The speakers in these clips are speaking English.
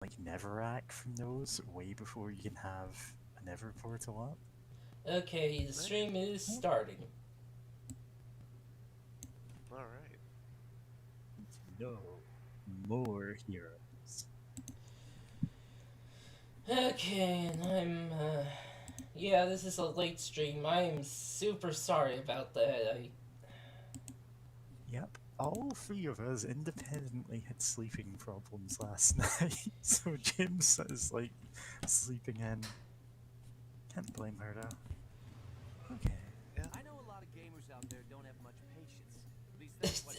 like Neverac from those way before you can have a Never portal up. Okay, the stream is starting. Alright. No more heroes. Okay, and yeah, this is a late stream. I am super sorry about that. Yep, all three of us independently had sleeping problems last night, so Jim's is like sleeping in. Can't blame her though. Okay. Yeah. I know a lot of gamers out there don't have much patience. At least that's what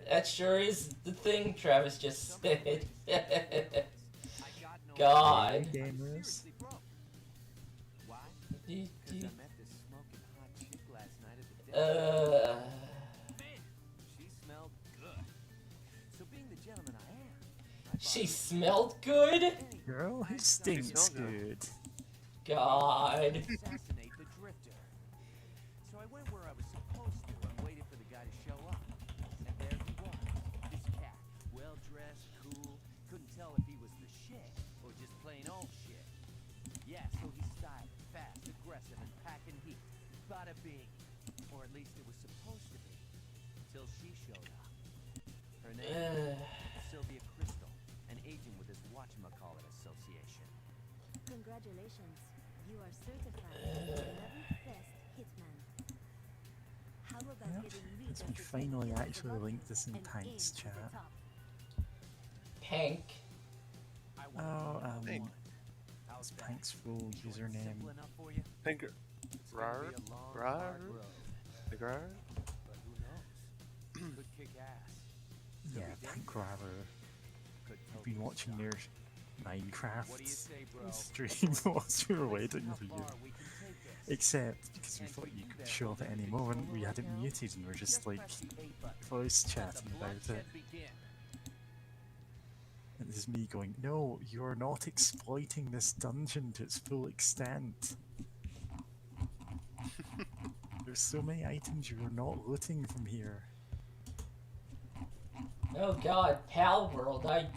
That sure is the thing Travis just said. I got no God. Hey, gamers. Seriously, bro. Why? Because I met this smoking hot chick last night at the Man, she smelled good. So being the gentleman I am, I She smelled good? Girl who She stinks smelled good. good. God. assassinate the drifter. So I went where I was supposed to and waited for the guy to show up. And there he was, this cat, well dressed, cool. Couldn't tell if he was the shit or just plain old shit. Yeah, so he's stylish, fast, aggressive, and packing heat. Bada bing. Or at least it was supposed to be. Till she showed up. Her name? Sylvia Crystal, an agent with his whatchamacallit association. Congratulations. You are certified as the 11th best hitman. How about Yep. getting rid Let's of the finally tech actually link this in and Tank's aim to chat. the top? Pank. I Oh, want Hey. it's Tank's full Simple username. enough for you? Pink. It's gonna be a long, hard road, Rar? but who knows? Could kick ass. Yeah, Pankrar. Could I've been watching their Minecraft What do you say, bro? stream whilst we were waiting How for you. far we can take this. Except because we thought you could show up at any moment, we had it muted and we're just like press the A button. voice Let chatting the about it. bloodshed begin. And this is me going, no, you're not exploiting this dungeon to its full extent. There's so many items you are not looting from here. Oh god, Pal World. I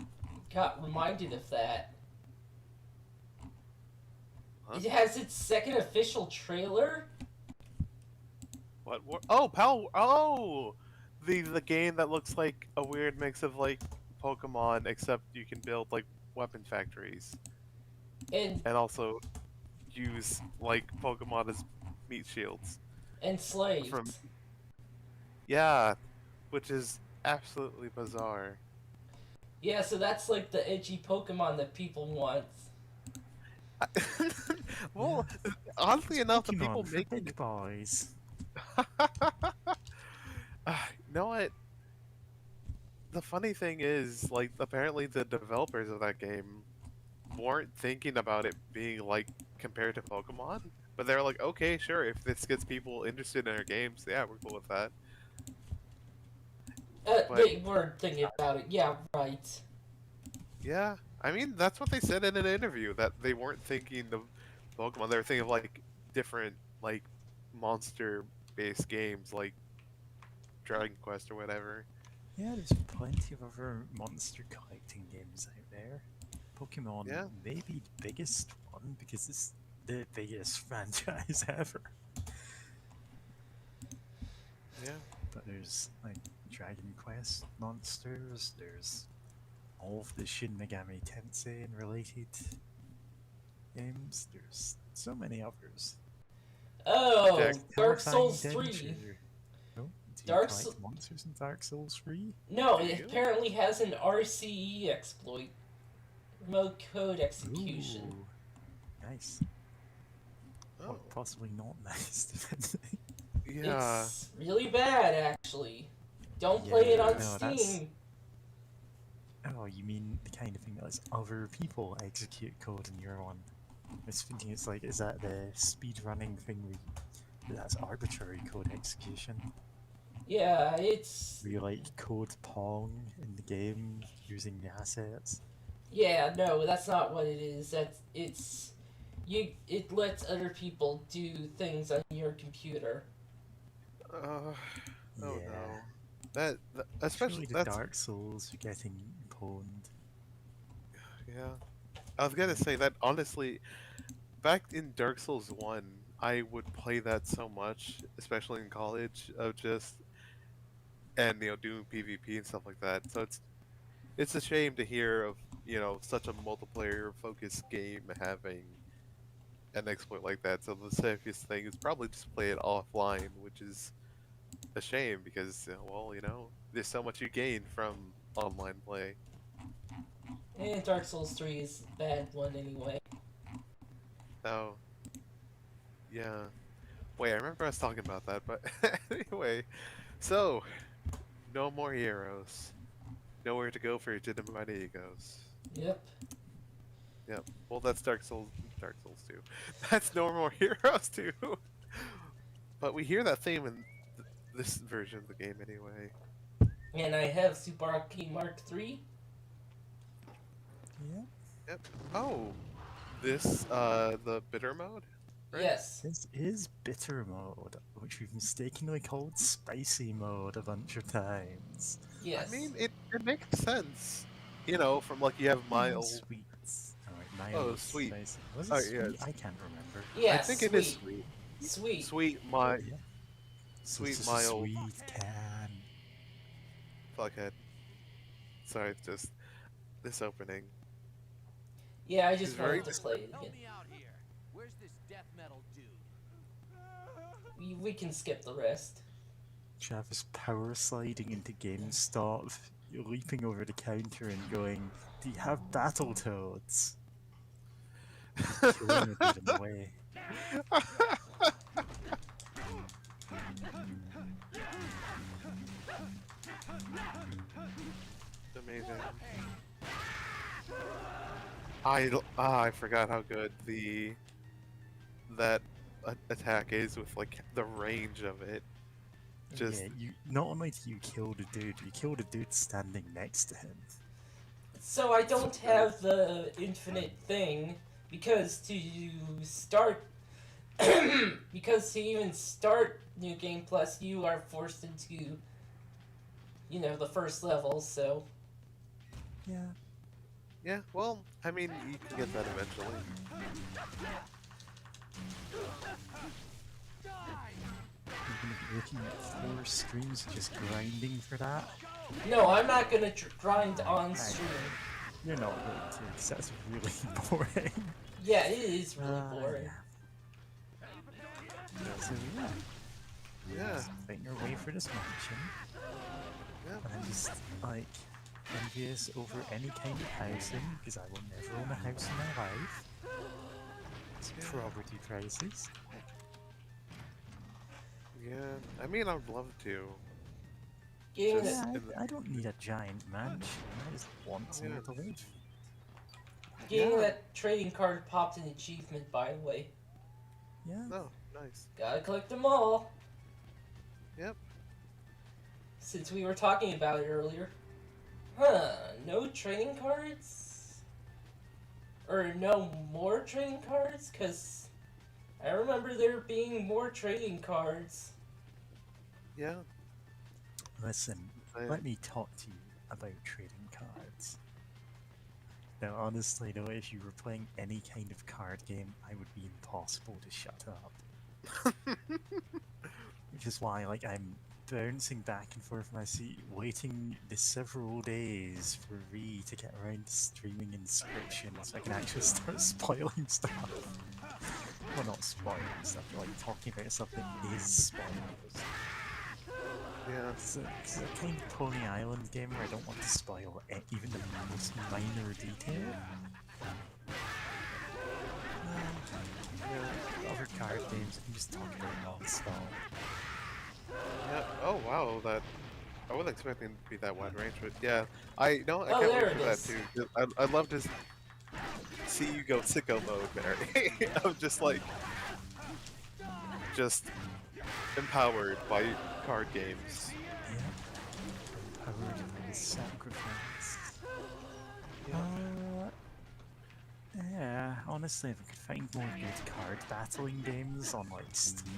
got reminded of that. Huh? It has its second official trailer? What? Oh, Pal. Oh! The game that looks like a weird mix of like Pokemon, except you can build like weapon factories And and also use like Pokemon as meat shields. enslaved. From Yeah, which is absolutely bizarre. Yeah, so that's like the edgy Pokemon that people want. Well, oddly enough, the Pokemon people for making big boys. you know what? The funny thing is, like, apparently the developers of that game weren't thinking about it being like compared to Pokemon, but they're like, okay, sure, if this gets people interested in our games, yeah, we're cool with that. But- They were thinking about it. Yeah, right. Yeah, I mean, that's what they said in an interview, that they weren't thinking of Pokemon, they were thinking of like different like monster-based games, like Dragon Quest or whatever. Yeah, there's plenty of other monster collecting games out there. Pokemon Yeah. may be the biggest one because it's the biggest franchise ever. Yeah. But there's like Dragon Quest monsters, there's all of the Shin Megami Tensei and related games, there's so many others. Oh, Jack, Dark Terrifying Souls 3. Adventure. No? Do you Dark collect Sou- monsters in Dark Souls 3? No, Do it you? apparently has an RCE exploit. Remote code execution. Ooh, nice. Oh. Or possibly not nice, depending. Yeah. It's really bad, actually. Don't play it Yeah, on no, that's- Steam. Oh, you mean the kind of thing that lets other people execute code in your one? I was thinking it's like, is that the speedrunning thing that's arbitrary code execution? Yeah, it's... Where you like code Pong in the game using the assets? Yeah, no, that's not what it is. It's... It lets other people do things on your computer. Oh Yeah. no. That Especially especially the that's Dark Souls are getting pwned. Yeah. I was gonna say that honestly, back in Dark Souls 1, I would play that so much, especially in college, of just and doing PvP and stuff like that. So it's a shame to hear of such a multiplayer focused game having an exploit like that. So the safest thing is probably just play it offline, which is a shame because well, there's so much you gain from online play. And Dark Souls 3 is a bad one anyway. Oh, yeah. Wait, I remember us talking about that, but anyway, so no more heroes, nowhere to go for your Jedi egos. Yep. Yep. Well, that's Dark Souls 2. That's No More Heroes 2. But we hear that theme in this version of the game anyway. And I have Super Arcade Mark 3. Yeah. Yep. Oh, the bitter mode? Right? Yes. This is bitter mode, which we've mistakenly called spicy mode a bunch of times. Yes. I mean, it makes sense. From you have mild. Sweets. Alright, mild. Oh, sweet. Spicy. Was it Oh, sweet? yes. I can't remember. yeah, I think sweet. it is sweet. Sweet. Sweet, Yeah. Sweet, It's just a mild. Sweet can. Fuckhead. Sorry, it's just this opening. Yeah, I just It's very wanted to play it Help again. me out here. Where's this death metal dude? We can skip the rest. Travis power sliding into GameStop, leaping over the counter and going, "Do you have Battletoads?" Throwing a bit in the way. Amazing. I forgot how good that attack is with the range of it. Just Yeah, you not only do you kill the dude, you kill the dude standing next to him. So I don't have the infinite thing because to start because to even start New Game Plus you are forced into the first level, so Yeah. yeah. Well, I mean, you can get that eventually. You're gonna be looking at 4 streams of just grinding for that. no, I'm not gonna grind on stream. You're not going to, 'cause that's really boring. Yeah, it is really boring. Yeah. So yeah, Yeah. find your way for this mansion. Yeah. And I'm just like envious over any kind of housing because I will never own a house in my life. It's property prices. Yeah. I mean, I'd love to. Getting Just- that, Yeah, I don't need a giant mansion. I just want somewhere to live. getting that trading card popped an achievement, by the way. Yeah. Oh, nice. Gotta collect them all. Yep. Since we were talking about it earlier. Huh, no trading cards? Or no more trading cards? Because I remember there being more trading cards. Yeah. Listen, I- let me talk to you about trading cards. Now, honestly, though, if you were playing any kind of card game, I would be impossible to shut up. Which is why, I'm bouncing back and forth in my seat, waiting the several days for V to get around to streaming Inscription so I can actually start spoiling stuff. Well, not spoiling stuff, but talking about stuff that is spoilers. Yeah. It's a kind of Pony Island game where I don't want to spoil even the most minor detail. Other card games, I can just talk about non-stop. Yeah. Oh wow, I wasn't expecting it to be that wide range, but yeah, I Oh, can't there wait it for that is. too. I'd love to see you go sicko mode there. I'm just empowered by card games. Yeah. Powered by the sacrifice. Yeah, honestly, if I could find more good card battling games on Steam,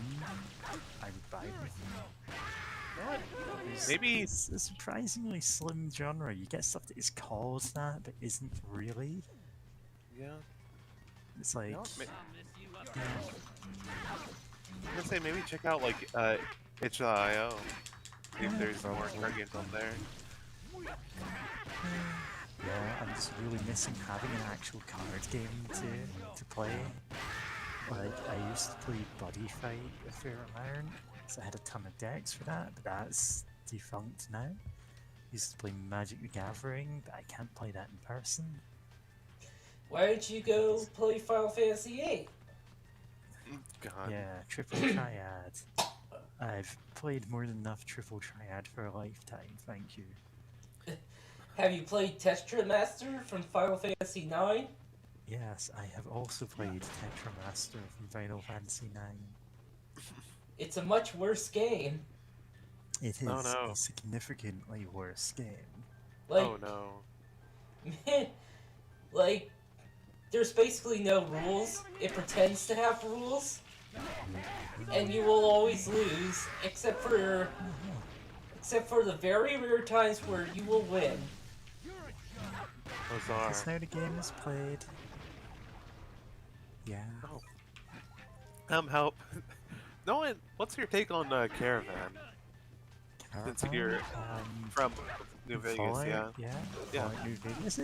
I would buy them. Maybe- It's a surprisingly slim genre. You get stuff that is called that, but isn't really. Yeah. It's like, You know, yeah, I'm gonna say maybe check out like itch.io. See if there's more card games on there. yeah, I'm just really missing having an actual card game to play. Like, I used to play Buddy Fight a fair amount, so I had a ton of decks for that, but that's defunct now. Used to play Magic the Gathering, but I can't play that in person. Why don't you go play Final Fantasy VIII? God. Yeah, Triple Triad. I've played more than enough Triple Triad for a lifetime, thank you. Have you played Tetramaster from Final Fantasy IX? Yes, I have also played Tetramaster from Final Fantasy IX. It's a much worse game. It is Oh, no. a significantly worse game. Like, Oh no. like, there's basically no rules. It pretends to have rules, and you will always lose, except for the very rare times where you will win. Those are. That's how the game is played. Yeah. Help. No one. What's your take on Caravan? Since you're um, from New Vegas, Fallout, yeah. yeah. Yeah. Fallout New Vegas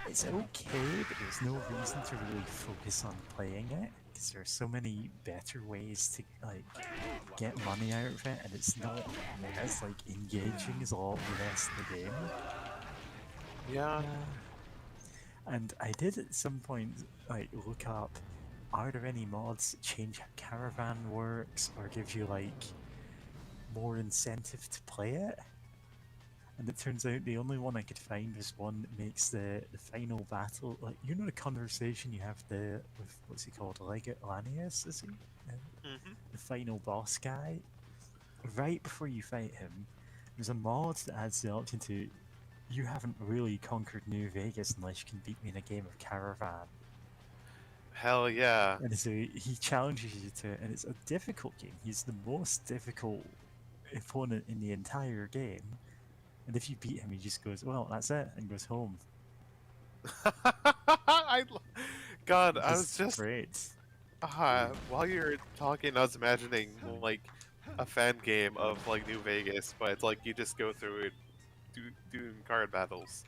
it's okay, but there's no reason to really focus on playing it because there are so many better ways to like get money out of it, and it's not as like engaging as all the rest of the game. Yeah. And I did at some point like look up, are there any mods that change how Caravan works or give you like more incentive to play it? And it turns out the only one I could find was one that makes the final battle, like, you know the conversation you have with, what's he called, Legate Lanius, is he? Mm-hmm. The final boss guy. Right before you fight him, there's a mod that adds the option to, you haven't really conquered New Vegas unless you can beat me in a game of Caravan. Hell yeah. And so he challenges you to it, and it's a difficult game. He's the most difficult opponent in the entire game. And if you beat him, he just goes, well, that's it, and goes home. God, Which I is was just great. while you were talking, I was imagining like a fan game of like New Vegas, but it's like you just go through it, doing card battles.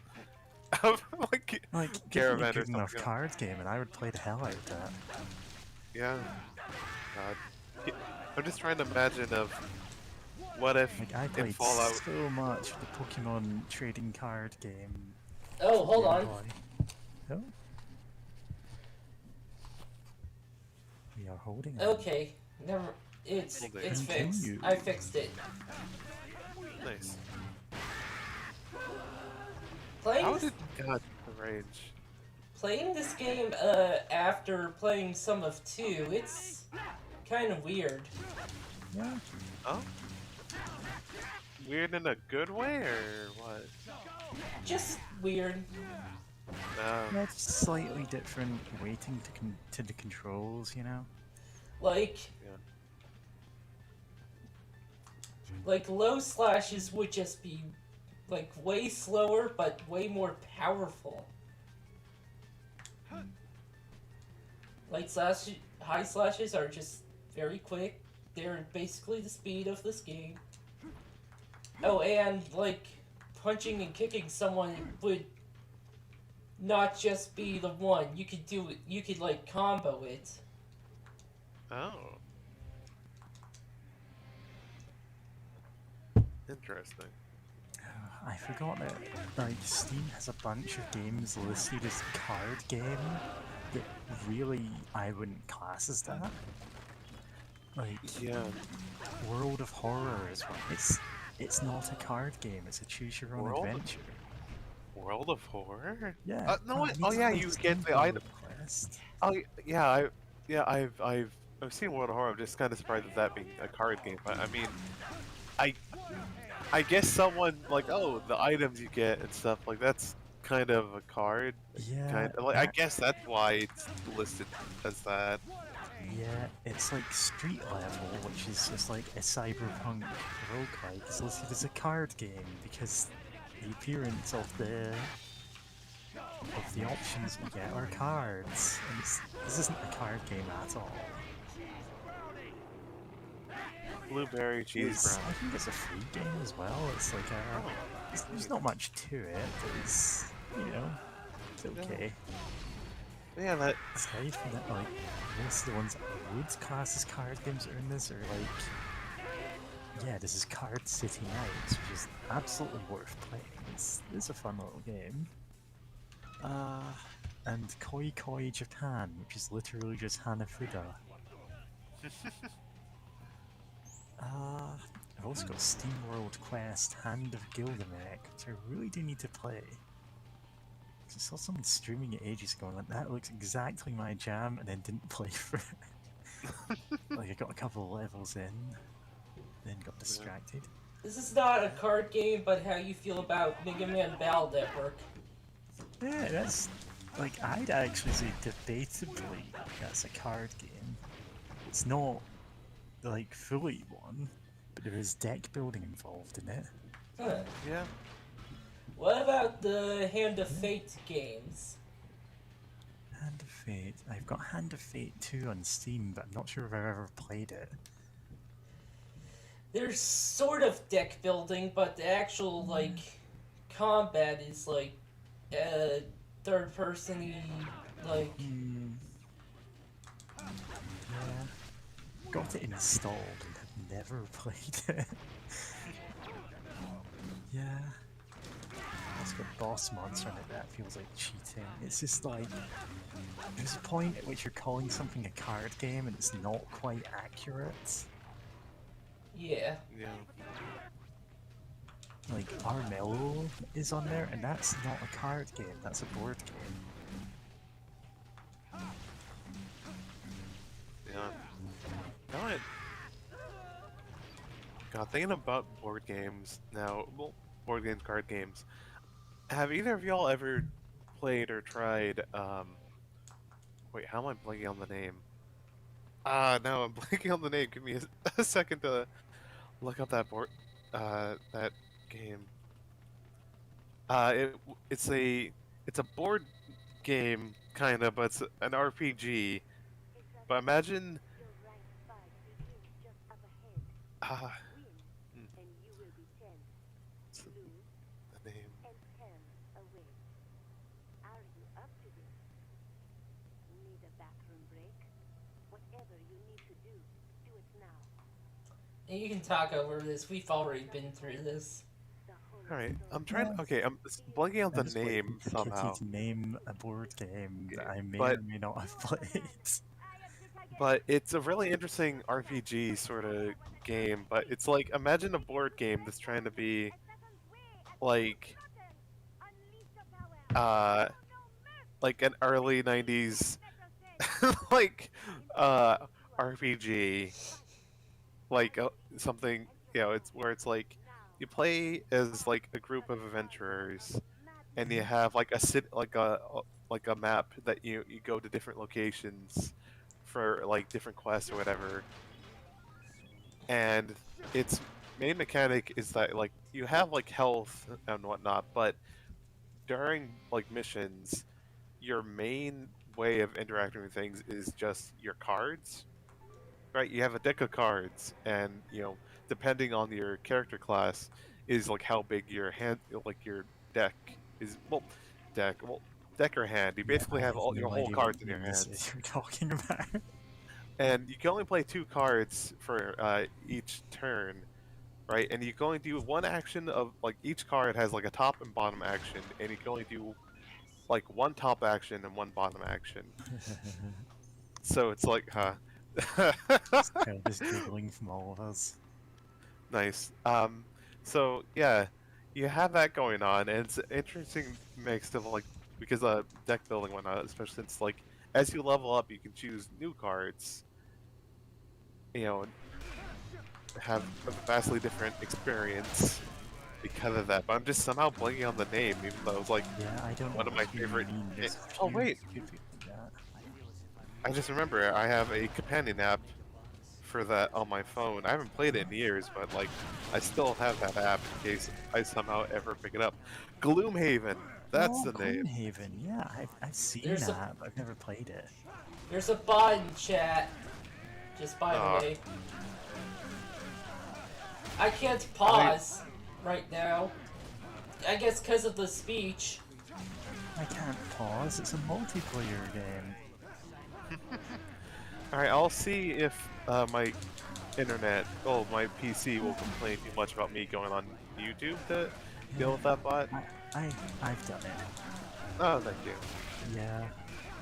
Like Like, give me a Caravan or good enough something. card game, and I would play the hell out of that. Yeah. God. Yeah, I'm just trying to imagine of what if Like, I in played Fallout. so much the Pokemon trading card game. Oh, hold Game on. Boy. Oh. We are holding on. Okay, never. It's fixed. Continue. I fixed it. Nice. Playing How this, did God the rage? playing this game after playing some of 2, it's kind of weird. Yeah. Oh. Weird in a good way or what? Just weird. No. Yeah, it's slightly different weighting to the controls, you know? Like, Yeah. like low slashes would just be like way slower but way more powerful. Like high slashes are just very quick. They're basically the speed of this game. Oh, and like punching and kicking someone would not just be the one. You could do it. You could like combo it. Oh. Interesting. I forgot that like Steam has a bunch of games listed as card game that really I wouldn't class as that. Like Yeah. World of Horror is one. It's not a card game. It's a choose your own World of- adventure. World of Horror? Yeah. no, what? you Oh need yeah, to you play get the Steam item. Quest. Oh yeah, I've seen World of Horror. I'm just kind of surprised at that being a card game. But I mean, I guess someone like, oh, the items you get and stuff like that's kind of a card. Yeah. Kind of like I guess that's why it's listed as that. Yeah, it's like Street Level, which is just like a cyberpunk roguelike. It's listed as a card game because the appearance of the options we get are cards. And this isn't a card game at all. Blueberry cheese It's, brown. I think it's a free game as well. It's like there's not much to it, but it's, you know, it's okay. Yeah, that. Aside from that, like, most of the ones I would class as card games that are in this are like, yeah, this is Card City Nights, which is absolutely worth playing. It's a fun little game. And Koi Koi Japan, which is literally just Hanafuda. I've also got SteamWorld Quest, Hand of Gilgamesh, which I really do need to play. I saw someone streaming it ages ago and went, that looks exactly my jam, and then didn't play for it. Like, I got a couple of levels in, then got distracted. This is not a card game, but how you feel about Mega Man Battle Network. Yeah, that's, like, I'd actually say debatably that's a card game. It's not, like, fully one, but there is deck building involved in it. Huh. Yeah. What about the Hand of Fate games? Hand of Fate. I've got Hand of Fate 2 on Steam, but I'm not sure if I've ever played it. There's sort of deck building, but the actual, like, combat is, like, third person, like... Yeah. Got it installed and have never played it. Yeah. It's got boss monster in it that feels like cheating. It's just like, there's a point at which you're calling something a card game and it's not quite accurate. Yeah. Yeah. Like, Armello is on there, and that's not a card game, that's a board game. Yeah. Now God, thinking about board games now, well, board games, card games. Have either of y'all ever played or tried, wait, how am I blanking on the name? No, I'm blanking on the name. Give me a second to look up that board, that game. It's a board game, kinda, but it's an RPG. But imagine, the name. And you can talk over this. We've already been through this. Alright, I'm trying. Okay, I'm blanking on I'm the just waiting name for somehow. Kitty to name a board game that I may But- or may not have played. But it's a really interesting RPG sort of game. But it's like, imagine a board game that's trying to be like an early 90s like RPG, like something, it's where it's like you play as like a group of adventurers and you have like a map that you go to different locations for like different quests or whatever, and its main mechanic is that like you have like health and whatnot, but during like missions your main way of interacting with things is just your cards, right? You have a deck of cards, and depending on your character class is like how big your hand, like your deck is. Deck or hand, you basically I have all your no whole idea cards what in your game this hands, is you're talking about. and you can only play 2 cards for each turn, right? And you can only do one action of, like, each card has like a top and bottom action, and you can only do like one top action and one bottom action. So it's like, Just giggling from all of us. nice. So yeah, you have that going on, and it's an interesting mix of like, because deck building and whatnot, especially since like as you level up, you can choose new cards. Have a vastly different experience because of that. But I'm just somehow blanking on the name, even though it's like Yeah, I don't one know of my what you favorite. mean, there's Oh few wait, people like that. I just remember I have a companion app for that on my phone. I haven't played it in years, but like I still have that app in case I somehow ever pick it up. Gloomhaven. That's Oh, the name. Gloomhaven. Yeah, I've seen There's a- that, but I've never played it. There's a bot in chat. Just by Aw. the way. I can't pause right now. I guess because of the speech. I can't pause. It's a multiplayer game. Alright, I'll see if my internet, my PC will complain too much about me going on YouTube to deal with that bot. I've done it. Oh, thank you. Yeah.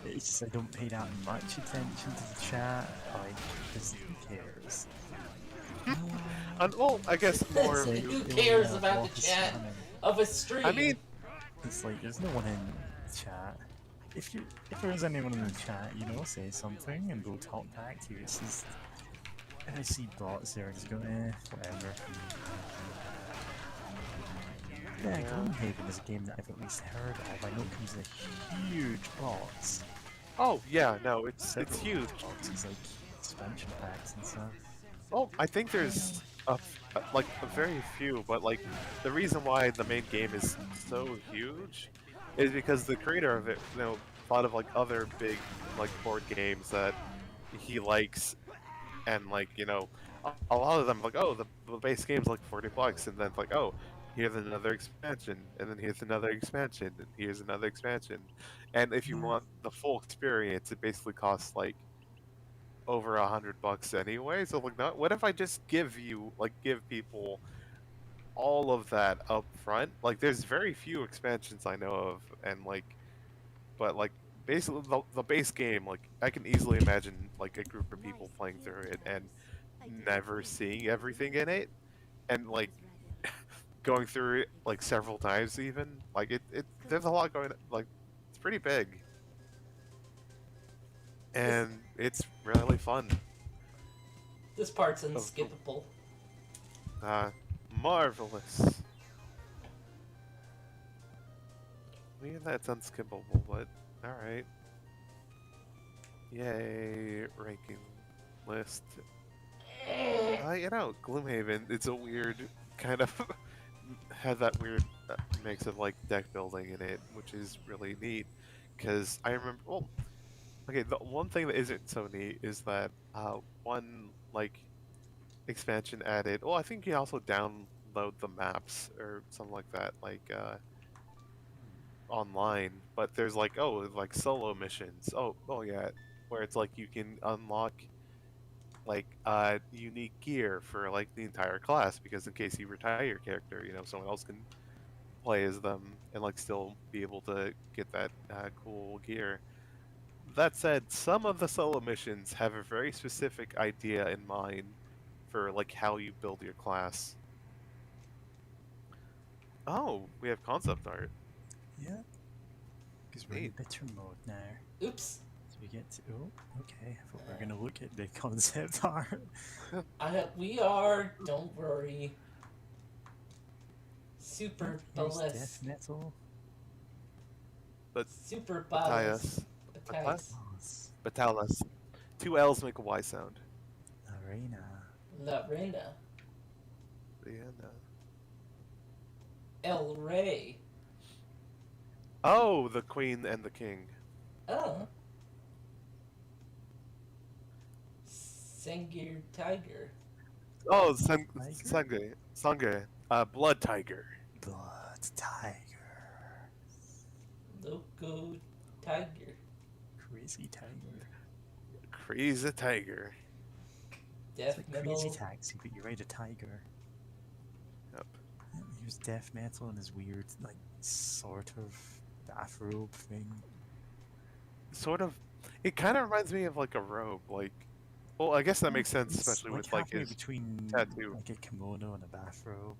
It's just I don't pay that much attention to the chat. Like, because who cares? And, well, I guess more. It's like, Who the cares only about block the is chat? spamming. Of a stream. I mean, It's like there's no one in the chat. If there is anyone in the chat, say something and go talk back to you. It's just if I see bots there, I just go, whatever. Yeah, Gloomhaven is a game that I've at least heard of. I know it comes with huge bots. oh yeah, no, it's Several huge. boxes, like expansion packs and stuff. Oh, I think there's a very few, but like the reason why the main game is so huge is because the creator of it, thought of like other big like board games that he likes, and like a lot of them like, oh, the base game's like $40, and then it's like, oh, here's another expansion, and then here's another expansion, and here's another expansion, and if you want the full experience, it basically costs like over $100 anyway. So like, what if I just give people all of that up front? Like, there's very few expansions I know of, and but basically the base game, like I can easily imagine like a group of people playing through it and never seeing everything in it, and like going through it like several times even. Like there's a lot going, like it's pretty big. And it's really fun. This part's unskippable. Marvelous. Yeah, that's unskippable, but alright. Yay, ranking list. Gloomhaven, it's a weird kind of has that weird mix of like deck building in it, which is really neat. Because I remember, okay, the one thing that isn't so neat is that one expansion added. Well, I think you also download the maps or something like that, online. But there's like solo missions. Oh yeah, where it's like you can unlock unique gear for like the entire class, because in case you retire your character, someone else can play as them and still be able to get that cool gear. That said, some of the solo missions have a very specific idea in mind for how you build your class. Oh, we have concept art. Yeah. Because we're in Neat. bitter mode now. Oops. So we get to. Oh, okay. I thought we were gonna look at the concept art. We are. Don't worry. Super Here's Ballis. death metal. Super Ballis. Matthias. Matthias. Batalis. Two L's make a Y sound. Arena. La Reina. Vienna. El Rey. Oh, the Queen and the King. Oh. Sengir Tiger. Oh, Tiger? Sange. Blood Tiger. Blood tiger. Loco Tiger. Crazy tiger. Crazy Tiger. Death It's like Metal. Crazy Taxi, but you ride a tiger. Yep. Here's death metal and his weird, sort of bathrobe thing. Sort of. It kind of reminds me of a robe. Well, I guess that makes sense, It's especially with halfway his between tattoo. a kimono and a bathrobe.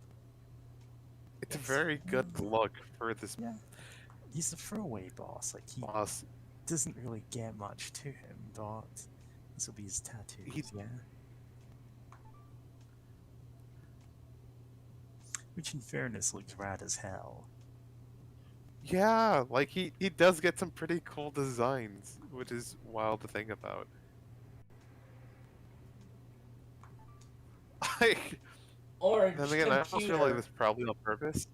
It's a very good look for this Yeah. He's a throwaway boss. He boss. doesn't really get much to him, but this will be his tattoos, yeah. Which, in fairness, looks rad as hell. Yeah, he does get some pretty cool designs, which is wild to think about. Orange Then again, I almost feel like Computer. this is probably on purpose.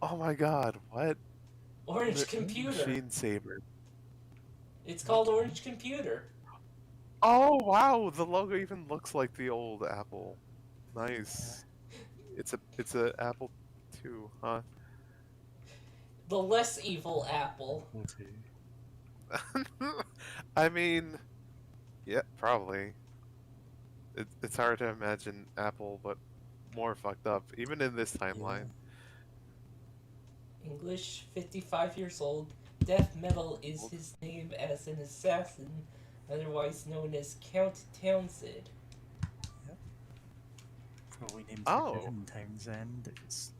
Oh my god, what? Orange The Computer. Machine Saber. It's called Orange Computer. Oh wow, the logo even looks like the old Apple. Nice. It's a Apple II, huh? The less evil Apple. Apple II. I mean, yeah, probably. It's hard to imagine Apple, but more fucked up, even in this timeline. English, 55 years old. Death metal is his name as an assassin, otherwise known as Count Townsend. Probably named Oh. for Devin Townsend if it's,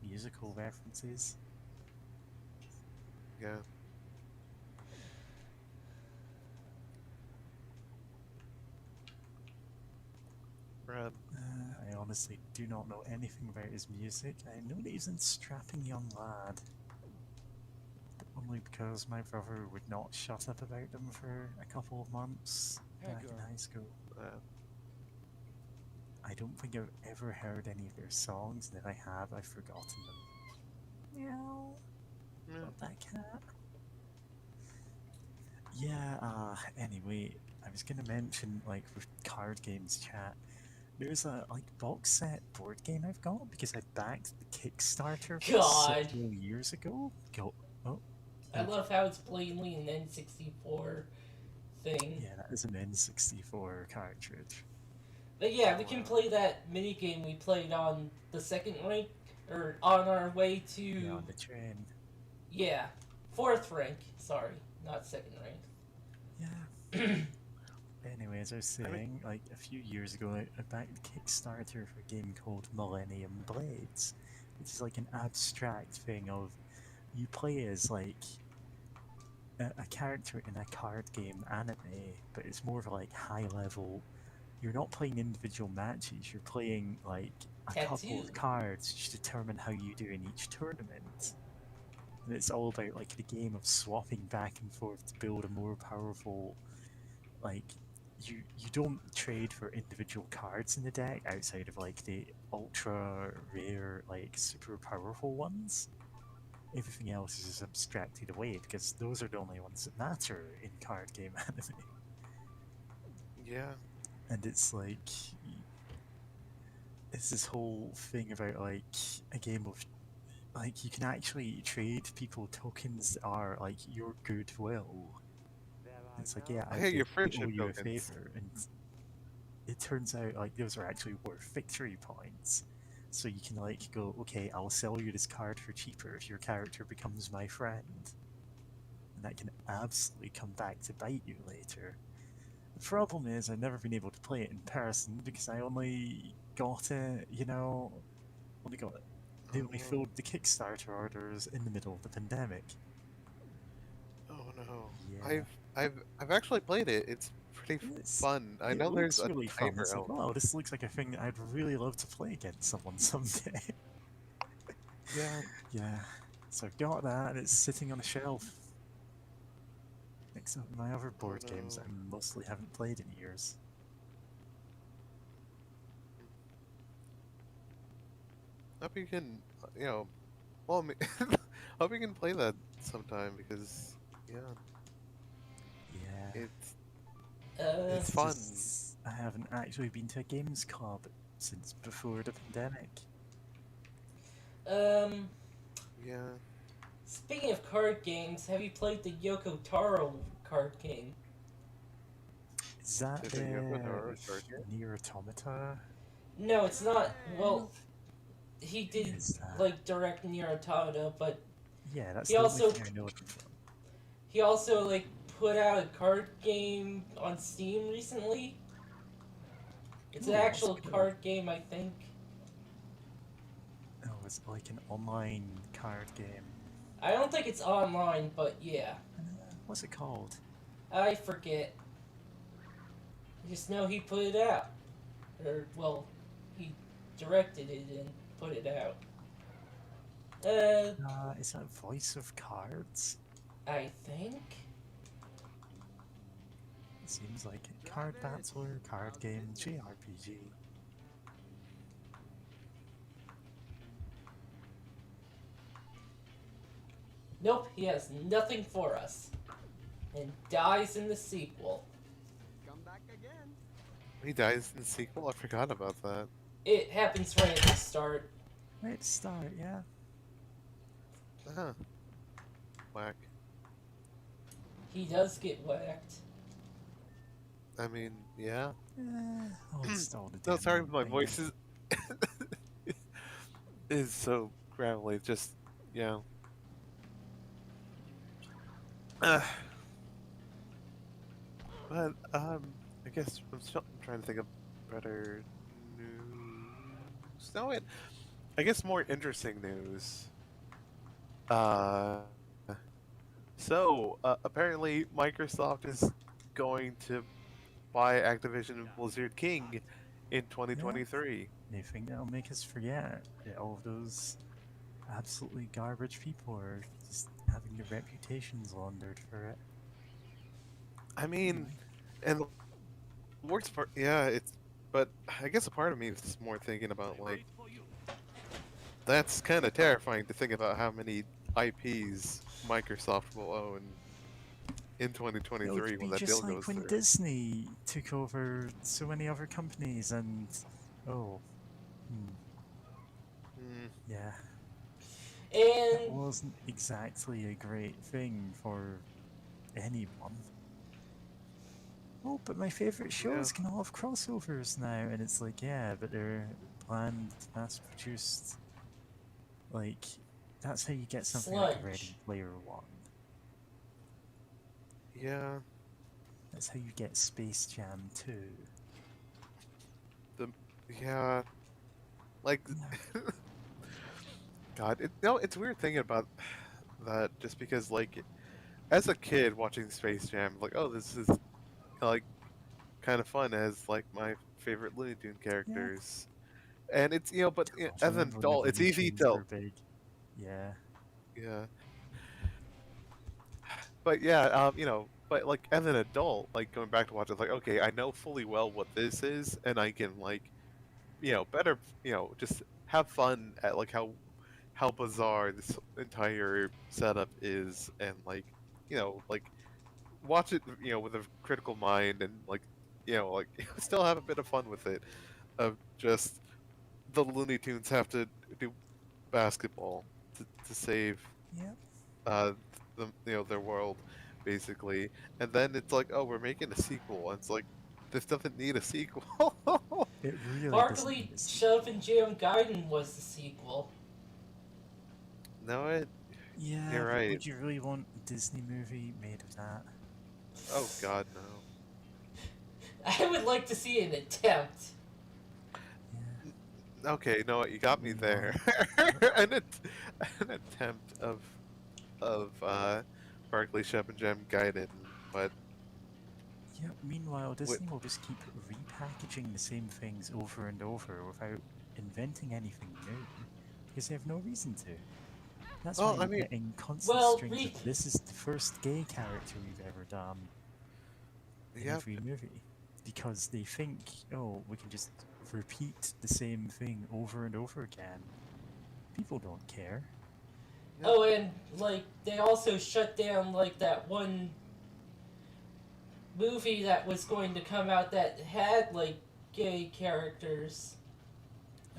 musical references. Yeah. Brad. I honestly do not know anything about his music. I know that he's a strapping young lad. But only because my brother would not shut up about them for a couple of months back in high school. I don't think I've ever heard any of their songs, and if I have, I've forgotten them. Meow. Yeah. Not that cat. Yeah, anyway, I was gonna mention, like, with card games chat, there's a, box set board game I've got because I backed the Kickstarter for God. several years ago. Oh, I love how it's plainly an N64 thing. yeah, that is an N64 cartridge. But yeah, we can play that minigame we played on the second rank, or on our way to... Yeah, on the train. Yeah, fourth rank. Sorry, not second rank. Yeah. Anyway, as I was saying, like, a few years ago, I backed Kickstarter for a game called Millennium Blades, which is like an abstract thing of you play as, like, a character in a card game anime, but it's more of a, like, high level. You're not playing individual matches, you're playing, like, a couple Tattoo. of cards which determine how you do in each tournament. And it's all about, like, the game of swapping back and forth to build a more powerful, like, you don't trade for individual cards in the deck outside of, like, the ultra rare, like, super powerful ones. Everything else is just abstracted away because those are the only ones that matter in card game anime. Yeah. And it's like, it's this whole thing about, like, a game of, like, you can actually trade people tokens that are, like, your goodwill. It's like, yeah, I Hey, your owe friendship you a tokens. favor, and it turns out, like, those are actually worth victory points. So you can, like, go, okay, I'll sell you this card for cheaper if your character becomes my friend. And that can absolutely come back to bite you later. The problem is I've never been able to play it in person because I only got it, they only filled the Kickstarter orders in the middle of the pandemic. Oh no. Yeah. I've actually played it. It's pretty fun. I It know there's looks a really fun. timer It's like, element. wow, this looks like a thing that I'd really love to play against someone someday. Yeah. Yeah. So I've got that, and it's sitting on a shelf. Next to my other board games no. that I mostly haven't played in years. Hope you can, well, hope you can play that sometime because, yeah, Yeah. it's fun. just- I haven't actually been to a Games Club since before the pandemic. Yeah. Speaking of card games, have you played the Yoko Taro card game? Is that Is the it Yoko Taro card game? Nier Automata? No, it's not. Well, he did Is that- like direct Nier Automata, but Yeah, that's He the also- only thing I know it from. he also like put out a card game on Steam recently. It's an Ooh, actual what's it card game, I think. Oh, it's like an online card game. I don't think it's online, but yeah. What's it called? I forget. I just know he put it out. Or, well, he directed it and put it out. Is that Voice of Cards? I think? It seems like it. Card Battler, card game, JRPG. Nope, he has nothing for us. And dies in the sequel. Come back again. He dies in the sequel? I forgot about that. It happens right at the start. Right at the start, yeah. Huh. Whack. He does get whacked. I mean, yeah. Oh, it's all the No, sorry, demo my thing. voice is is so gravelly. Just, yeah. Uh, but I guess I'm still trying to think of better news. No, I guess more interesting news. Uh, apparently Microsoft is going to buy Activision Blizzard King in 2023. They think that'll make us forget that all of those absolutely garbage people are just having their reputations laundered for it. I mean, and the worst part, yeah, but I guess a part of me is more thinking about, like, that's kind of terrifying to think about how many IPs Microsoft will own in It'll 2023 be when that just deal like goes when through. Disney took over so many other companies and Mm, yeah, And that wasn't exactly a great thing for anyone. Oh, but my favorite shows can all have crossovers now, and it's like, yeah, but they're planned, mass-produced. Like, that's how you get something like a Ready Sludge. Player One. yeah, That's how you get Space Jam 2. yeah, like, God, it's weird thinking about that just because, like, as a kid watching Space Jam, like, oh, this is, like, kind of fun as, like, my favorite Looney Tune characters. And it's, but Oh, as an remember when the adult, it's Looney easy Tunes to, were big? Yeah. yeah. But yeah, but like as an adult, like going back to watch it, like, okay, I know fully well what this is, and I can, like, better, just have fun at, like, how bizarre this entire setup is, and, like, like, watch it, with a critical mind, and, like, like, still have a bit of fun with it, of just the Looney Tunes have to do basketball to save Yep. uh their world, basically. And then it's like, oh, we're making a sequel, and it's like, this doesn't need a sequel. It really doesn't Barkley need a sequel. Shove and Jam Gaiden was the sequel. No, Yeah, you're but right. would you really want a Disney movie made of that? Oh god, no. I would like to see an attempt. Yeah. Okay, no, you got me there. an attempt of Barkley Shep and Gem Gaiden, but Yeah, meanwhile, Disney will just keep repackaging the same things over and over without inventing anything new, because they have no reason to. That's Well, why I you're mean- getting constant Well, strings of, this is the first gay character we've ever done in yeah, every movie. Because they think, oh, we can just repeat the same thing over and over again. People don't care. Yeah. Oh, and like they also shut down like that one movie that was going to come out that had like gay characters.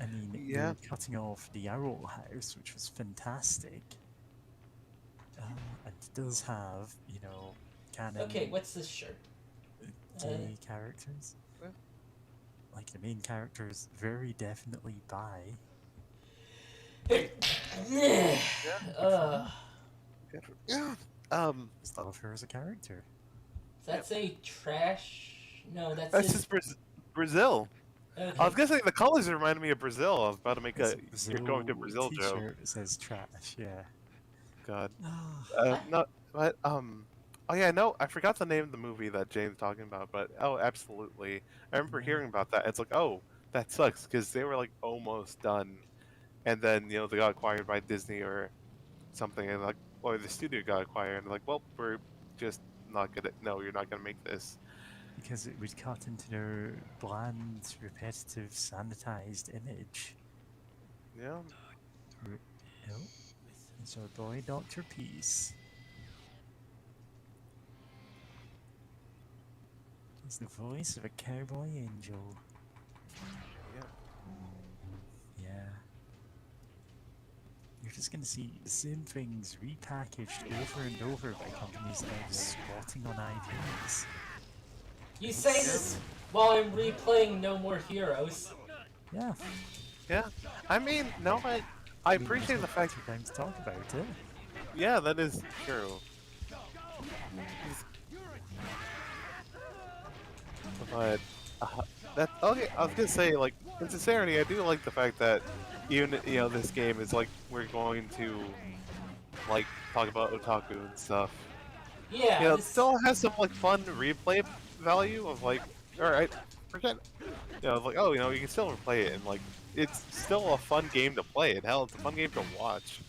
I mean, Yeah. they're cutting off the Owl House, which was fantastic. And it does have, canon Okay, what's this shirt? gay characters. Yeah. Like, the main character is very definitely bi. uh, yeah. Just love her as a character. that's a trash. No, That's that's just Brazil. okay. I was gonna say the colors reminded me of Brazil. I was about to make There's you're going to Brazil joke. t-shirt that says trash, yeah. God. What? No, but oh yeah, no, I forgot the name of the movie that Jane's talking about, but oh, absolutely, I remember hearing about that. It's like, oh, that sucks because they were like almost done, and then they got acquired by Disney or something, and like, or the studio got acquired, and like, well, we're just not gonna. No, you're not gonna make this. Because it would cut into their bland, repetitive, sanitized image. Yeah. No? It's our boy Dr. Peace. He's the voice of a cowboy angel. Yeah. Yeah. You're just gonna see the same things repackaged over and over by companies that are just squatting on IPs. You say this while I'm replaying No More Heroes. Yeah. Yeah. I mean, no, I we appreciate might the have fact. plenty of time to talk about it. Yeah, that is true. But that okay. I was gonna say, like, in sincerity, I do like the fact that even this game is like we're going to like talk about otaku and stuff. Yeah, It this, still has some like fun replay value of like, all right, forget, like, oh, you can still replay it and like it's still a fun game to play. And hell, it's a fun game to watch.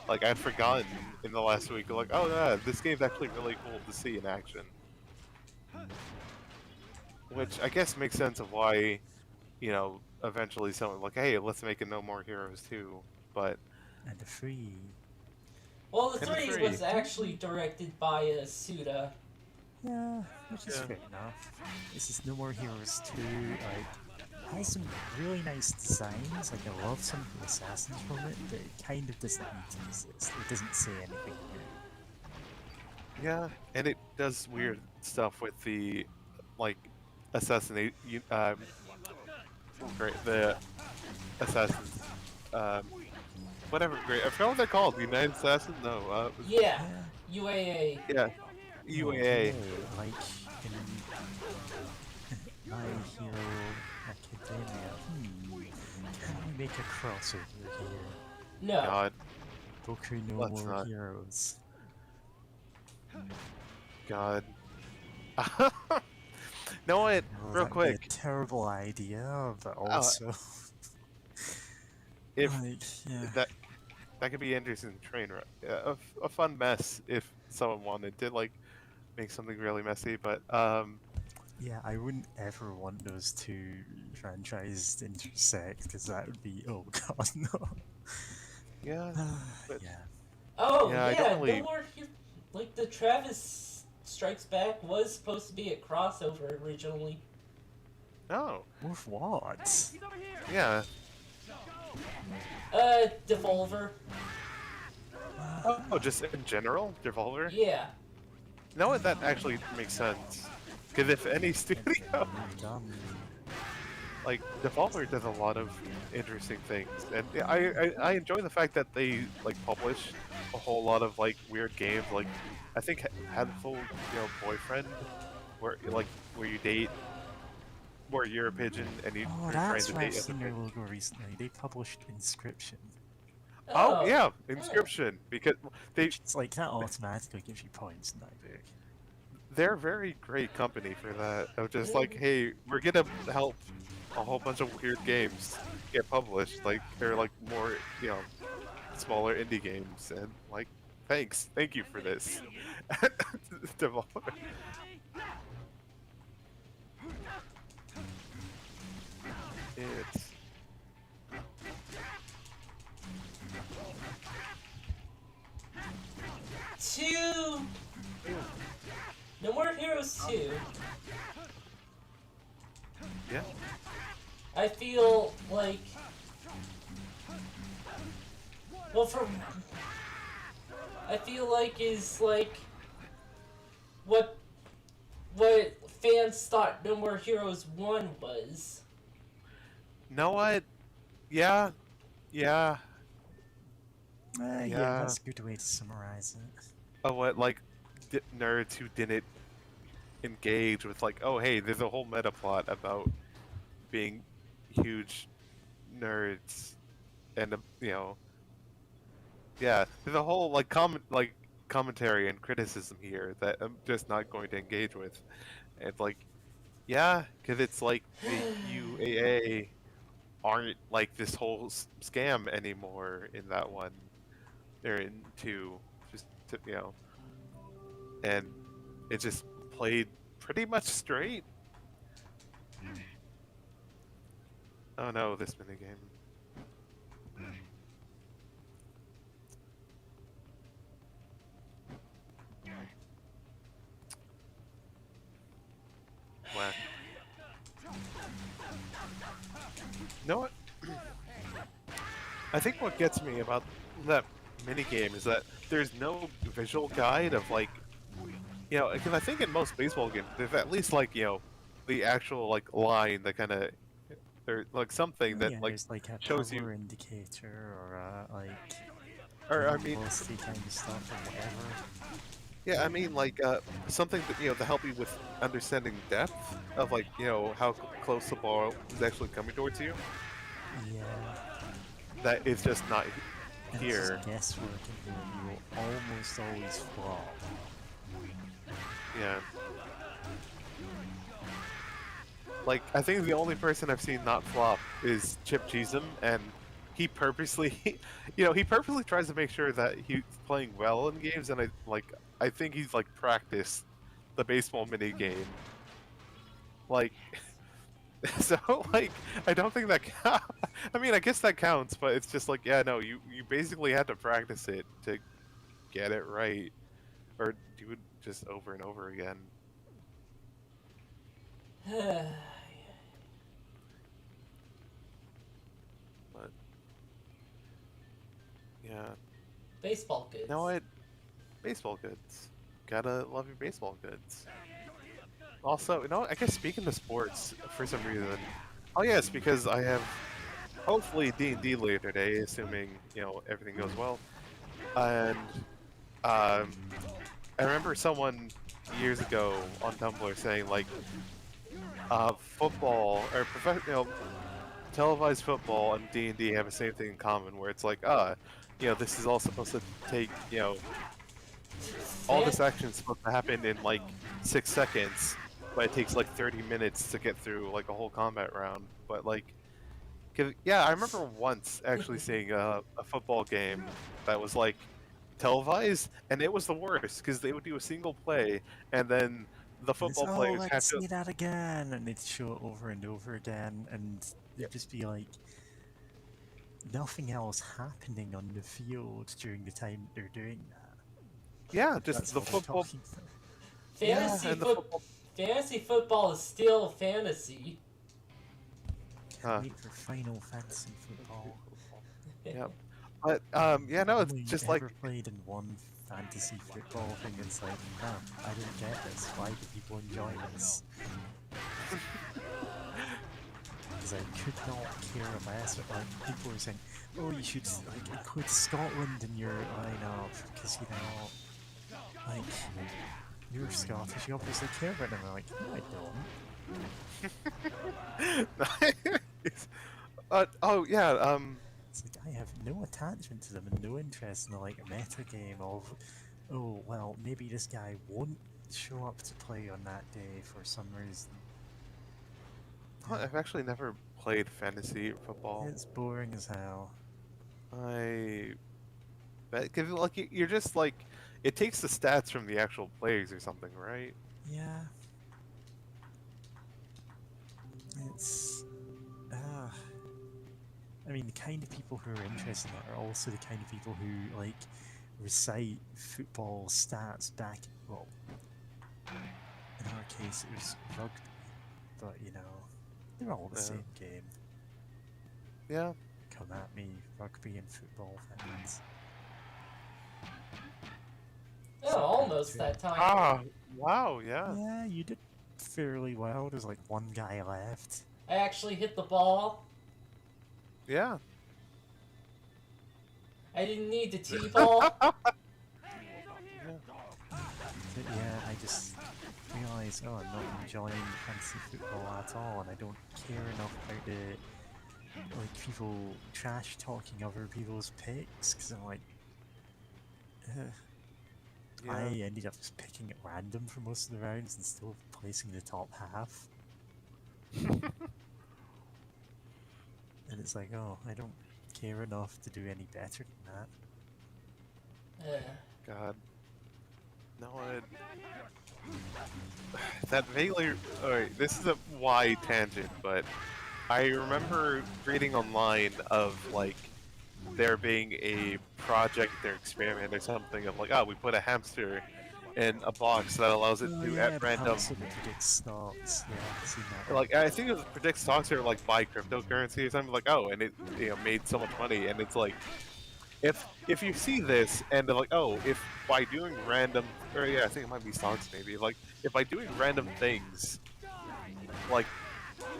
Like I'd forgotten in the last week, like, oh yeah, this game's actually really cool to see in action. Which I guess makes sense of why, eventually someone like, hey, let's make a No More Heroes 2. But And the free. well, the and the 3 3. was actually directed by Suda. Yeah, which is Yeah. fair enough. This is No More Heroes 2, like, has some really nice designs, like I love some of the assassins from it, but it kind of doesn't need to exist. It doesn't say anything new. Yeah, and it does weird stuff with the like assassinate great the assassins whatever great I forgot what they're called. United Assassin? No, Yeah, Yeah. UAA. yeah. UAA. Like in My Hero Academia. Can we make a crossover here? No. God, Boku no Let's More not. Heroes. God. Know what? Oh, Real that would be quick. a terrible idea, but also If like, yeah. that could be an interesting train wreck. Yeah, a fun mess if someone wanted to like make something really messy, but Yeah, I wouldn't ever want those two franchises to intersect because that would be, oh god, no. yeah. But- Yeah. Oh, Yeah, I yeah, don't really- No More like the Travis Strikes Back was supposed to be a crossover originally. Oh, With what? yeah. Devolver. Oh, just in general, Devolver. Yeah. No, that actually makes sense. Because if any studio, like Devolver, does a lot of interesting things, and I enjoy the fact that they like publish a whole lot of like weird games. Like I think Handful, Boyfriend, where you date, where you're a pigeon and you're Oh, trying that's to where I've date other seen their pigeons. logo recently. They published Inscription. Oh yeah, Inscription, because It's like that automatically gives you points in that book. they're a very great company for that. Of just like, hey, we're gonna help a whole bunch of weird games get published, like they're like more, smaller indie games, and like, thank you for this, Devolver. It's Two. No More Heroes 2. yeah, I feel like. Well, I feel like is like. What fans thought No More Heroes 1 was. know what? Yeah, Yeah, Yeah. that's a good way to summarize it. what like nerds who didn't engage with like, oh hey, there's a whole meta plot about being huge nerds, and yeah, there's a whole like commentary and criticism here that I'm just not going to engage with, and like, yeah, because it's like the UAA aren't like this whole scam anymore in that one. They're in two, just and it just played pretty much straight. Oh no, this minigame. Whack. You know what? I think what gets me about that mini game is that there's no visual guide of like, because I think in most baseball games there's at least like the actual like line that kind of or like something Oh, that yeah, like there's like a shows power you, indicator or like or I wind mean, velocity kind of stuff or whatever. yeah, I mean like something that to help you with understanding depth of like how close the ball is actually coming towards you. Yeah, That is just not and here. it's just guesswork and you will almost always flop. Yeah. Like, I think the only person I've seen not flop is Chip Cheesem, and he purposely, he purposely tries to make sure that he's playing well in games, and I think he's like practiced the baseball mini game. Like, so like, I don't think that. I mean, I guess that counts, but it's just like, yeah, no, you basically had to practice it to get it right, or do it just over and over again. But yeah, Baseball goods. you know what? Baseball goods. Gotta love your baseball goods. Also, I guess speaking of sports, for some reason, oh yes, because I have hopefully D&D later today, assuming everything goes well, and I remember someone years ago on Tumblr saying like, football or televised football and D&D have the same thing in common, where it's like, this is all supposed to take, all this action is supposed to happen in like 6 seconds, but it takes like 30 minutes to get through like a whole combat round. But like, yeah, I remember once actually seeing a football game that was like televised, and it was the worst because they would do a single play, and then the And it's, football oh, players had let's to. see that again, and they'd show it over and over again, and there'd Yep. just be like nothing else happening on the field during the time they're doing that. Yeah, That's just the all they're football. talking about. Fantasy, Yeah, and the football. fantasy football is still fantasy. Huh. Wait for Final Fantasy football. Yep. But yeah, no, it's Only just ever like, played in one fantasy football thing. It's like, no, I don't get this. Why do people enjoy this? Because I could not care less. But like people were saying, oh, you should like include Scotland in your lineup because like you're Scottish. You obviously care about them. I'm like, no, I don't. oh yeah, It's like I have no attachment to them and no interest in the like meta game of, oh well, maybe this guy won't show up to play on that day for some reason. I've actually never played fantasy football. It's boring as hell. Because like you're just like, it takes the stats from the actual players or something, right? Yeah. It's I mean, the kind of people who are interested in it are also the kind of people who like recite football stats back. Well, in our case, it was rugby, but they're all the Yeah. same game. Yeah. Come at me, rugby and football fans. Oh, almost that time. Ah, wow, yeah. Yeah, you did fairly well. There's like one guy left. I actually hit the ball. Yeah. I didn't need the T-ball. But yeah, I just realised, oh, I'm not enjoying fantasy football at all, and I don't care enough about the people trash talking other people's picks, because I'm like, Yeah. I ended up just picking at random for most of the rounds and still placing the top half. And it's like, oh, I don't care enough to do any better than that. God. No, that vaguely. Alright, this is a wide tangent, but I remember reading online of like there being a project or experiment or something of like, oh, we put a hamster in a box that allows it Oh, to yeah, at the random. hamster that predicts stocks. Yeah, I've seen that. Like I think it was predict stocks or like buy cryptocurrency or something. Like oh, and it made so much money, and it's like if you see this and they're like oh, if by doing random or yeah, I think it might be stocks maybe. Like if by doing random things, like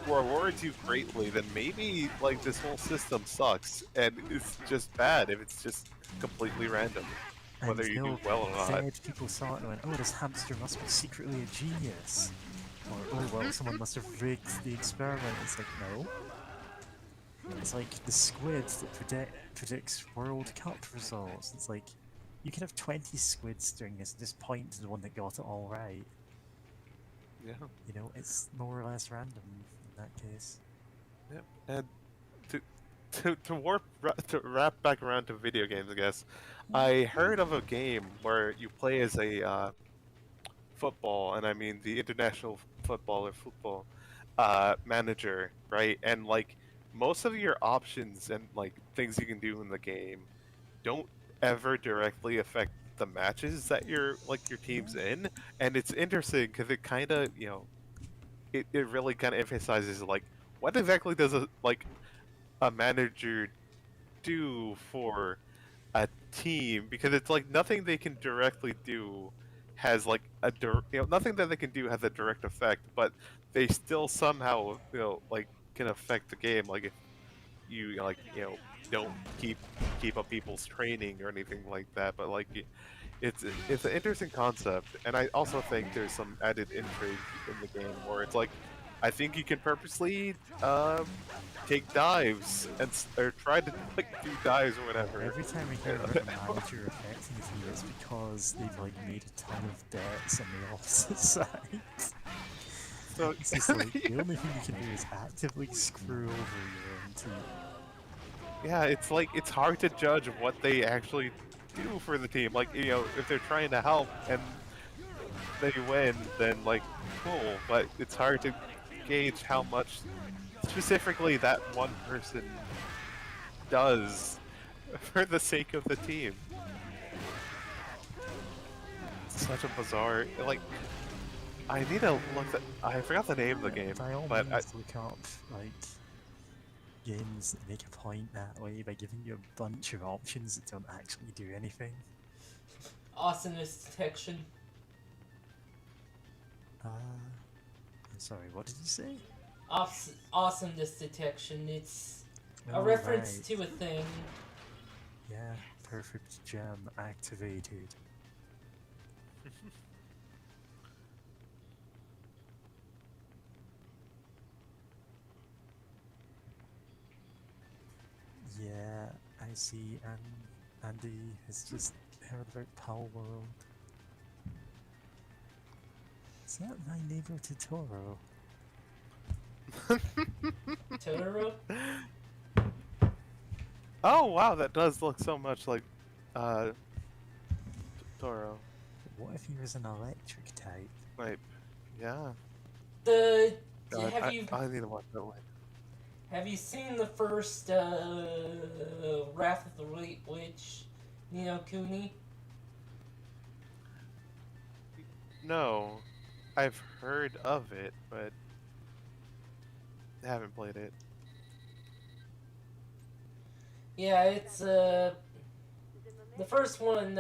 rewards you greatly, then maybe like this whole system sucks and it's just bad if it's just completely random, whether you do well or not. Instead, people saw it and went, oh, this hamster must be secretly a genius. Or, oh, well, someone must have rigged the experiment. It's like, no. It's like the squid that predicts World Cup results. It's like, you could have 20 squids doing this and just point to the one that got it all right. Yeah. You know, it's more or less random in that case. Yep. And to wrap back around to video games, I guess. I heard of a game where you play as a football, and I mean the international football manager, right? And like most of your options and like things you can do in the game don't ever directly affect the matches that your team's in, and it's interesting because it kind of it really kind of emphasizes like what exactly does a manager do for a team, because it's like nothing they can directly do has like nothing that they can do has a direct effect, but they still somehow like can affect the game, like if you don't keep up people's training or anything like that, but like it's an interesting concept, and I also think there's some added intrigue in the game where it's like I think you can purposely take dives and or try to like do dives or whatever. Every time we hear about a manager affecting a team, it's because they've like made a ton of debts on the opposite side. So It's just like the only thing you can do is actively screw over your own team. yeah, it's like it's hard to judge what they actually do for the team. Like if they're trying to help and they win, then like cool, but it's hard to gauge how much specifically that one person does for the sake of the team. It's such a bizarre, like, I need to look at, I forgot the name of the game, By all but means, look up like games that make a point that way by giving you a bunch of options that don't actually do anything. Awesomeness detection. I'm sorry, what did you say? Awesomeness detection. It's a Oh, reference right. to a thing. Yeah, perfect gem activated. Yeah, I see, and Andy has just heard about Pal World. Is that my neighbor Totoro? Totoro? oh wow, that does look so much like Toro. What if he was an electric type? Like, yeah. The God, have you I need to watch that one. have you seen the first Wrath of the White Witch, Ni no Kuni? No, I've heard of it, but I haven't played it. Yeah, it's the first one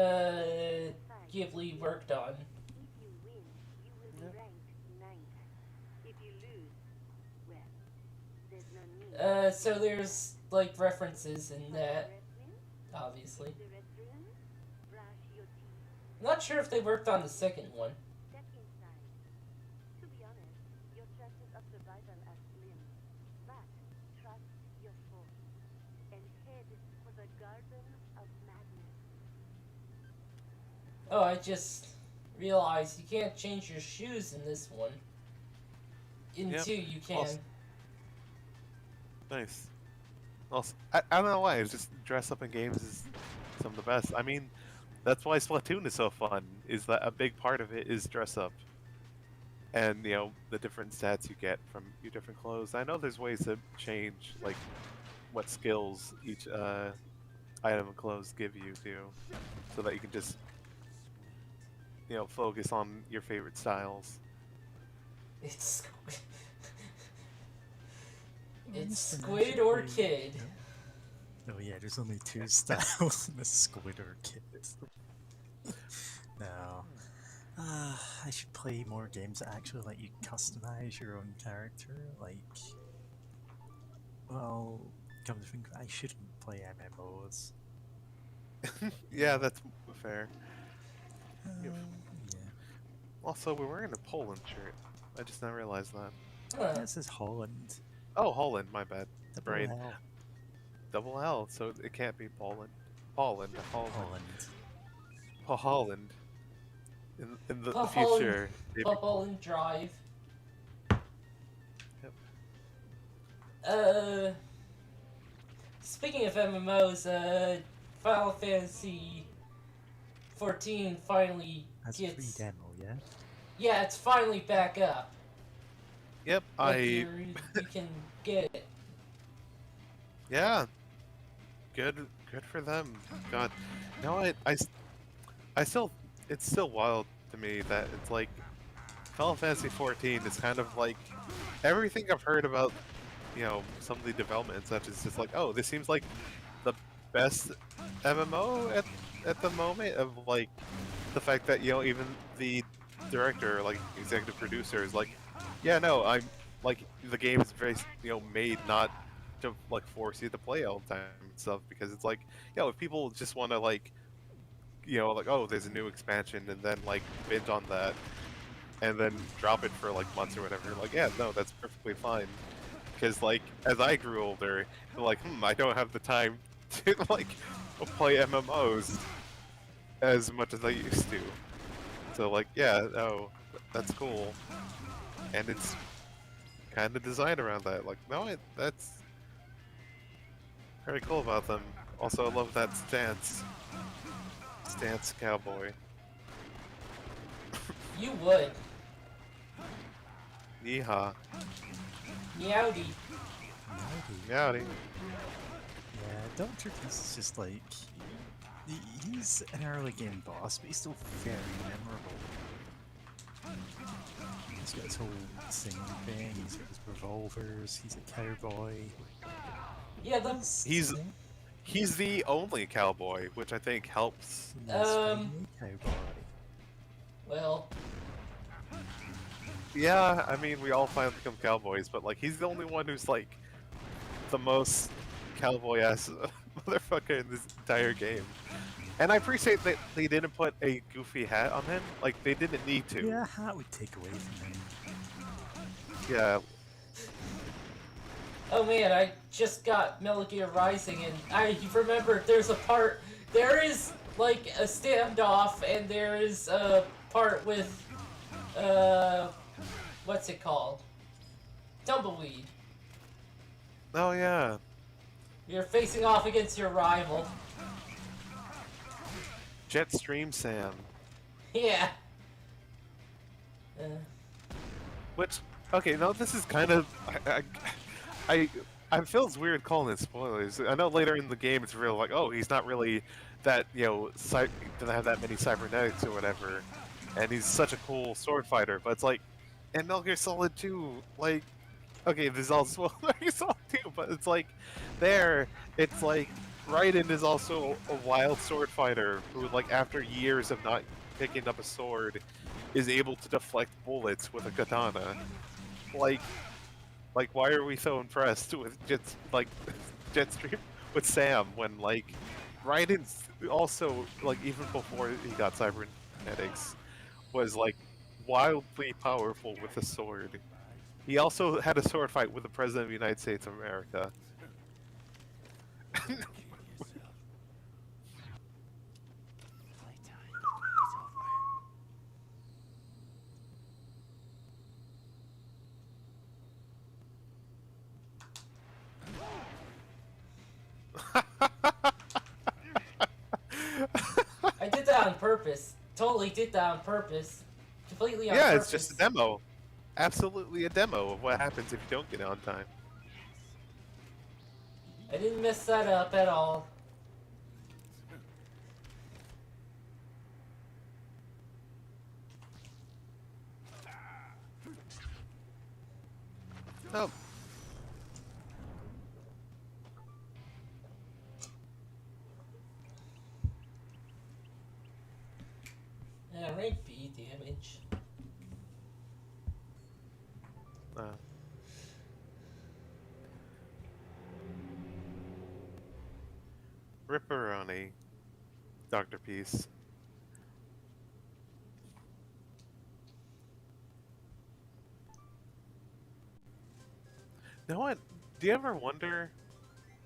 Ghibli worked on. If you win, you will be ranked ninth. If you lose, well, there's no need. So there's like references in that, obviously. The restroom, brush your teeth, I'm not sure if they worked on the second one. step inside. To be honest, your chances of survival are slim, but trust your soul and head for the Garden of Madness. Oh, I just realized you can't change your shoes in this one. In Yep. 2 you can. Also- Nice. Also, I don't know why. It's just dress up in games is some of the best. I mean, that's why Splatoon is so fun. Is that a big part of it is dress up, and the different stats you get from your different clothes. I know there's ways to change like what skills each item and clothes give you too, so that you can just focus on your favorite styles. It's Well, it's Mr. Squid Magic or Kid- Kid. Oh yeah, there's only two styles in the Squid or Kid. No. I should play more games that actually let you customize your own character. Like, well, come to think of it, I shouldn't play MMOs. Yeah, that's fair. Yeah. Also, we're wearing a Poland shirt. I just now realized that. Huh. This is Holland. Oh, Holland, my bad. Double Brain. L. Double L, so it can't be Poland. Holland. Holland. Holland. In the Holland. future. maybe- Bubble and Drive. Yep. Speaking of MMOs, Final Fantasy 14 finally That's a free gets. demo, yeah? Yeah, it's finally back up. Yep, Like, you can get it. Yeah. Good for them. God. No, I still, it's still wild to me that it's like Final Fantasy 14 is kind of like everything I've heard about, some of the development and such is just like, oh, this seems like the best MMO at the moment, of like the fact that even the director, like executive producer, is like, yeah, no, I'm like, the game is very made not to like force you to play all the time and stuff, because it's like, if people just want to like like, oh, there's a new expansion, and then like binge on that and then drop it for like months or whatever, like, yeah, no, that's perfectly fine. Because like, as I grew older, like, I don't have the time to like play MMOs as much as I used to. So like, yeah, no, that's cool, and it's kind of designed around that. Like, no, that's very cool about them. Also, I love that stance cowboy. You would. Yeehaw. Meowdy. Maybe. Meowdy. Yeah, Dr. Beast is just like... He's an early game boss, but he's still very memorable. He's got his whole singing thing, he's got his revolvers, he's a cowboy. Yeah, the He's the only cowboy, which I think helps. He's finally a cowboy. well, Yeah, I mean, we all finally become cowboys, but like, he's the only one who's like the most cowboy-ass motherfucker in this entire game. And I appreciate that they didn't put a goofy hat on him. Like, they didn't need to. Yeah, hat would take away from him. Yeah. oh man, I just got Metal Gear Rising, and I remember there is like a standoff, and there is a part with, what's it called? Tumbleweed. Oh yeah. You're facing off against your rival. Jetstream Sam. Yeah. Which, okay, no, this is kind of, I feel it's weird calling it spoilers. I know later in the game it's real like, oh, he's not really that, doesn't have that many cybernetics or whatever, and he's such a cool sword fighter. But it's like, in Metal Gear Solid 2, like, okay, this is also Metal Gear Solid 2, but it's like, it's like, Raiden is also a wild sword fighter who, like, after years of not picking up a sword, is able to deflect bullets with a katana. Like, why are we so impressed with Jetstream with Sam when, like, Raiden's also, like, even before he got cybernetics, was, like, wildly powerful with a sword. He also had a sword fight with the President of the United States of America. Playtime is over. I did that on purpose. Totally did that on purpose. Completely on Yeah, purpose. it's just a demo. Absolutely a demo of what happens if you don't get it on time. I didn't mess that up at all. Oh, Rank B damage. uh. Ripperoni, Dr. Peace. You know what? Do you ever wonder,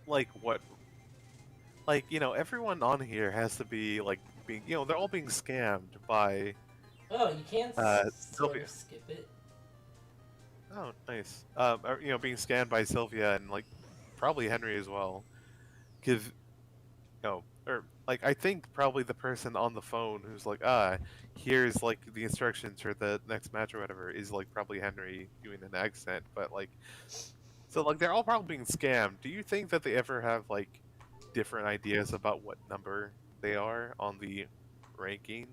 like, everyone on here has to be, like, they're all being scammed by, Oh, you can't sort Sylvia. of skip it. Oh, nice. Being scammed by Sylvia and, like, probably Henry as well. Because, I think probably the person on the phone who's like, here's, like, the instructions for the next match or whatever is, like, probably Henry doing an accent, but, like, so, like, they're all probably being scammed. Do you think that they ever have, like, different ideas about what number they are on the ranking?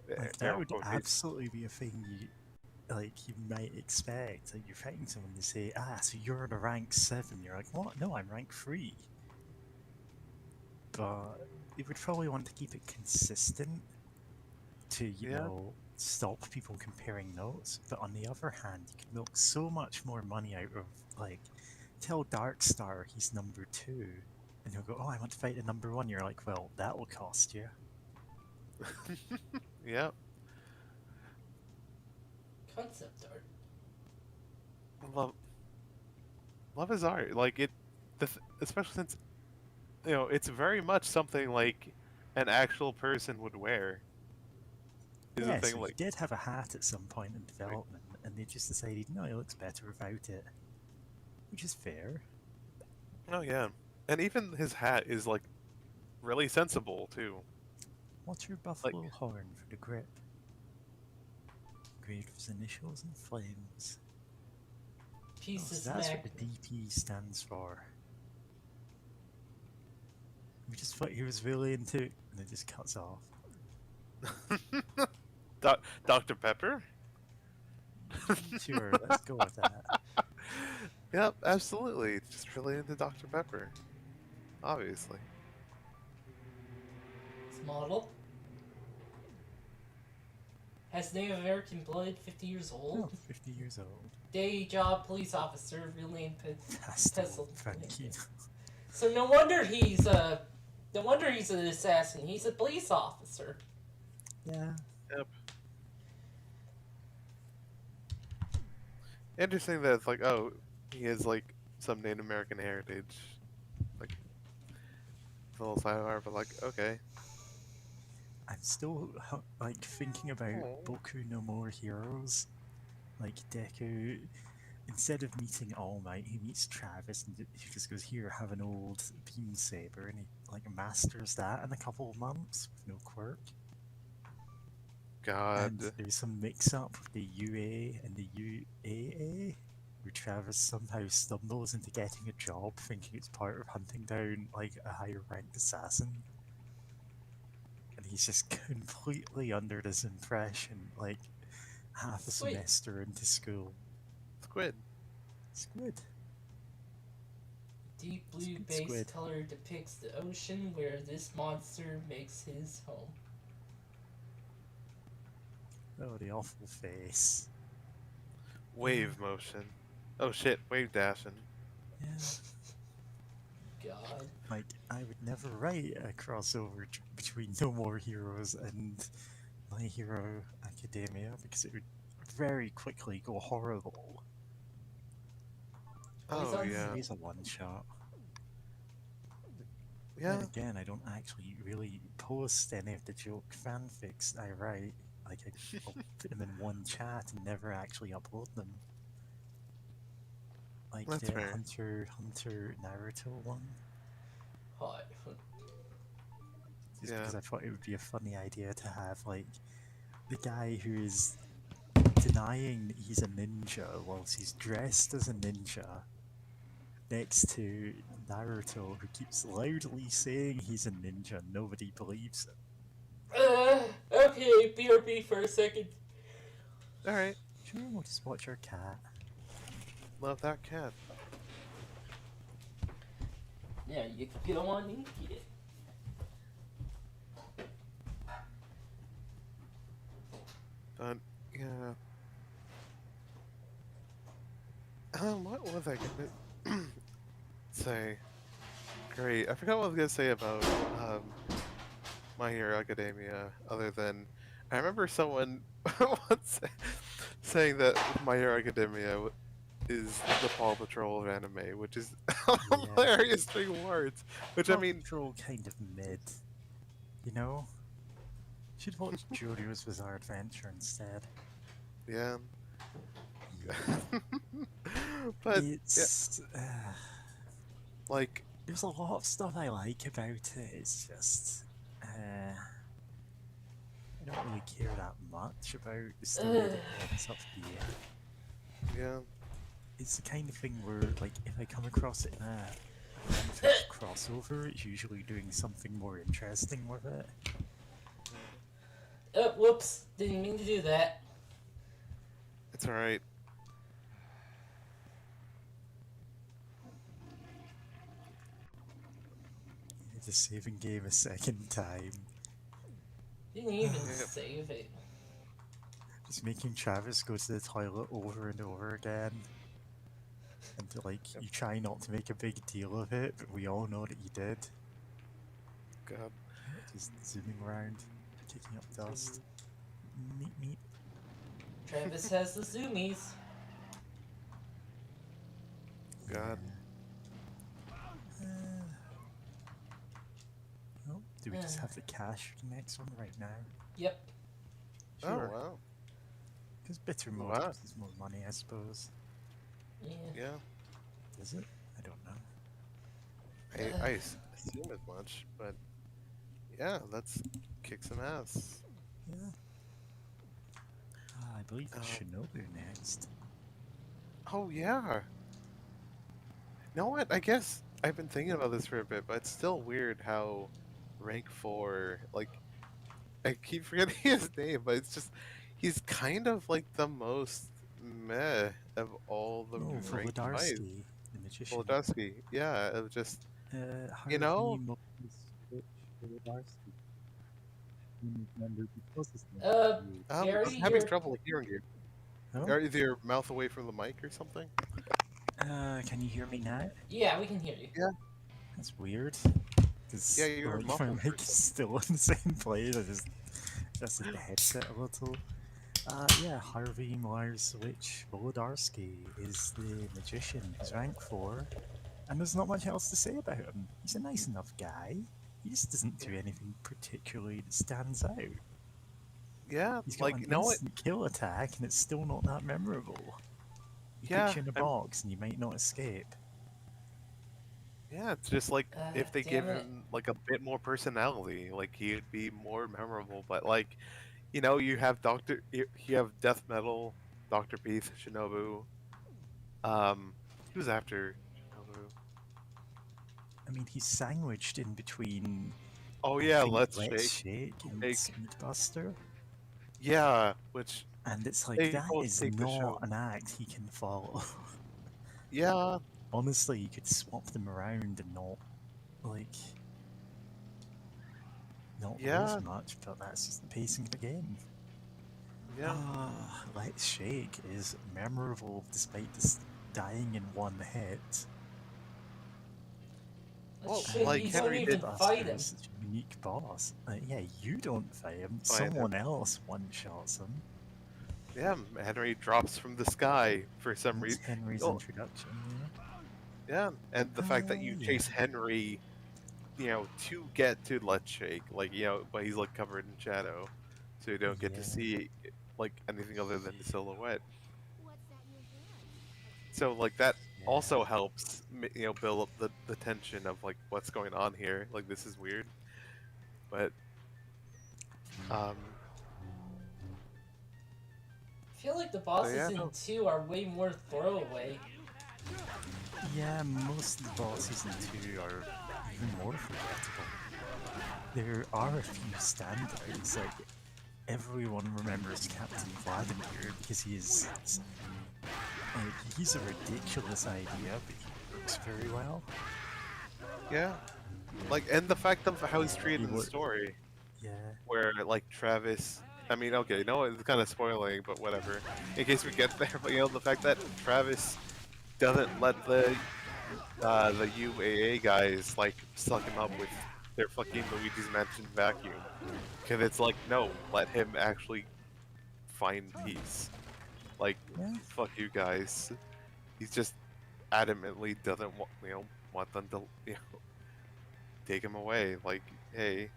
Like, that would absolutely be a thing you might expect. Like, you're fighting someone, they say, so you're in a rank 7. You're like, what? No, I'm rank 3. But they would probably want to keep it consistent to, stop people comparing notes. But on the other hand, you can milk so much more money out of, like, tell Darkstar he's number 2, and he'll go, I want to fight the number 1. You're like, well, that will cost you. Yeah. Concept art. Love his art. Like, especially since, it's very much something like an actual person would wear. Is Yeah, the thing, so like, he did have a hat at some point in development, and they just decided, no, he looks better without it. Which is fair. oh yeah, and even his hat is, like, really sensible too. What's your buffalo horn for the grip? Engraved with his initials and flames. Piece So of that's smack. what the DP stands for. We just thought he was really into it, and it just cuts off. Dr. Pepper? Sure, let's go with that. Yep, absolutely. Just really into Dr. Pepper. Obviously. This model has Native American blood, 50 years old. Oh, 50 years old. Day job police officer, real name Pastel, thank you. So no wonder he's an assassin. He's a police officer. Yeah. Yep. Interesting that it's like, oh, he has, like, some Native American heritage. Like, it's a little side of art, but, like, okay. I'm still, like, thinking about Boku no More Heroes. Like, Deku, instead of meeting All Might, he meets Travis, and he just goes, here, have an old beam saber, and he, like, masters that in a couple of months with no quirk. God. And there's some mix-up with the UA and the UAA, where Travis somehow stumbles into getting a job thinking it's part of hunting down, like, a higher-ranked assassin. And he's just completely under this impression, like, half a Sweet. semester into school. Squid. Squid. Deep blue Squid, base squid. color depicts the ocean where this monster makes his home. Oh, the awful face. Wave motion. Oh shit, wave dashing. Yeah. God. Like, I would never write a crossover between No More Heroes and My Hero Academia because it would very quickly go horrible. Oh Poison? yeah. It is a one-shot. Yeah. Then again, I don't actually really post any of the joke fanfics I write. Like, I'll put them in one chat and never actually upload them. Like That's the fair. Hunter Naruto one. Hot. Just Yeah. because I thought it would be a funny idea to have, like, the guy who is denying that he's a ninja whilst he's dressed as a ninja next to Naruto, who keeps loudly saying he's a ninja. Nobody believes it. Okay, BRB for a second. Alright. Sure, we'll just watch our cat. love that cat. Yeah, you go on and eat it. But yeah. What was I gonna say? Great. I forgot what I was gonna say about My Hero Academia. Other than I remember someone once saying that My Hero Academia is the Paw Patrol of anime, which is hilarious three words. Which I Paw mean, Patrol kind of mid. You know? Should watch JoJo's Bizarre Adventure instead. yeah. But yeah, It's like there's a lot of stuff I like about it. It's just I don't really care that much about the story that builds up to the end. yeah. It's the kind of thing where, like, if I come across it in a unfinished crossover, it's usually doing something more interesting with it. Whoops. Didn't mean to do that. It's alright. The saving game a second time. Didn't even Yep. save it. Just making Travis go to the toilet over and over again. And you try not to make a big deal of it, but we all know that you did. God. Just zooming around, kicking up dust. Meet me. Travis has the zoomies. God. Oh, do we just have the cash for the next one right now? Yep. Sure. Oh wow. Because bitter mode Wow. is more money, I suppose. Yeah. Yeah. Is it? I don't know. I assume as much, but yeah, let's kick some ass. Yeah. I believe it's Oh. Shinobu next. Oh yeah. You know what? I guess I've been thinking about this for a bit, but it's still weird how rank 4, like, I keep forgetting his name, but it's just he's kind of like the most meh of all the Oh, rank 5. Volodarsky, the magician. Volodowski, yeah, it was just Harvey know? Volodarsky. Remember the closest name Uh, to you. I'm Gary, having you're- trouble hearing you. Oh? Are either your mouth away from the mic or something? Can you hear me now? Yeah, we can hear you. That's weird. Because Yeah, you were my muffled mic is still in the same place. I just adjusted the headset a little. Yeah, Harvey Mlarsowicz Volodarsky is the magician. He's rank 4, and there's not much else to say about him. He's a nice enough guy. He just doesn't do anything particularly that stands out. Yeah, He's got like, an you know what? instant kill attack, and it's still not that memorable. He Yeah, puts you in a I'm- box, and you might not escape. Yeah, it's just like if they give Damn it. him like a bit more personality, like he'd be more memorable. But like, you know, you have you have Death Metal, Dr. Beef, Shinobu. He was after Shinobu. I mean, he's sandwiched in between. Oh I yeah, think, Let's Let's Shake. Shake and Shake. Speedbuster. Yeah, which And it's like, They that both is take the show. not an act he can follow. yeah, Honestly, you could swap them around and not, not Yeah. lose much, but that's just the pacing of the game. yeah. Let's Shake is memorable despite this dying in one hit. Well, Shit, like you Henry don't even did fight Buster him. is such a unique boss. Yeah, you don't fight him, Fight him. someone else one-shots him. Yeah, Henry drops from the sky for some That's reason. Henry's Oh. introduction, Yeah, and the fact that you yeah. chase Henry, you know, to get to Let's Shake, like, you know, but he's like covered in shadow, so you don't get to Yeah. see like anything other than the silhouette. So like that Yeah. also helps, you know, build up the tension of like what's going on here. Like this is weird, but I feel like the bosses yeah, in no. 2 are way more throwaway. Yeah, most of the bosses in 2 are even more forgettable. There are a few standouts, like everyone remembers Captain Vladimir because he is Like, he's a ridiculous idea, but he works very well. Yeah. Like, and the fact of how he's treated He in the works. story, Yeah. where like Travis. I mean, okay, you know what, it's kind of spoiling, but whatever. In case we get there, but you know the fact that Travis doesn't let the UAA guys like suck him up with their fucking Luigi's Mansion vacuum, because it's like no, let him actually find peace. Like, Yeah. fuck you guys. He's just adamantly doesn't want want them to take him away. Like, hey,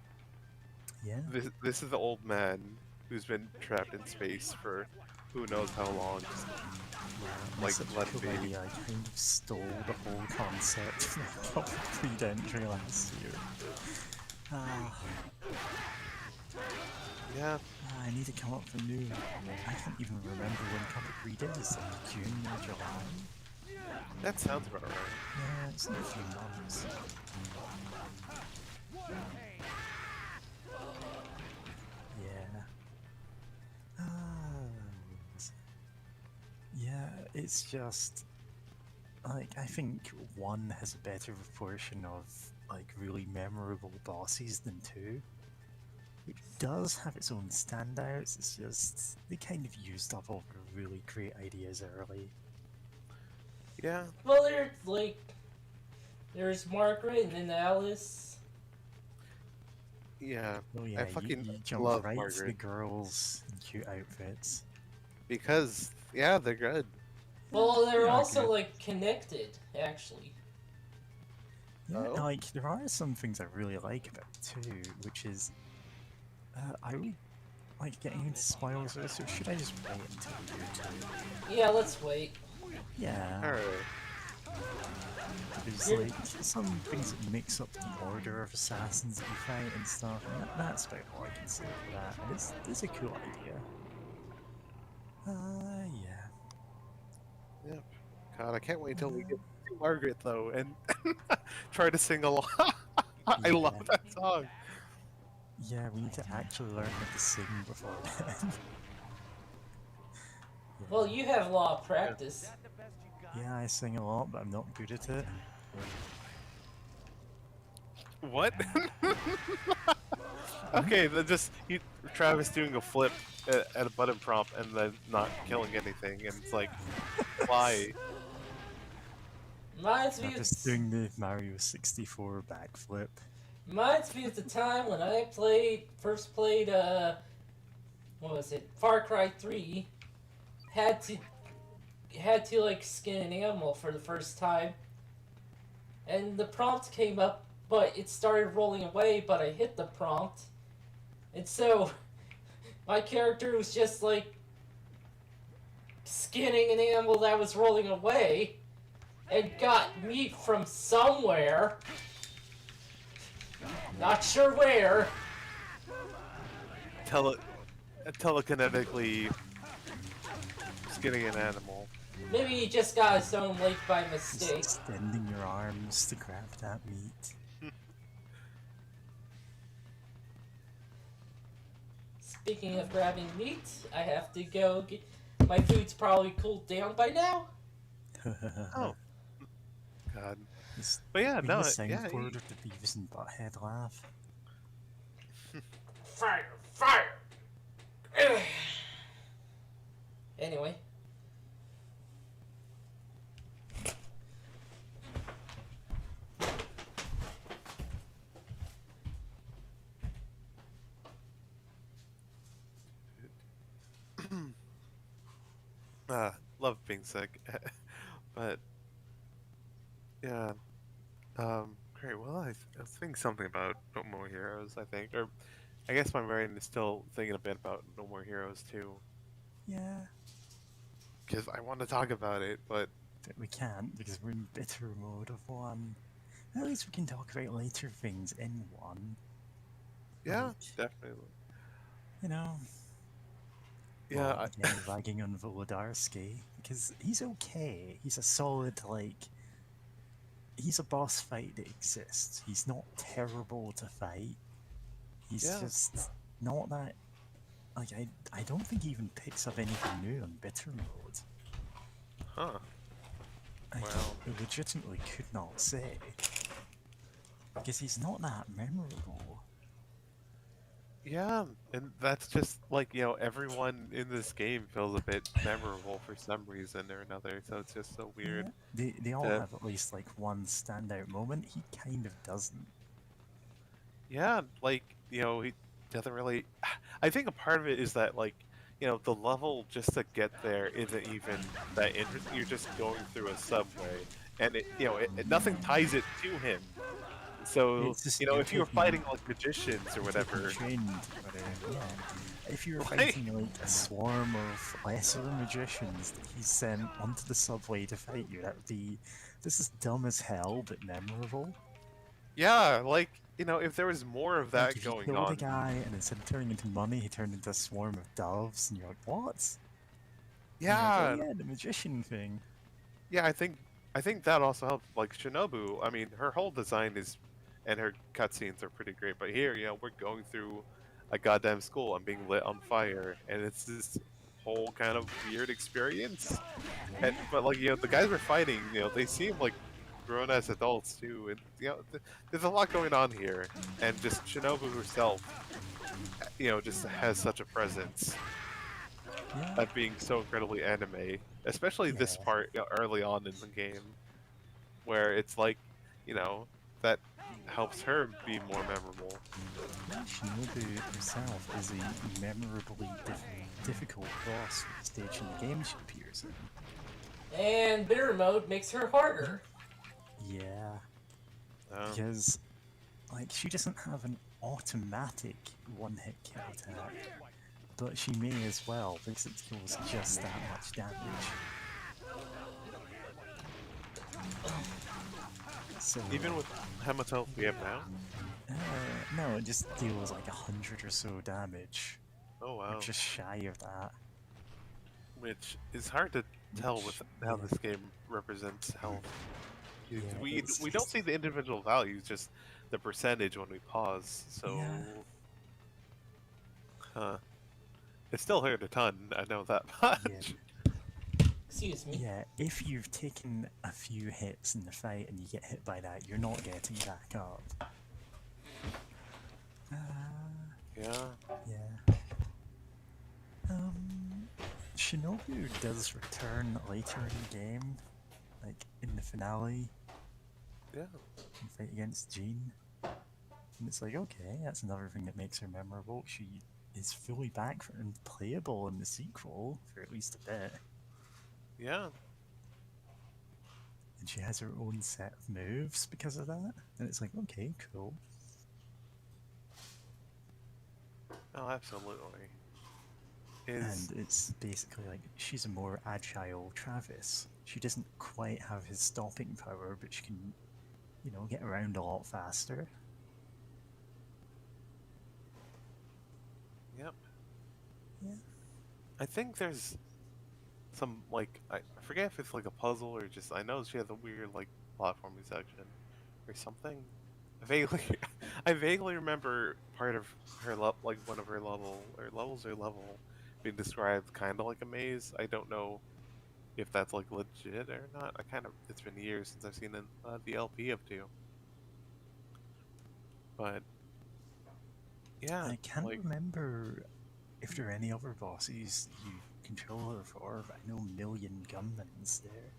Yeah. this is the old man who's been trapped in space for who knows how long. Just, Yeah, like, such a let cool me- idea. I kind of stole the whole concept from Creed entry last year. Ah, yeah, I need to come up with a new. I can't even remember when Comic Creed is. Like June or July. that sounds about right. Yeah, it's in a few months. Yeah. Yeah, it's just like I think one has a better proportion of like really memorable bosses than two. It does have its own standouts. It's just they kind of used up all the really great ideas early. Yeah, Well, there's Margaret and then Alice. yeah. Oh yeah, fucking you jump love right to the Margaret. girls in cute outfits. Because yeah, they're good. Well, they're Yeah, also good. like connected, actually. Yeah, Oh. like there are some things I really like about it too, which is I really like getting into spoilers. So should I just wait until we do two? Yeah, let's wait. Yeah, Alright. there's like some things that mix up the order of assassins that you fight and stuff, and that's about all I can say for that. And it's a cool idea. Yeah. Yep. God, I can't wait until we get to Margaret though and try to sing along. I love Yeah. that song. Yeah, we need to actually learn how to sing before then. Well, you have a lot of practice. Yeah, I sing a lot, but I'm not good at it. What? Okay, then just Travis doing a flip at a button prompt and then not killing anything, and it's like, why? Reminds me I'm of just doing the Mario 64 backflip. Reminds me of the time when I first played, what was it, Far Cry 3. Had to like skin an animal for the first time. And the prompt came up, but it started rolling away, but I hit the prompt. And so, my character was just like skinning an animal that was rolling away and got meat from somewhere. Not sure where. Telekinetically skinning an animal. Maybe he just got his own lake by Just mistake. extending your arms to grab that meat. Speaking of grabbing meat, I have to go get... My food's probably cooled down by now. Oh. God. Just But yeah, being no, the yeah. soundboard of the Beavis and Butthead laugh. Fire! Fire! Ugh. Anyway. Love being sick. But yeah. Great. Well, I was thinking something about No More Heroes, I think. Or I guess my brain is still thinking a bit about No More Heroes too. Yeah, Because I want to talk about it, but but we can't because we're in bitter mode of one. At least we can talk about later things in one. yeah, Like, definitely. you know, Yeah, well, again, ragging on Volodarsky because he's okay. He's a solid he's a boss fight that exists. He's not terrible to fight. He's Yeah. just not that. Like I don't think he even picks up anything new on bitter mode. Huh. I Well. legitimately could not say. Because he's not that memorable. Yeah, and that's just like, everyone in this game feels a bit memorable for some reason or another, so it's just so weird Yeah. They all to, have at least like one standout moment. He kind of doesn't. yeah, like, he doesn't really. I think a part of it is that, like, the level just to get there isn't even that interesting. You're just going through a subway, and nothing ties it to him. So, It's just you're if you were taking fighting like magicians or taking whatever, trained, but yeah. If you were right? fighting like a swarm of lesser magicians that he sent onto the subway to fight you, that would be this is dumb as hell but memorable. Yeah, like, if there was more of Like that if you going killed a on. guy and instead of turning into money, he turned into a swarm of doves, and you're like, what? And you're like, oh Yeah, yeah, the magician thing. yeah, I think that also helped. Like Shinobu, I mean, her whole design is, and her cutscenes are pretty great. But here, we're going through a goddamn school. I'm being lit on fire, and it's this whole kind of weird experience. But like, the guys we're fighting, they seem like grown as adults too, and there's a lot going on here. And just Shinobu herself, just has such a presence Yeah, at being so incredibly anime, especially this yeah. part early on in the game, where it's like, you know, that helps her be more memorable. Shinobu herself is a memorably difficult boss for the stage in the game she appears in. And bitter mode makes her harder. Yeah, Um, because like she doesn't have an automatic one-hit kill attack, but she may as well because it deals just that much damage. So even with how much health we have now. no, it just deals like 100 or so damage, Oh or wow, just shy of that. which is hard to tell Which, with how yeah, this game represents health. yeah, We don't see the individual values, just the percentage when we pause. So, yeah, huh? It still hurt a ton. I know that yeah. much. Excuse me. Yeah, if you've taken a few hits in the fight and you get hit by that, you're not getting back up. Yeah. Yeah. Shinobu does return later in the game, like in the finale, Yeah. in the fight against Jean. And it's like, okay, that's another thing that makes her memorable. She is fully back and playable in the sequel for at least a bit. Yeah. And she has her own set of moves because of that. And it's like, okay, cool. Oh, absolutely. Is And it's basically like she's a more agile Travis. She doesn't quite have his stopping power, but she can, get around a lot faster. Yep. Yeah. I think there's some like I forget if it's like a puzzle or just I know she has a weird like platforming section or something. I vaguely I vaguely remember part of her like one of her levels or level being described kind of like a maze. I don't know if that's like legit or not. I kind of it's been years since I've seen the LP of two, but yeah, I can't like remember if there are any other bosses you control her for, but I know Million Gunman's there.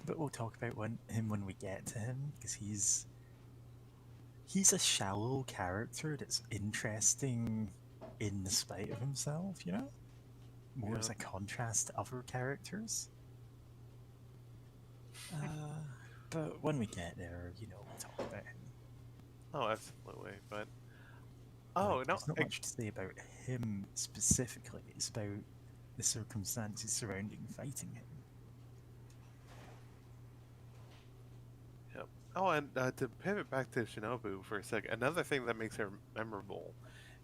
But we'll talk about him when we get to him, because he's a shallow character that's interesting in spite of himself, More yeah. as a contrast to other characters. But when we get there, we'll talk about him. Oh, absolutely. But Like, oh no, there's not much to say about him specifically. It's about the circumstances surrounding fighting him. Yep. Oh, and to pivot back to Shinobu for a second, another thing that makes her memorable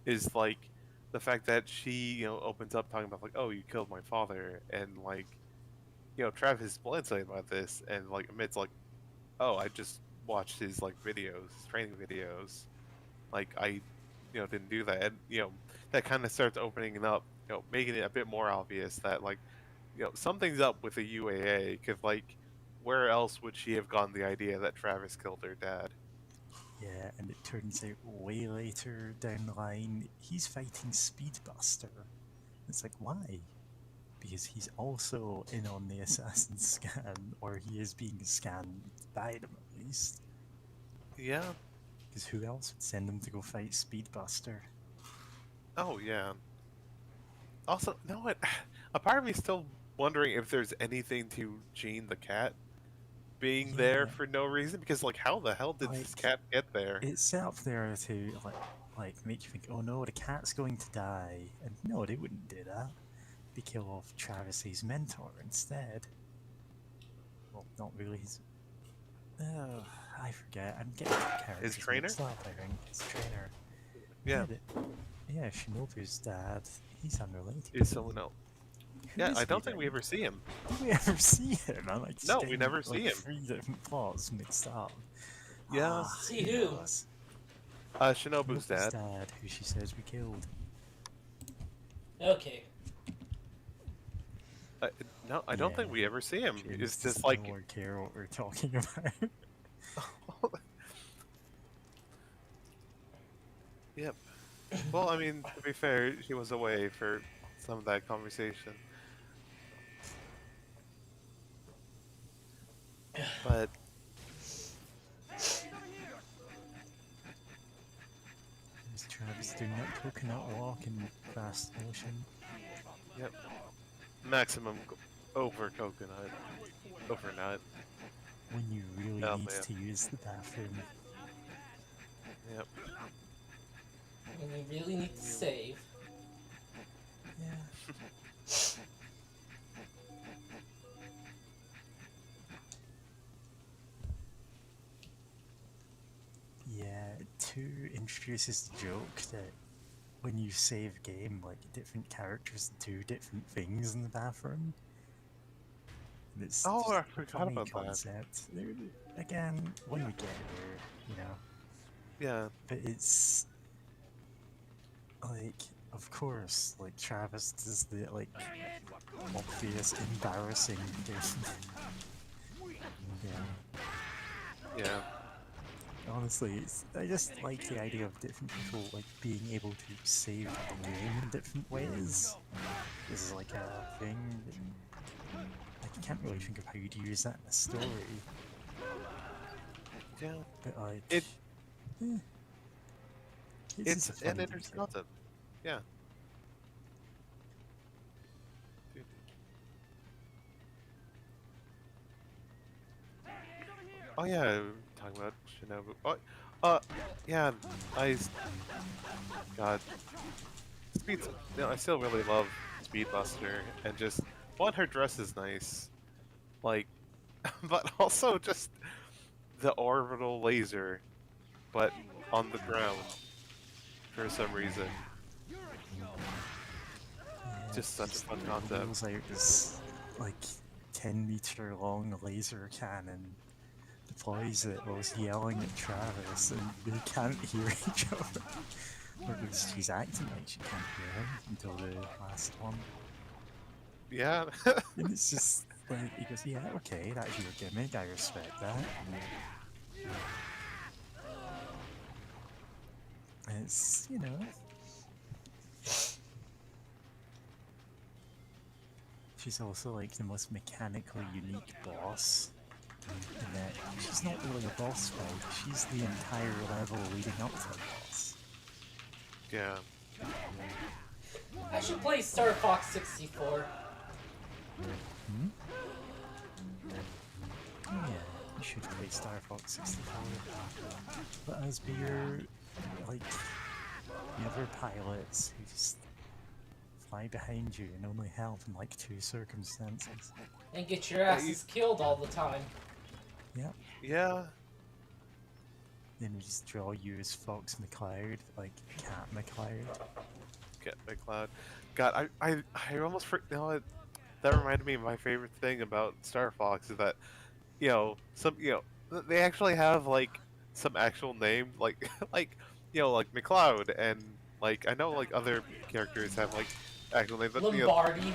is like the fact that she, opens up talking about like, "Oh, you killed my father," and like, Travis is blindsided about this, and like admits like, "Oh, I just watched his like videos, his training videos. Like I, didn't do that." And that kind of starts opening it up, making it a bit more obvious that like something's up with the UAA, because like, where else would she have gotten the idea that Travis killed her dad? Yeah, and it turns out way later down the line, he's fighting Speedbuster. It's like, why? Because he's also in on the assassin scan, or he is being scanned by them at least. Yeah. Because who else would send him to go fight Speedbuster? Oh yeah. Also, you know what? A part of me is still wondering if there's anything to Jean the cat being there Yeah. for no reason, because like, how the hell did this Like, cat get there? It's set up there to like make you think, oh no, the cat's going to die, and no, they wouldn't do that. They kill off Travis's mentor instead. Well, not really. Oh, I forget. I'm getting characters trainer? mixed up, I think. His trainer. Yeah, Yeah, Shinobu's dad. He's unrelated. is someone else. Who Yeah, is I he don't think we then? ever see him. Do we ever see him? I'm like No, we getting, never see him. 3 different plots mixed up. Yeah. See who? Yes. Shinobu's dad. Who she says we killed. Okay. No, I don't think Yeah. we ever see him. James It's does just like, no more care what we're talking about. yep. Well, I mean, to be fair, she was away for some of that conversation. But There's Travis doing that coconut walk in fast motion. yep, maximum over coconut, over nut. When you really Oh, need man. to use the bathroom. Yep. And you really need to save. Yeah. Yeah, 2 introduces the joke that when you save game, like different characters do different things in the bathroom. And it's Oh, just I a forgot funny about that. concept. Again, when we get there, you know. Yeah. But it's like, of course, like Travis does the like obvious embarrassing thing. Yeah. Yeah. Honestly, I just like the idea of different people like being able to save the game in different ways. This is like a thing. Like, you can't really think of how you'd use that in a story, Yeah. but like It- eh, It's just a an funny interesting detail. concept. Yeah. Oh yeah, talking about Shinobu. Oh, yeah. God, Speed. I still really love Speedbuster, and just her dress is nice, like, but also just the orbital laser, but on the ground for some reason. Yeah, Just such a fun it concept. rolls out this like 10-meter long laser cannon, deploys it while he's yelling at Travis, and they can't hear each other. Because she's acting like she can't hear him until the last one. Yeah. And it's just like, he goes, yeah, okay, that's your gimmick, I respect that. And it's, you know. She's also like the most mechanically unique boss. In that she's not really a boss fight, she's the entire level leading up to the boss. Yeah. I should play Star Fox 64. Hmm? Oh yeah, you should play Star Fox 64. Let us be your, like, the other pilots who just fly behind you and only help in like 2 circumstances. And get your asses killed all the time. Yep. Yeah. Then we just draw you as Fox McCloud, like Cat McCloud. Get McCloud. God, I almost that reminded me of my favorite thing about Star Fox is that, they actually have like some actual name, like like McCloud, and like I know like other characters have like actual names, but Lombardi.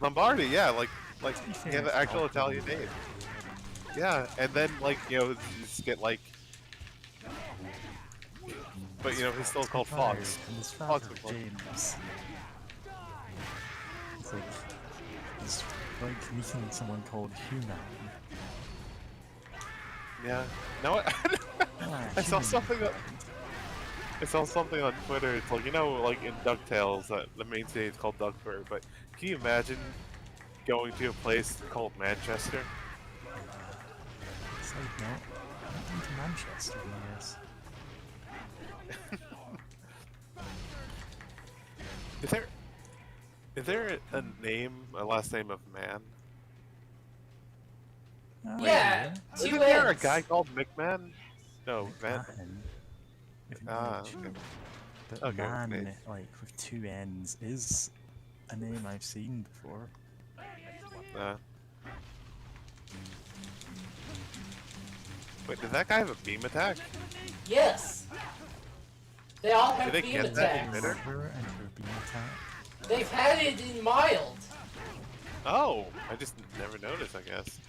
Lombardi, yeah, like To be fair, yeah, the it's actual probably Italian name. Yeah, and then like you just get like, but he's still called Fox. And his Fox father, McClure. James. It's like meeting someone called Human. Yeah. No, Ah, I saw Human. something. I saw something on Twitter. It's like like in Ducktales, the main city is called Duckburg. But can you imagine going to a place called Manchester? Side note, I've been to Manchester in years. Is there a last name of man? Oh, Yeah, two Isn't there a N's. guy called McMahon? No, Van. Man. With an Ah, H. okay. But Okay, man, okay. like with two N's, is a name I've seen before. Wait, did that guy have a beam attack? Yes. They all have they beam get that in attacks. Bitter? River and her beam attack. They've had it in mild. Oh, I just never noticed, I guess.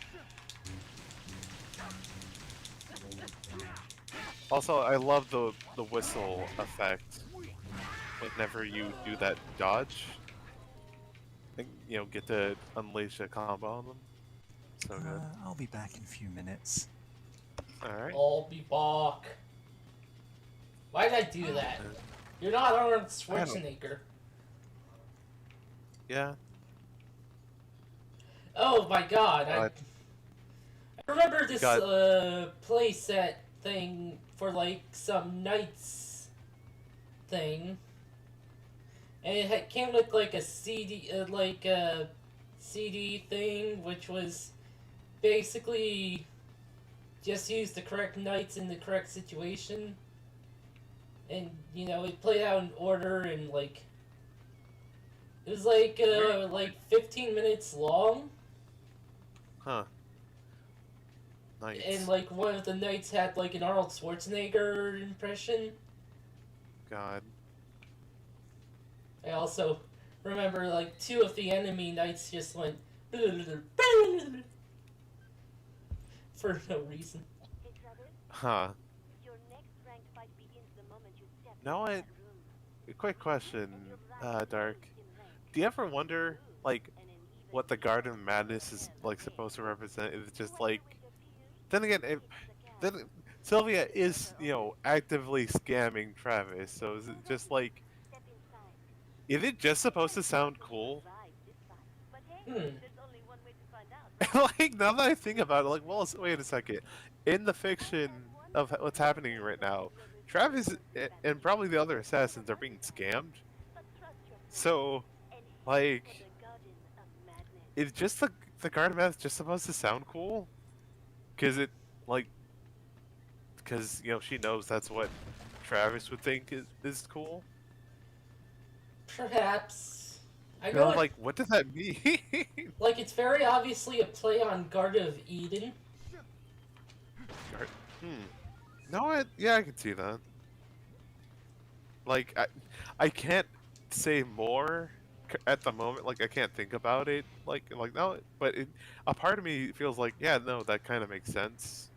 Also, I love the whistle effect. Whenever you do that dodge, and, get to unleash a combo on them. So good. I'll be back in a few minutes. All right. I'll be back. Why did I do that? You're not Arnold Schwarzenegger. Yeah. Oh my god, I God. remember this God. playset thing for like some Knights thing. And it came with like a CD, like a CD thing, which was basically just use the correct Knights in the correct situation. And, it played out in order and like... It was like 15 minutes long. Huh. Nice. And like one of the knights had like an Arnold Schwarzenegger impression. God. I also remember like two of the enemy knights just went for no reason. Hey, Travis, Huh. your next ranked fight begins the moment you step Now into I- that room. A quick question, And you're right, Dark. in rank. Do you ever wonder, like, And an even what the Garden of Madness is like supposed to represent? Is it just like? Then again, then Sylvia is actively scamming Travis. So is it just like? Step inside. Is it just supposed to sound cool? Right, this fight. But hey, Hmm. there's only one way to find out. Like now that I think about it, like, well, wait a second. In the fiction of what's happening right now, Travis and probably the other assassins are being scammed. But trust your So, and like, for the Garden of Madness. is just the Garden of Madness just supposed to sound cool? Because because she knows that's what Travis would think is cool. Perhaps. I No, know like, what does that mean? like it's very obviously a play on Garden of Eden. No, yeah, I can see that. Like, I can't say more at the moment. Like, I can't think about it. Like no, but a part of me feels like, yeah, no, that kind of makes sense.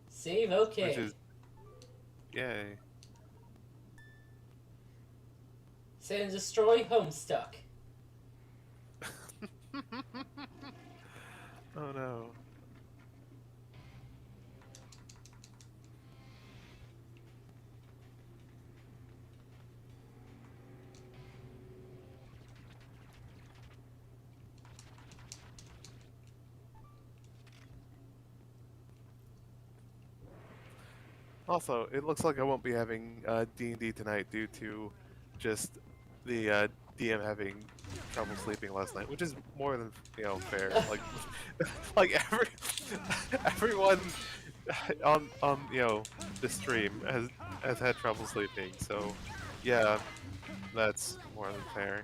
Save okay. Which is, yay. Save and destroy Homestuck. Oh no. Also, it looks like I won't be having D&D tonight due to just the DM having trouble sleeping last night, which is more than fair. Like, like everyone on the stream has had trouble sleeping, so yeah, that's more than fair.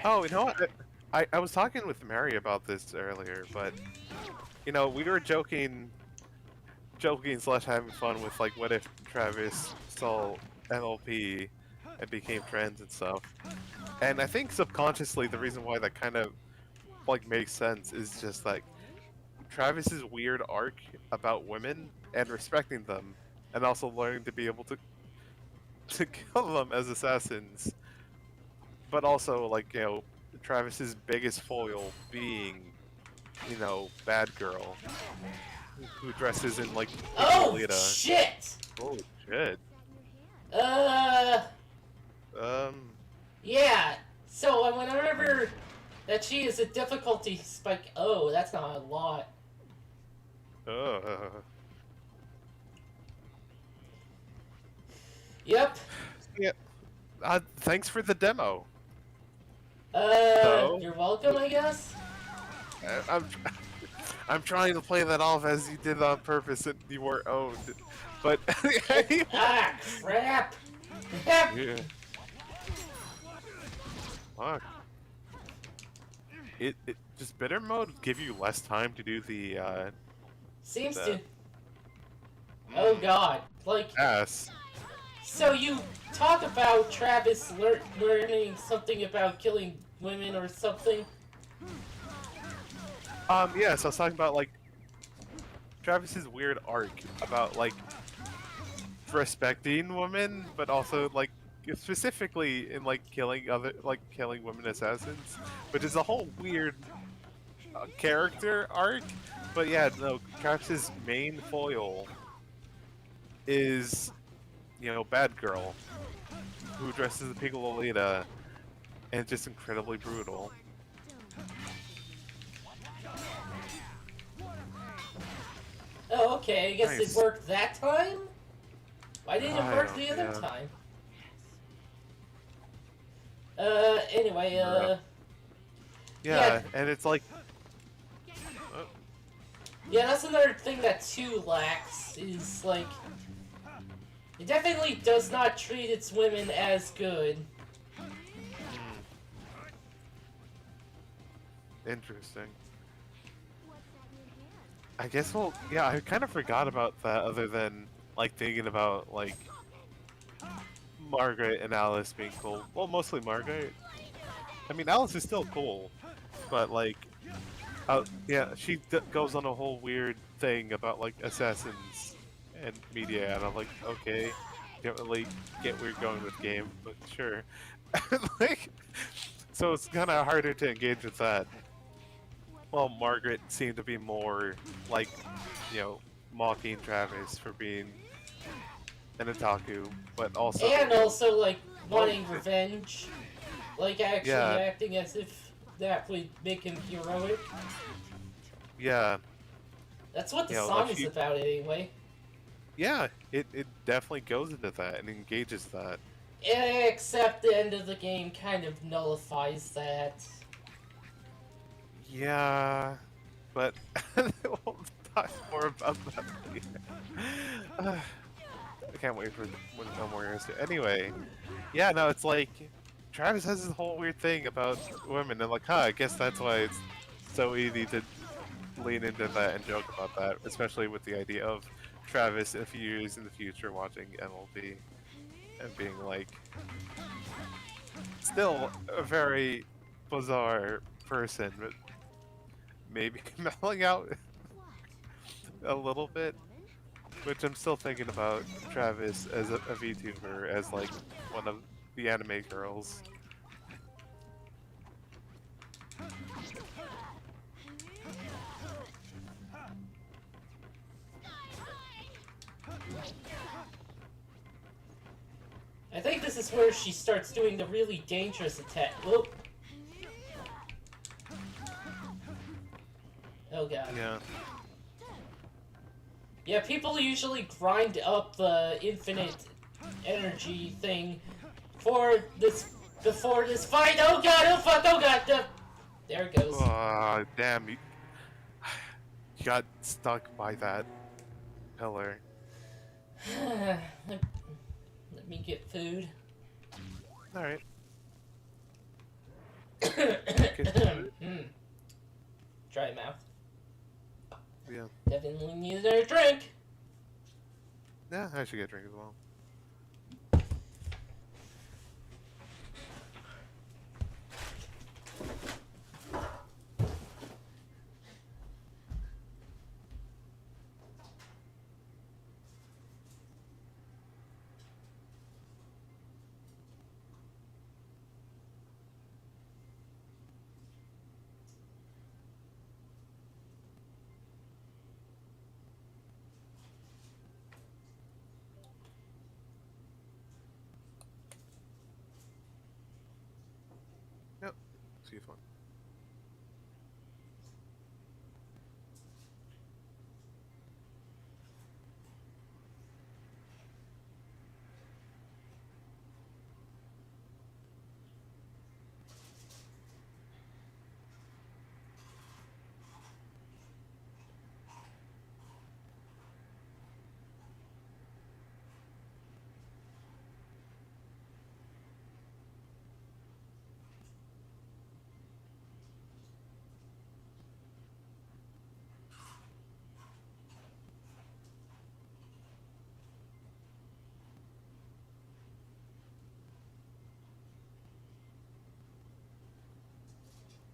Oh, you know what? I was talking with Mary about this earlier, but we were joking joking slash having fun with like, what if Travis saw MLP and became trans and stuff. And I think subconsciously the reason why that kind of like makes sense is just like Travis's weird arc about women and respecting them, and also learning to be able to kill them as assassins. But also like, you know, Travis's biggest foil being, you know, bad girl who dresses in like Oh Lolita. shit! Holy shit. Yeah. So I remember that she is a difficulty spike. Oh, that's not a lot. Uh, Yep. thanks for the demo. You're welcome, I guess. I'm trying to play that off as you did on purpose and you weren't owned, but Ah, crap. Crap. yeah. Fuck. It does bitter mode give you less time to do the Seems that. to. Oh god. Like, ass? so you talk about Travis learning something about killing women or something? Yeah, so I was talking about like Travis's weird arc about like respecting women, but also like specifically in like killing women assassins, which is a whole weird character arc. But yeah, no, Travis's main foil is, you know, bad girl who dresses as a pig Lolita and just incredibly brutal. Oh, okay, I guess Nice. it worked that time? Why didn't it I work don't- the other yeah. time? Anyway, Yeah, Yeah. and it's like yeah, that's another thing that 2 lacks, is, like, it definitely does not treat its women as good. interesting. I guess, well, yeah, I kind of forgot about that other than, like, thinking about, like, Margaret and Alice being cool. Well, mostly Margaret. I mean, Alice is still cool, but, like, yeah, she goes on a whole weird thing about, like, assassins and media, and I'm like, okay, don't really get where you're going with the game, but sure. Like, so it's kind of harder to engage with that. Well, Margaret seemed to be more like, you know, mocking Travis for being an otaku, but also And also, like, wanting revenge. Like, actually Yeah. acting as if that would make him heroic. yeah, That's what the Yeah, song like is she- about, anyway. yeah, it definitely goes into that and engages that. Except the end of the game kind of nullifies that. Yeah, but we'll talk more about that later. I can't wait for when No More Heroes 2. Anyway, yeah, no, it's like Travis has this whole weird thing about women, and like, huh, I guess that's why it's so easy to lean into that and joke about that, especially with the idea of Travis a few years in the future watching MLB and being like, still a very bizarre person, but maybe mellowing out a little bit. Which I'm still thinking about Travis as a VTuber, as like one of the anime girls. I think this is where she starts doing the really dangerous attack. Whoop. Oh god. Yeah. Yeah, people usually grind up the infinite energy thing for this before this fight. Oh god! Oh fuck! Oh god! There it goes. Ah, damn, you got stuck by that pillar. Let me get food. Alright. Mm. Dry mouth. Yeah. Definitely need a drink. Yeah, I should get a drink as well. Yep. See you fun.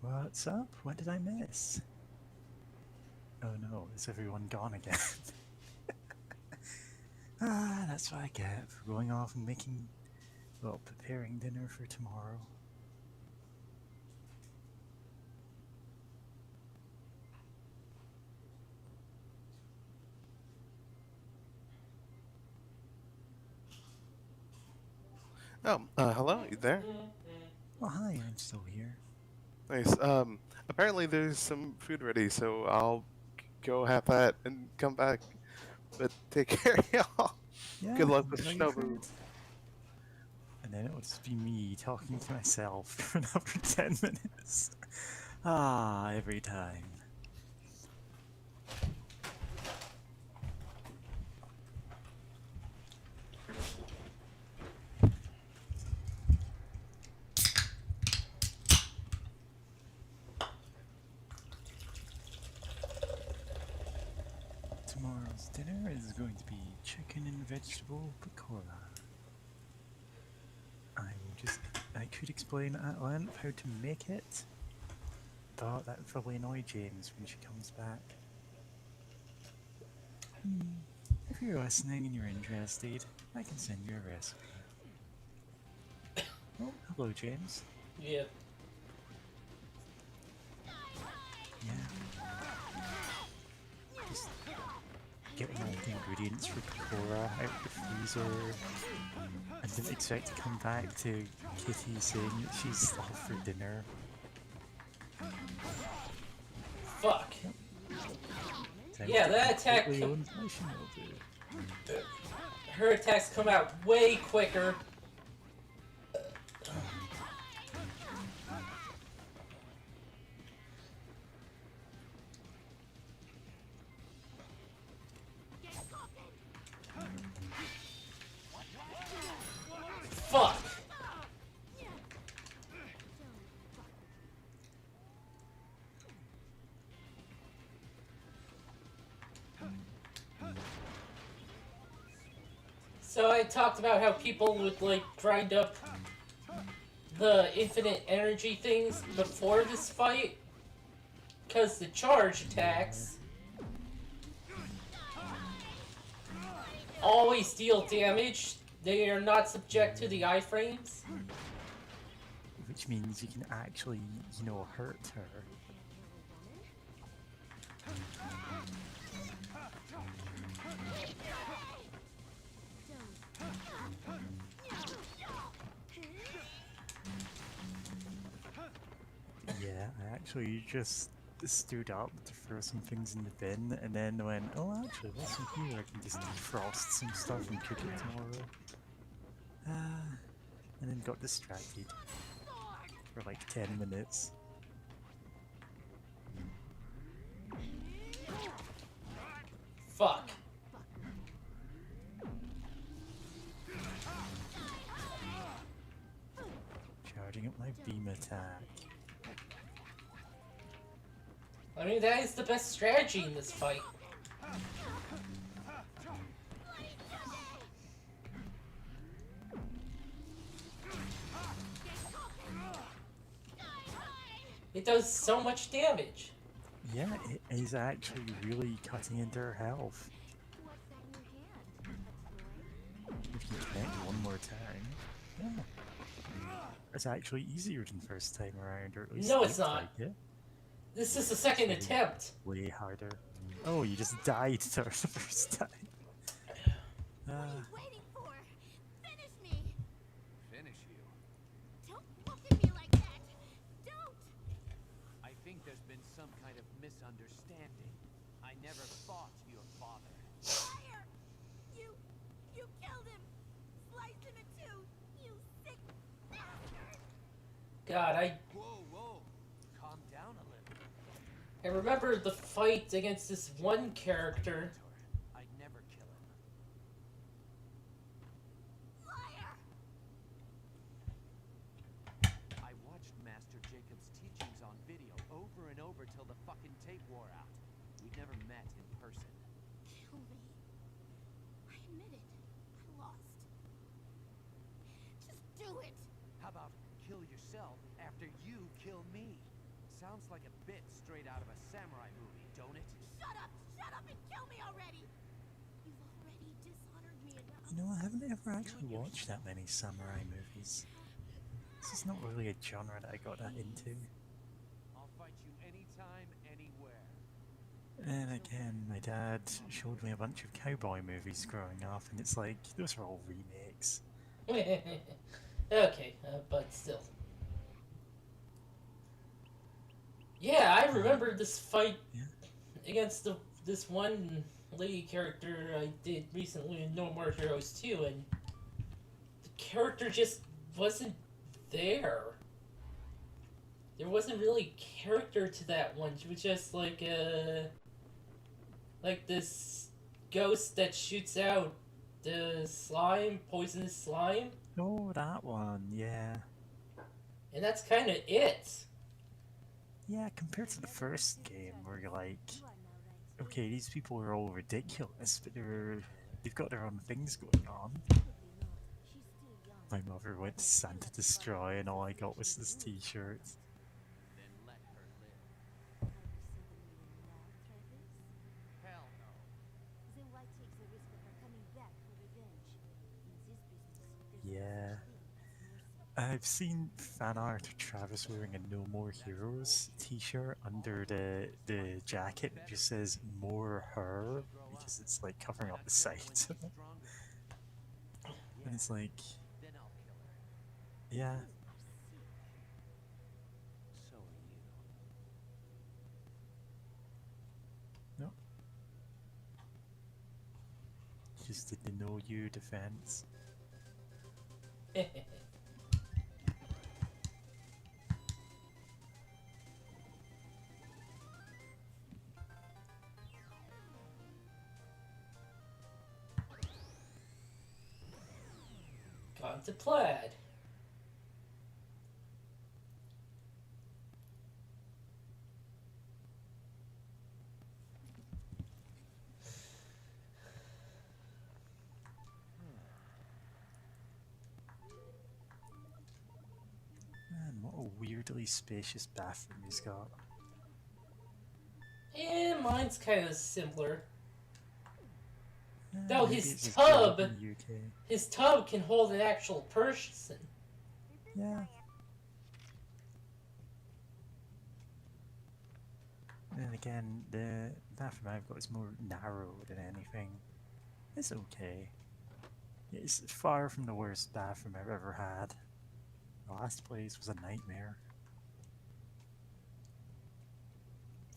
What's up? What did I miss? Oh no, is everyone gone again? Ah, that's what I get for going off and making, well, preparing dinner for tomorrow. Oh, hello, you there? Oh hi, I'm still here. Nice. Apparently there's some food ready, so I'll go have that and come back. But take care, y'all. Yeah, Good luck with enjoy your Shinobu. food. And then it'll just be me talking to myself for another 10 minutes. Ah, every time. Tomorrow's dinner is going to be chicken and vegetable pakora. I could explain at length how to make it, but that would probably annoy James when she comes back. If you're listening and you're interested, I can send you a recipe. Oh, hello, James. Yeah. Yeah. Just getting all the ingredients for pakora out of the freezer. I didn't expect to come back to Kitty saying that she's off for dinner. Fuck. Time Yeah, to that attack completely co- own Shinobu. Her attacks come out way quicker. Fuck. So I talked about how people would like grind up the infinite energy things before this fight, because the charge attacks always deal damage. They are not subject to the iframes. Which means you can actually, you know, hurt her. Yeah, I actually just stood up to throw some things in the bin and then went, oh actually, what's in here? I can just defrost some stuff and cook it tomorrow. And then got distracted for like 10 minutes. Fuck. Charging up my beam attack. I mean, that is the best strategy in this fight. It does so much damage. Yeah, it is actually really cutting into her health. What's that in your hand? A toy? If you connect one more time, yeah. It's actually easier than first time around, or at least No, it it's looked not. like it. This is the second It's attempt. way harder. Oh, you just died to her the first time. What are you waiting for? Finish me! Finish you. Don't look at me like that! Don't! I think there's been some kind of misunderstanding. I never fought your father. Liar! You killed him! Sliced him in two! You sick bastard! God, Whoa. Calm down a little. I remember the fight against this one character. I'd never kill him. Liar! I watched Master Jacob's teachings on video over and over till the fucking tape wore out. We'd never met in person. Kill me. I admit it. I lost. Just do it! How about kill yourself after you kill me? Sounds like a bit straight out of a samurai movie, don't it? Shut up! Shut up and kill me already! You've already dishonored me enough. You know, I haven't ever actually watched that many samurai movies. This is not really a genre that I got that into. I'll fight you anytime, anywhere. And again, my dad showed me a bunch of cowboy movies growing up, and it's like, those are all remakes. Okay, but still. Yeah, I remember this fight Yeah. against this one lady character I did recently in No More Heroes 2, and the character just wasn't there. There wasn't really character to that one. She was just like this ghost that shoots out the slime, poisonous slime, Oh, that one, yeah. and that's kind of it. Yeah, compared to the first game, where you're like, okay, these people are all ridiculous, but they've got their own things going on. My mother went to Santa Destroy, and all I got was this t-shirt. Then let her live. Hell no. Then why take the risk of her coming back for revenge? In this business, there's no Yeah. such thing as mercy. I've seen fan art of Travis wearing a No More Heroes t-shirt under the jacket that just says More Her, because it's like covering up the sides of it. And it's like, Then I'll kill her. yeah, So are you. no. Just did the know you defense. Gone to plaid. Man, what a weirdly spacious bathroom he's got. And mine's kind of simpler. Eh, Though maybe his it's just built tub- in the UK. His tub can hold an actual person. Yeah. And again, the bathroom I've got is more narrow than anything. It's okay. It's far from the worst bathroom I've ever had. The last place was a nightmare.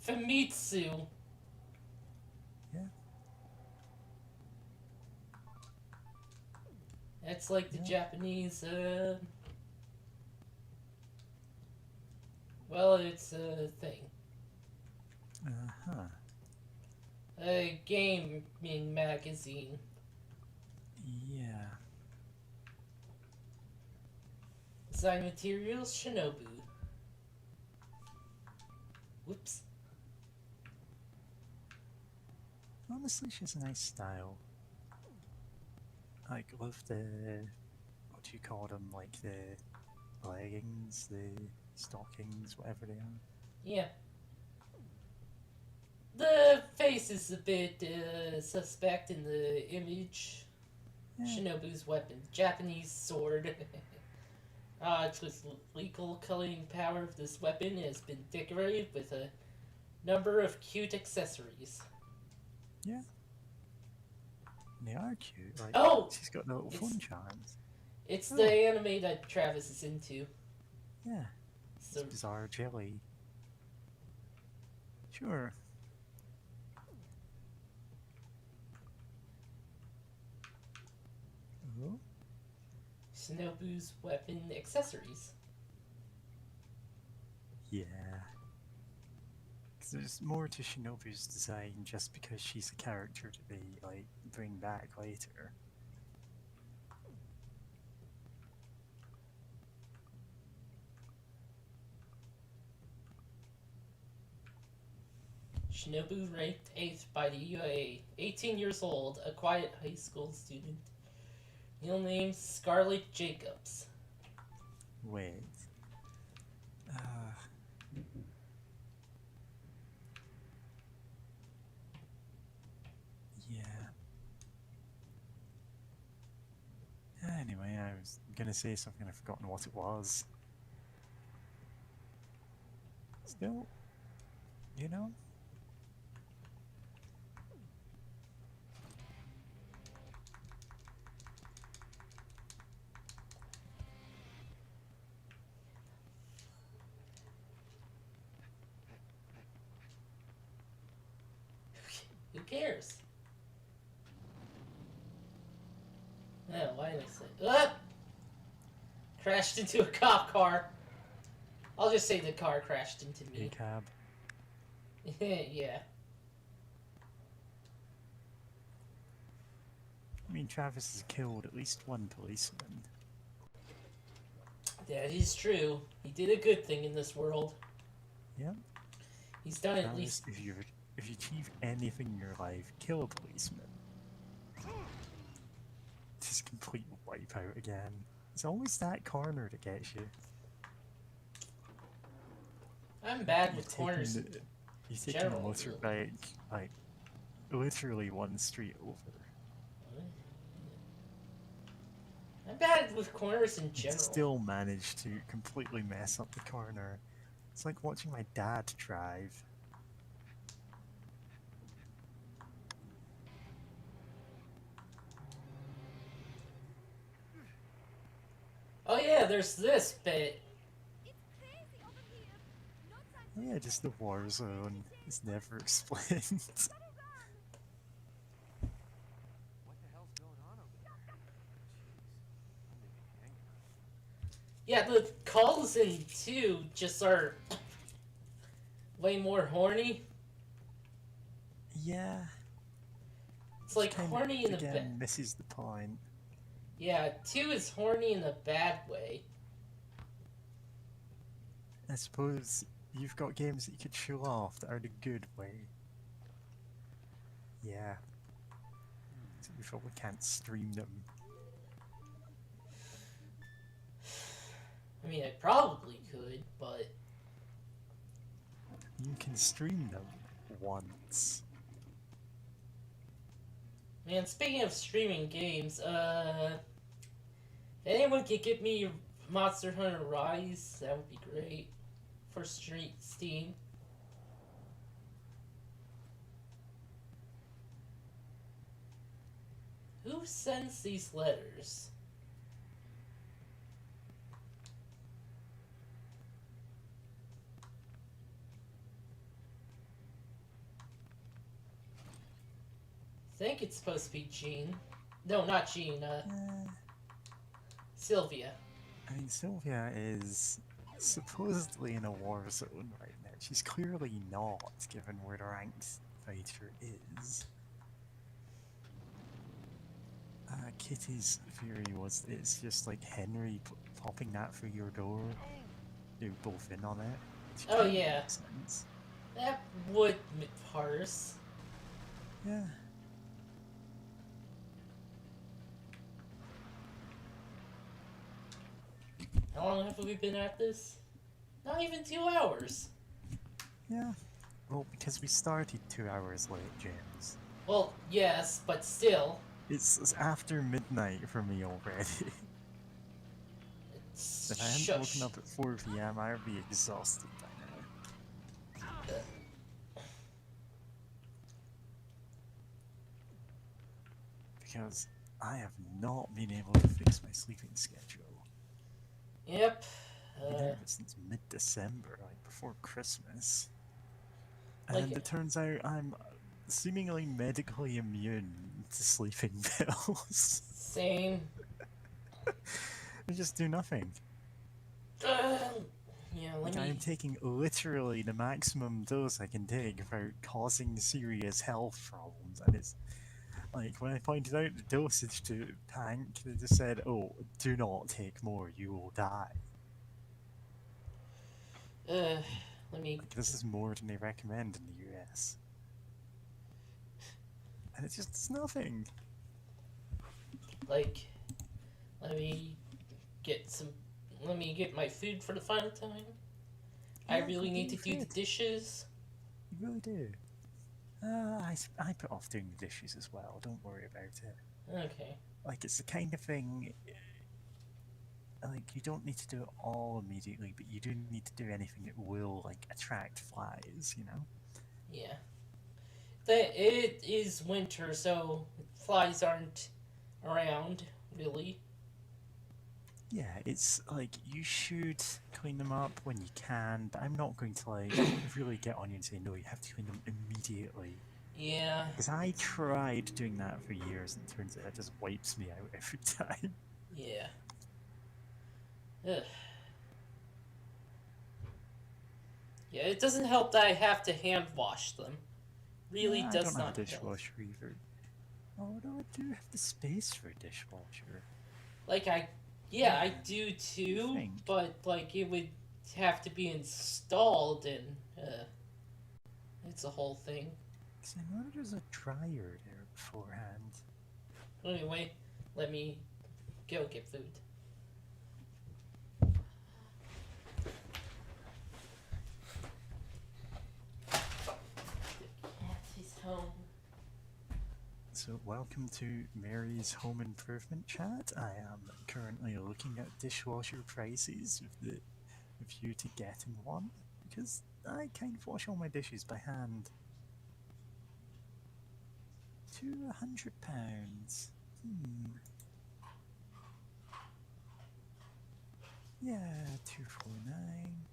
Famitsu. Yeah. That's like the Yeah. Japanese, well, it's a thing. Uh-huh. A gaming magazine. Yeah. Design materials, Shinobu. Whoops. Honestly, she has a nice style. I love the, what do you call them, like the leggings, the stockings, whatever they are. Yeah. The face is a bit suspect in the image. Yeah. Shinobu's weapon, Japanese sword. Its with lethal culling power of this weapon has been decorated with a number of cute accessories. Yeah. They are cute. Like, Oh! she's got the little It's- phone charms. It's Oh. the anime that Travis is into. Yeah. So It's bizarre jelly. Sure. Oh, Shinobu's weapon accessories. yeah. 'Cause there's more to Shinobu's design just because she's a character to be, like, bring back later. Shinobu ranked 8th by the UAA. 18 years old, a quiet high school student. Real name Scarlett Jacobs. Wait. Uh, yeah. Anyway, I was gonna say something, I've forgotten what it was. Still, you know? Who cares? Oh, why did I say? Crashed into a cop car. I'll just say the car crashed into A me. cab. Yeah. I mean, Travis has killed at least one policeman. That is true. He did a good thing in this world. Yeah. He's done at Travis, least. if you achieve anything in your life, kill a policeman. Just complete wipeout again. It's always that corner that gets you. I'm bad You've with corners. You've taken the general, motorbike, like, literally one street over. I'm bad with corners in And general. still managed to completely mess up the corner. It's like watching my dad drive. Oh yeah, there's this bit. Oh yeah, just the war zone. It's never explained. What the hell's going on over there? Jeez. I'm making angry. Yeah, the calls in 2 just are way more horny. Yeah. It's like kind of, horny in a again, bad. misses the point. Yeah, 2 is horny in a bad way. I suppose you've got games that you could show off that are the good way. Yeah. So you probably can't stream them. I mean, I probably could, but You can stream them once. man, speaking of streaming games, if anyone could get me Monster Hunter Rise, that would be great for Steam. Who sends these letters? I think it's supposed to be Jean. No, not Jean, Sylvia. I mean, Sylvia is supposedly in a war zone right now. She's clearly not, given where the ranked fighter is. Kitty's theory was that it's just like Henry popping that through your door. You're both in on it. Which Oh, kinda yeah. makes sense. That would parse. Yeah. How long have we been at this? Not even 2 hours. Yeah. Well, because we started 2 hours late, James. Well, yes, but still, It's after midnight for me already. If I hadn't woken shush. up at 4 p.m., I would be exhausted by now. Because I have not been able to fix my sleeping schedule. Yep. I've been at it since mid-December, like before Christmas. Like- And it turns out I'm seemingly medically immune to sleeping pills. Same. They just do nothing. Yeah, let Like, me. I'm taking literally the maximum dose I can take without causing serious health problems, and it's like when I pointed out the dosage to Tank, they just said, "Oh, do not take more; you will die." Let me. Like, this is more than they recommend in the US, and it's just it's nothing. Like, let me get some. Let me get my food for the final time. I Yeah, really go need to get do your the food. dishes. You really do. I put off doing the dishes as well. Don't worry about it. Okay. Like, it's the kind of thing. Like, you don't need to do it all immediately, but you do need to do anything that will like attract flies. You know. Yeah. It is winter, so flies aren't around, really. Yeah, it's like you should clean them up when you can, but I'm not going to like really get on you and say no, you have to clean them immediately. Yeah. Because I tried doing that for years, and it turns out it just wipes me out every time. Yeah. Ugh. Yeah, it doesn't help that I have to hand wash them. Really I does don't have not a help. dishwasher either. Although I do have the space for a dishwasher. Like I do too, think? but like it would have to be installed and it's a whole thing. Because I know there's a dryer there beforehand. Anyway, let me go get food. The cat is home. So welcome to Mary's Home Improvement Chat. I am currently looking at dishwasher prices with the view to getting one, because I kind of wash all my dishes by hand. £200. Yeah, 249.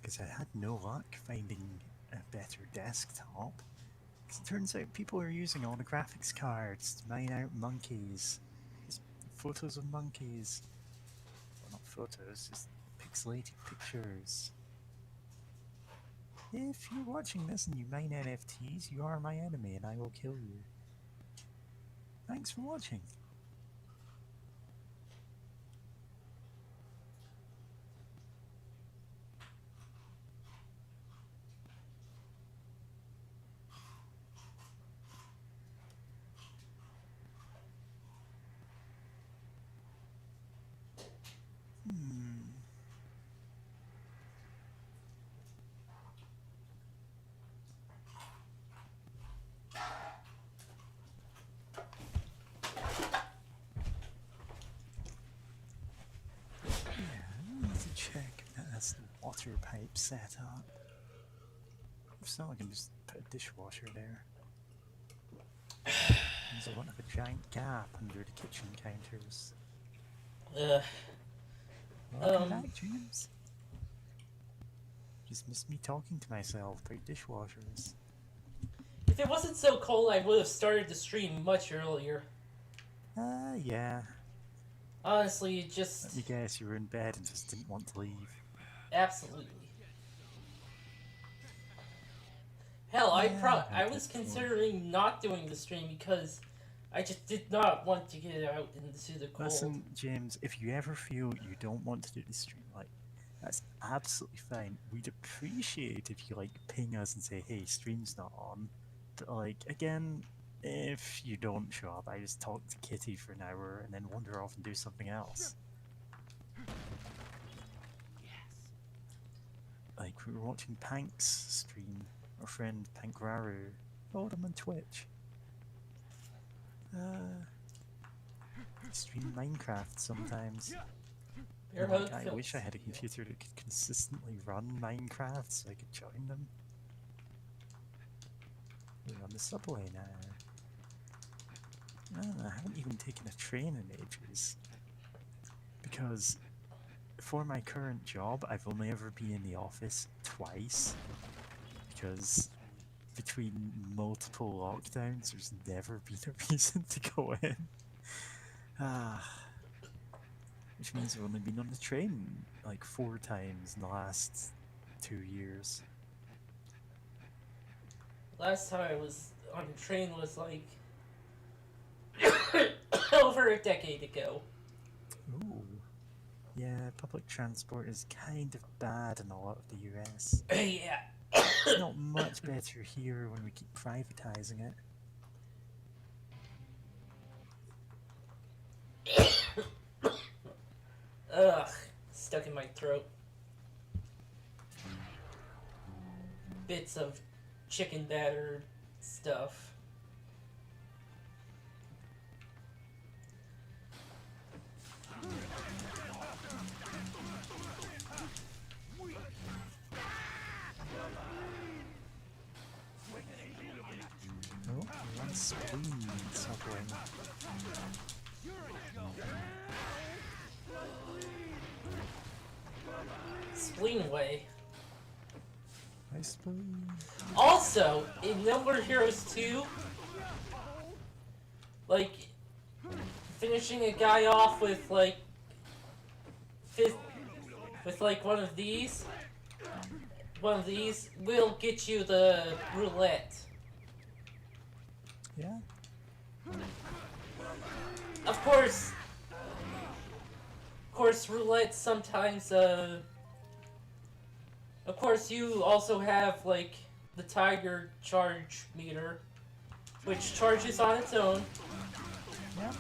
Because I had no luck finding a better desktop. Because it turns out people are using all the graphics cards to mine out monkeys. Just photos of monkeys. Well, not photos, just pixelated pictures. If you're watching this and you mine NFTs, you are my enemy and I will kill you. Thanks for watching. I need to check if that has the water pipe set up. If so, I can just put a dishwasher there. There's a lot of a giant gap under the kitchen counters. Welcome back, James. Just missed me talking to myself about dishwashers. If it wasn't so cold, I would have started the stream much earlier. Yeah. Honestly, it just Let me guess, you were in bed and just didn't want to leave. absolutely. Hell, Yeah, I I was did too. considering not doing the stream because I just did not want to get out into the cold. Listen, James, if you ever feel you don't want to do the stream, like, that's absolutely fine. We'd appreciate if you, like, ping us and say, hey, stream's not on. But, like, again, If you don't show up, I just talk to Kitty for an hour and then wander off and do something else. Like, we were watching Pank's stream, our friend Pankraru. Follow him on Twitch. Stream Minecraft sometimes. Your And, mode like, I wish I feels had a computer that could consistently run Minecraft so I could join them. We're on the subway now. I haven't even taken a train in ages. Because for my current job, I've only ever been in the office twice. Because between multiple lockdowns, there's never been a reason to go in. Which means I've only been on the train like 4 times in the last 2 years. Last time I was on a train was like over a decade ago. Ooh. Yeah, public transport is kind of bad in a lot of the US. Yeah. It's not much better here when we keep privatizing it. Ugh, stuck in my throat. Bits of chicken batter stuff. Oh, one spleen suffering. Spleenway. I spleen. Also, in No More Heroes 2, like, finishing a guy off with, like, one of these will get you the roulette. Yeah. Of course, roulette sometimes, of course, you also have, like, the Tiger charge meter, which charges on its own. Yeah.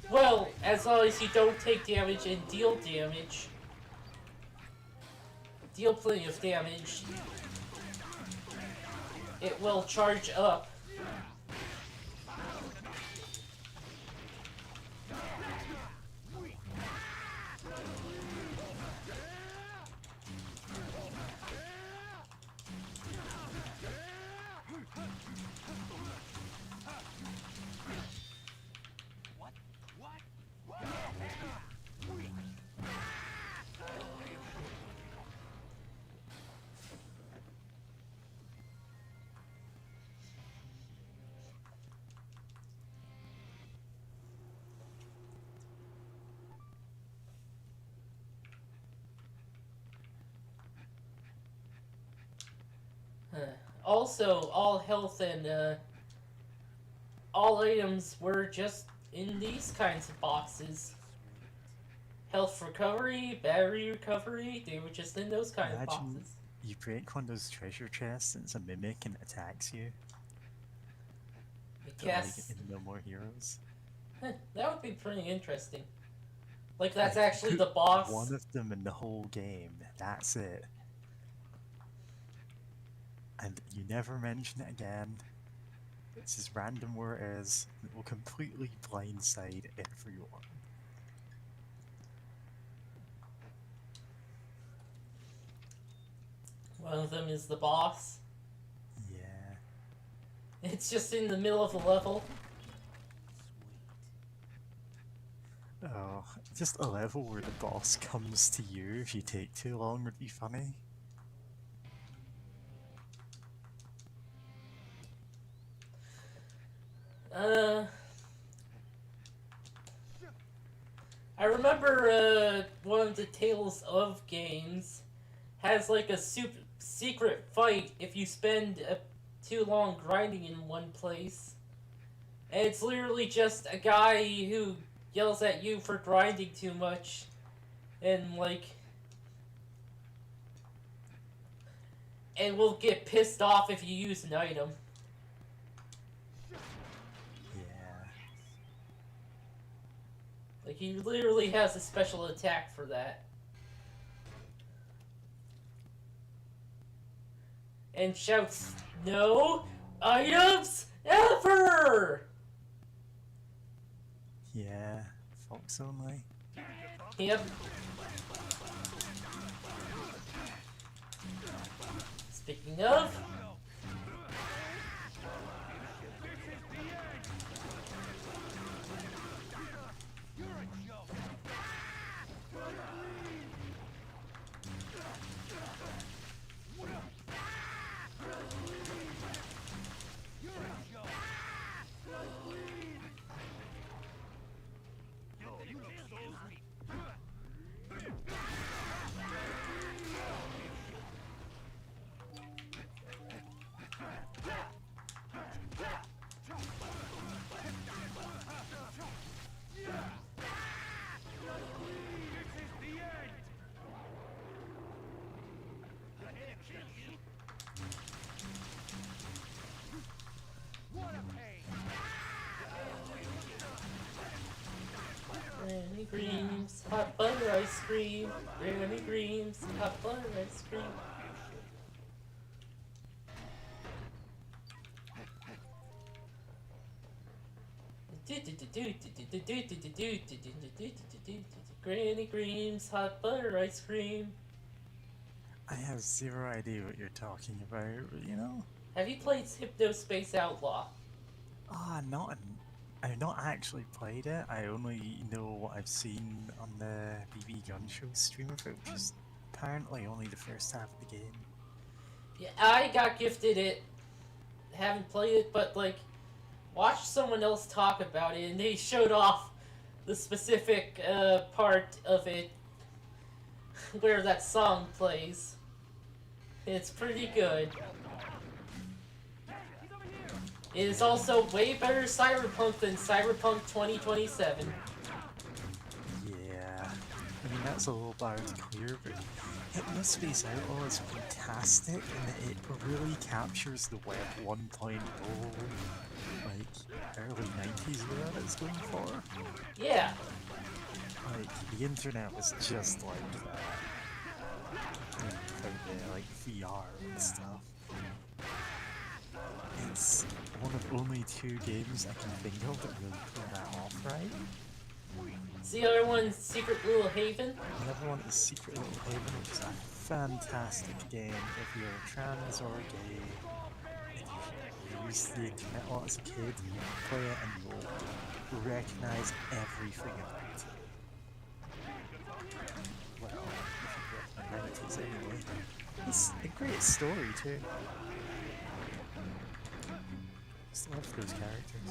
Well, as long as you don't take damage and deal damage, deal plenty of damage, it will charge up. Also, all health and all items were just in these kinds of boxes. Health recovery, battery recovery, they were just in those kind of Imagine boxes. you break one of those treasure chests and it's a mimic and it attacks you. I But, guess like in No More Heroes. that would be pretty interesting. Like, that's Like, actually put the boss. One of them in the whole game. That's it. And you never mention it again. It's as random where it is. It will completely blindside everyone. One of them is the boss. Yeah. It's just in the middle of the level. Oh, just a level where the boss comes to you if you take too long would be funny. I remember one of the Tales of games has like a secret fight if you spend too long grinding in one place. And it's literally just a guy who yells at you for grinding too much. And like... and will get pissed off if you use an item. Like, he literally has a special attack for that. And shouts, "No items ever!" Yeah, Fox only. Yep. Speaking of, Granny Greaves, hot butter ice cream. Granny Greaves, hot butter ice cream. Granny Greaves, hot butter ice cream. I have zero idea what you're talking about, but you know. Have you played Hypnospace Outlaw? I've not actually played it. I only know what I've seen on the BB Gun Show stream of it, which is apparently only the first half of the game. Yeah, I got gifted it. Haven't played it, but like, watched someone else talk about it, and they showed off the specific part of it where that song plays. It's pretty good. It is also way better Cyberpunk than Cyberpunk 2027. Yeah, I mean that's a little bar to clear, but Hypnospace Outlaw is fantastic in that it really captures the Web 1.0, like early 90s era it's going for. Yeah. Like the internet was just like that. Without the like VR and stuff. It's one of only 2 games I can think of that really pull that off right. Is the other one Secret Little Haven? The other one is Secret Little Haven, which is a fantastic game if you're trans or gay. If you used the internet a lot as a kid, you play it and you'll recognise everything about it. Well, if you grew up in the 90s anyway. It's a great story too. Just love those characters.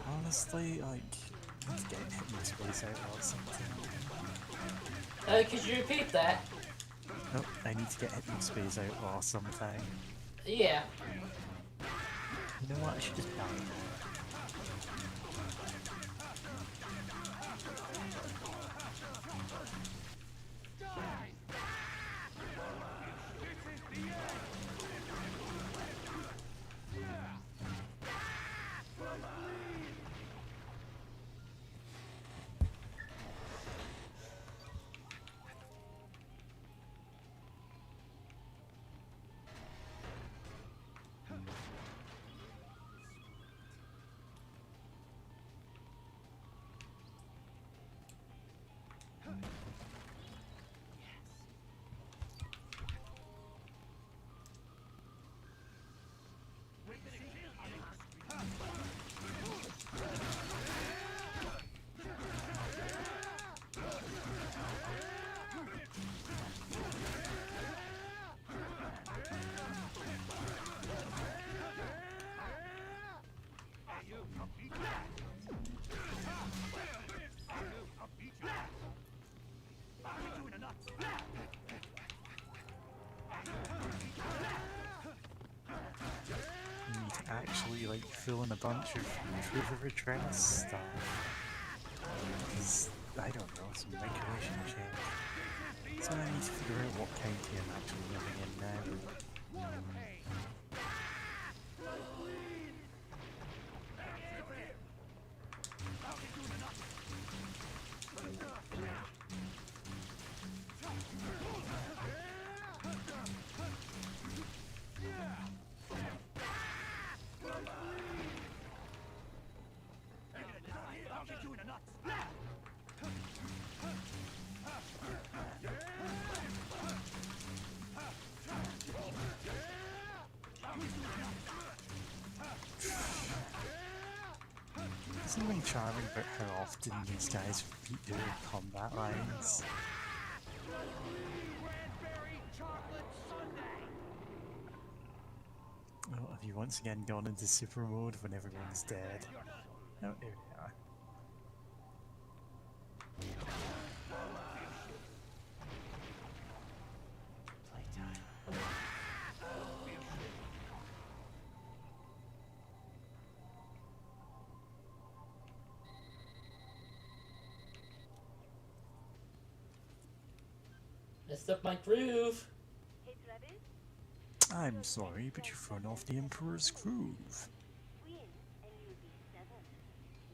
Honestly, like, I need to get Hypnospace Outlaw or something. Could you repeat that? Nope, I need to get Hypnospace Outlaw sometime. Yeah. You know what, I should just download it. You need to actually like fill in a bunch of River Trends stuff. Because, I don't know, some regulation change. So I need to figure out what county I'm actually living in now. Something charming about how often these guys repeat their combat lines. Oh, have you once again gone into super mode when everyone's dead? Oh, there they are. Messed up my groove. Hey, Travis. I'm sorry, but you've thrown off the Emperor's groove. Win, and you'll be 7.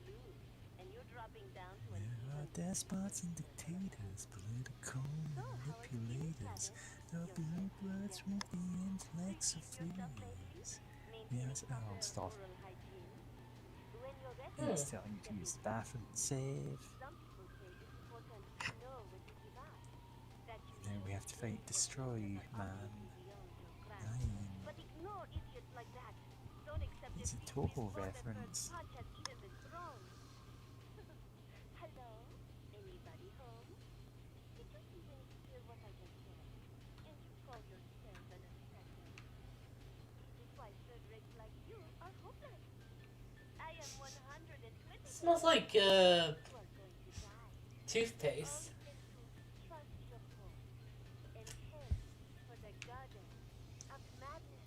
Lose, and you're dropping down to an There are even. despots and dictators, political manipulators. There'll be bloods with the intellects of fleas. Yes, oh, stop. Oral hygiene. When you're ready, He's telling you to use the bathroom and save. some people say it's important to know when to give up. That you Now we have to fight Destroy Man. beyond your grasp. 9. But ignore idiots like that. Don't accept It's a defeat Toho before the reference. third punch has eaten the throne. Hello? Anybody home? Did you even hear what I just said? And you call yourself an assassin? This is why third rates like you are hopeless. I am 120. Smells like You are going to die. toothpaste. Only to trust your hope and head for the garden of madness.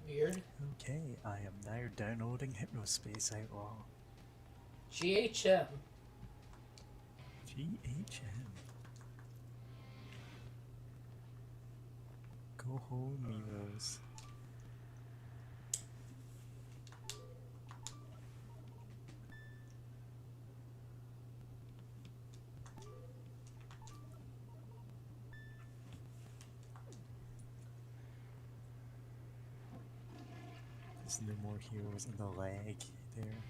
Weird. Okay, I am now downloading Hypnospace Outlaw. GHM. GHM. Go home, Milos. There's no more heroes in the leg there.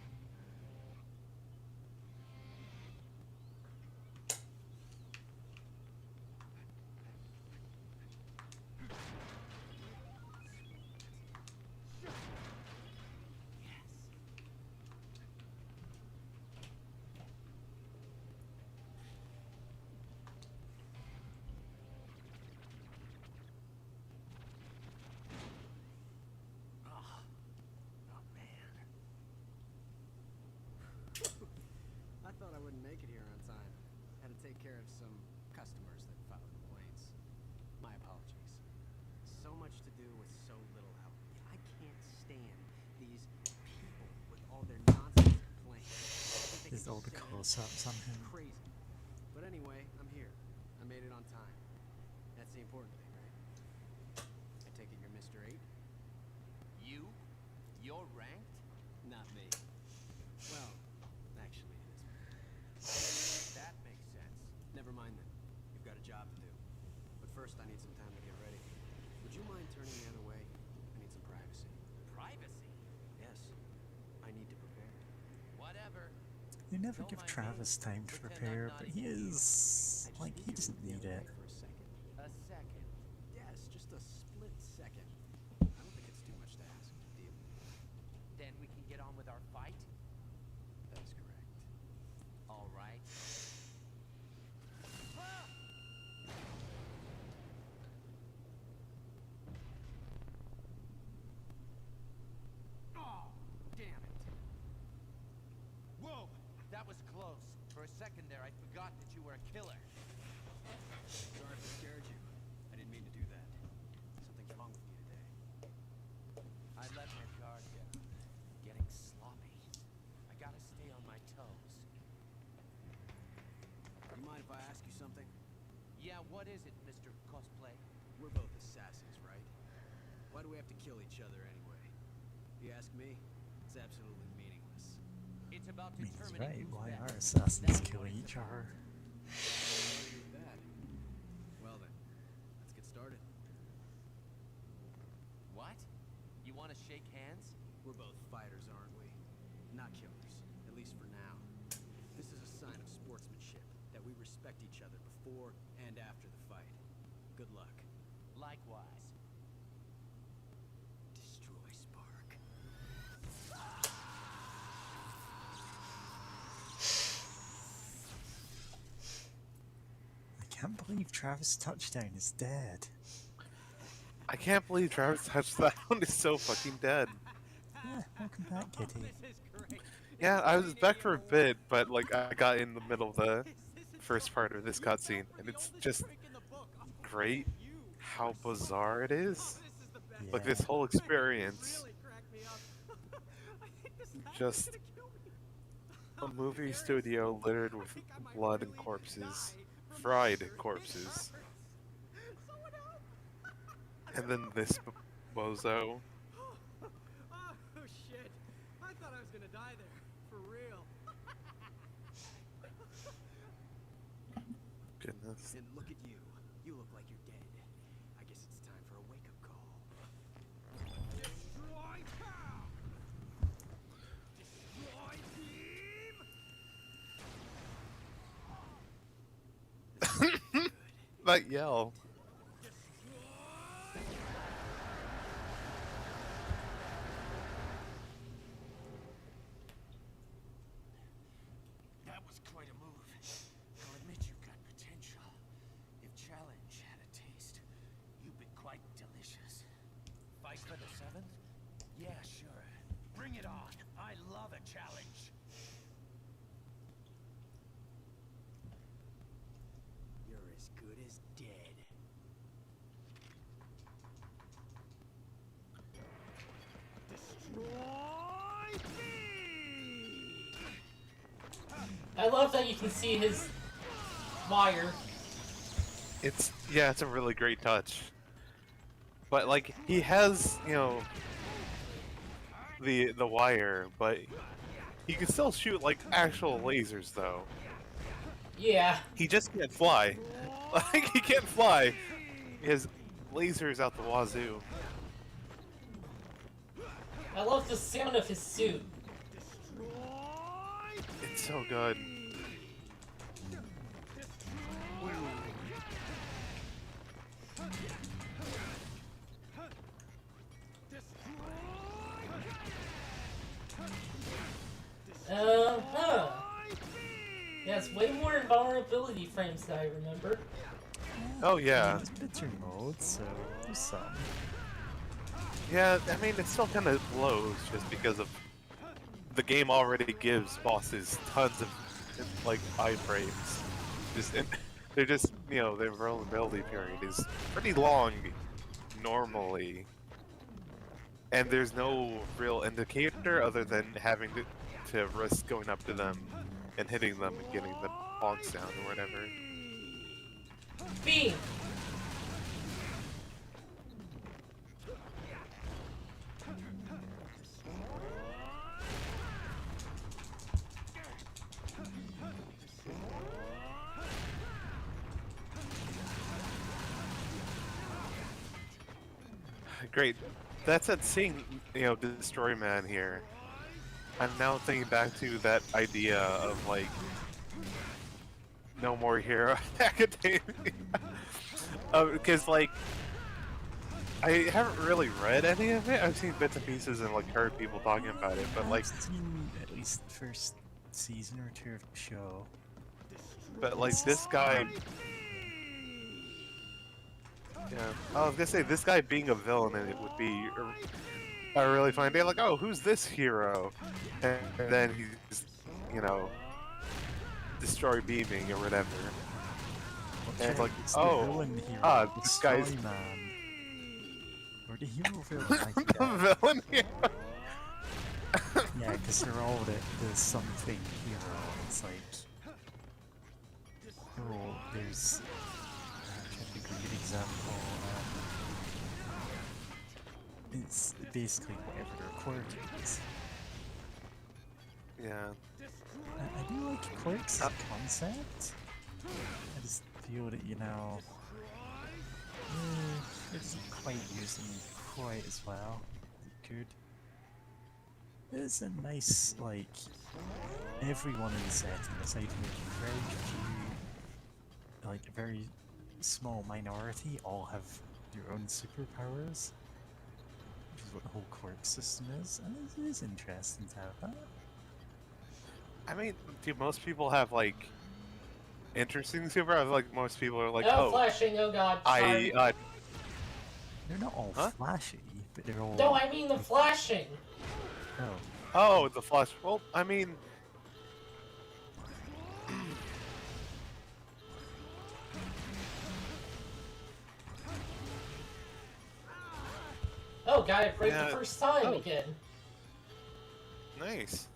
Oh man. I thought I wouldn't make it here on time. Had to take care of some customers that filed complaints. My apologies. So much to do with so little help. I can't stand these people with all their nonsense complaints. I think they There's can all the say close-ups on him. crazy. But anyway, I'm here. I made it on time. That's the important thing, right? I take it you're Mr. 8? You? You're ranked? Not me. Well, actually it is. That makes sense. Never mind then. You've got a job to do. But first I need some time to get ready. Would you mind turning the other way? I need some privacy. Privacy? Yes. I need to prepare. Whatever. They never Don't give mind me. Travis time to Pretend I'm prepare, not but even he here. is... I just like, he need you to doesn't get need away it. for a second. A second. Yes, just a split second. I don't think it's too much to ask. Deal? Then we can get on with our fight? That is correct. All right. second there, I forgot that you were a killer. Sorry if I scared you. I didn't mean to do that. Something's wrong with me today. I let my guard down. Getting sloppy. I gotta stay on my toes. Do you mind if I ask you something? Yeah, what is it, Mr. Cosplay? We're both assassins, right? Why do we have to kill each other anyway? If you ask me, it's absolutely meaningless. It's about I mean, he's determining right. who's Why best. are assassins That's killing what each it's other? Argue with that. Well then, let's get started. What? You want to shake hands? We're both fighters, aren't we? Not killers, at least for now. This is a sign of sportsmanship, that we respect each other before and after the fight. Good luck. Likewise. Destroy Spark. I can't believe Travis Touchdown is dead. I can't believe Travis Touchdown is so fucking dead. Yeah, welcome back, Kitty. This is great. Yeah, I was back for a bit, but like I got in the middle of the first part of this cutscene, and it's just great how bizarre it is. Like this whole experience, just a movie studio littered with blood and corpses, fried corpses, and then this bozo. Oh shit! I thought I was gonna die there, for real. Goodness. And look at you. You look like you're dead. I guess it's time for a wake-up call. Destroy cow! Destroy team! That yell. That was quite a move. I'll admit you've got potential. If challenge had a taste, you've been quite delicious. Fight for the 7th? Yeah, sure. Bring it on. I love a challenge. You're as good as dead. Destroy me! I love that you can see his wire. It's it's a really great touch. But like he has, the wire, but he can still shoot like actual lasers though. Yeah. He just can't fly. Like he can't fly. He has lasers out the wazoo. I love the sound of his suit. It's so good. Huh. Yeah, it's way more invulnerability frames than I remember. Oh yeah. It's bitter mode, so there's some. Yeah, I mean it still kind of blows just because of the game already gives bosses tons of like iframes. They're just their vulnerability period is pretty long normally, and there's no real indicator other than having to risk going up to them and hitting them and getting the bonk sound or whatever. Beam! Great. That's that seeing, Destroy Man here. I'm now thinking back to that idea of like no more Hero Academia. Because like I haven't really read any of it. I've seen bits and pieces and like heard people talking about it, but like I've seen at least the first season or two of the show. this guy. Yeah, I was gonna say this guy being a villain and it would be a really fun day. Like, oh, who's this hero? And then he's, destroy beaming or whatever. And it's like, It's the oh, villain hero, the this guy's Destroy Man. Or the hero villain, I the forget. villain here. Yeah, because they're all the something hero. It's like, oh, there's. I'm trying to think of a good example. It's basically whatever their quirk is. Yeah. I do like quirks as a concept. I just feel that, it doesn't quite use them quite as well as it could. It's a nice, like, everyone in the setting, aside from a very few, like a very small minority, all have their own superpowers, which is what the whole quirk system is, and it is interesting to have that. I mean, do most people have like interesting superpowers? Like most people are like, Oh, oh, flashing! Oh god! Sorry. They're not all Huh? flashy, but they're all. No, I mean the flashing. Oh. the Flash. Well, I mean, Oh, got it right Yeah. the first time Oh. again. nice.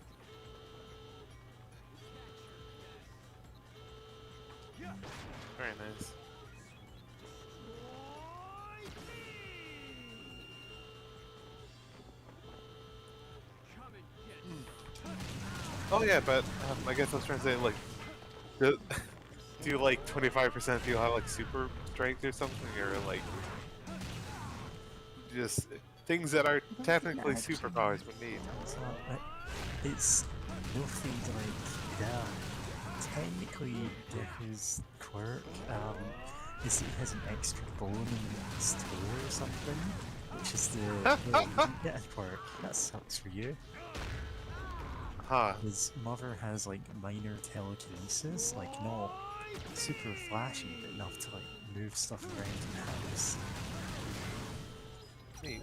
Very nice. Oh yeah, but I guess I was trying to say like, do like 25% of people have like super strength or something, or like just things that are technically actually- superpowers but need. So, it's nothing like that. Technically, his quirk is that he has an extra bone in his toe or something, which is the yeah, quirk. That sucks for you. Huh. His mother has like minor telekinesis, like not super flashy, but enough to like move stuff around in the house. Neat.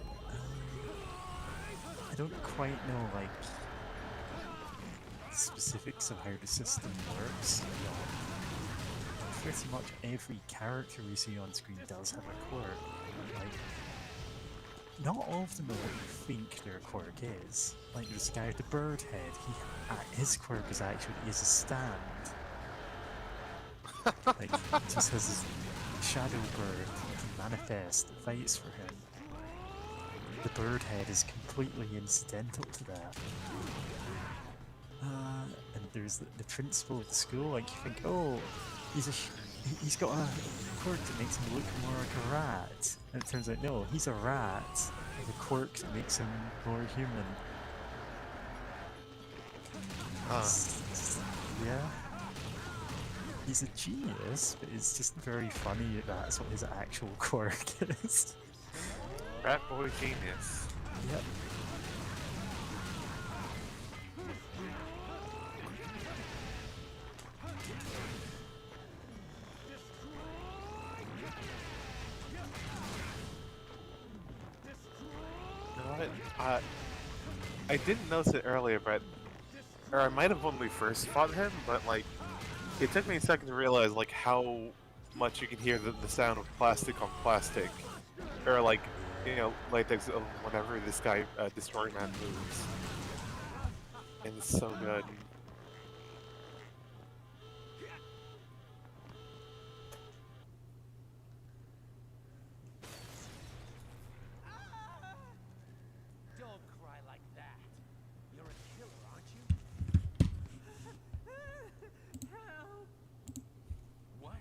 I don't quite know like specifics of how the system works. Pretty much every character we see on screen does have a quirk. Like, not all of them know what you think their quirk is. Like this guy with the bird head, his quirk is actually a stand. Like, he just has this shadow bird that can manifest that fights for him. The bird head is completely incidental to that. And there's the principal of the school, like you think, oh, he's got a quirk that makes him look more like a rat. And it turns out, no, he's a rat with a quirk that makes him more human. Yeah. He's a genius, but it's just very funny that that's what his actual quirk is. Rat boy genius. Yep. You know what? I didn't notice it earlier, but or I might have when we first fought him, but like it took me a second to realize like how much you can hear the sound of plastic on plastic, or like latex whenever this guy Destroy Man moves, and it's so good. Don't cry like that. You're a killer, aren't you? Help! What?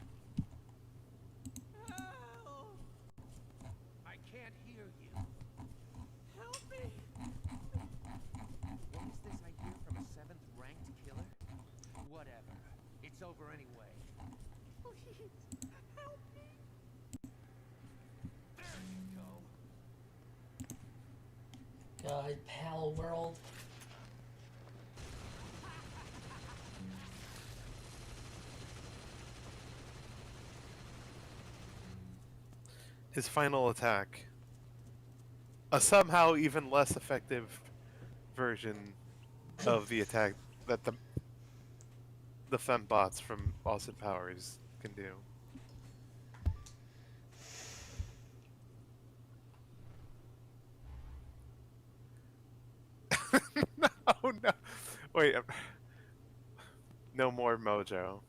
Help! I can't hear you. Help me! What is this I hear from a 7th ranked killer? Whatever. It's over anyway. Please, help me! There you go. God, Pal World. His final attack. A somehow even less effective version of the attack that the fembots from Austin Powers can do. No, no. Wait. No more Mojo.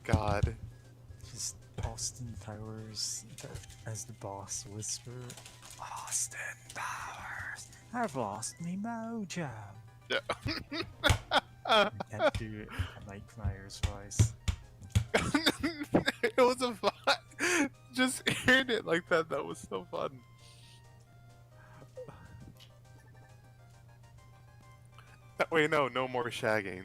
God. Just Austin Powers as the boss whisper. Austin Powers, I've lost me mojo. Yeah. I can't do a Mike Myers voice. It was a fun. Just hearing it like that was so fun. Wait, no more shagging.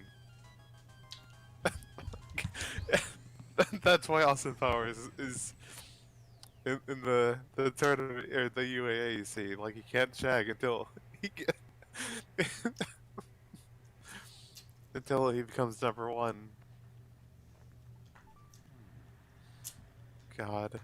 That's why Austin Powers is in the tournament or the UAA. You see, like he can't shag until he get, until he becomes number one. God.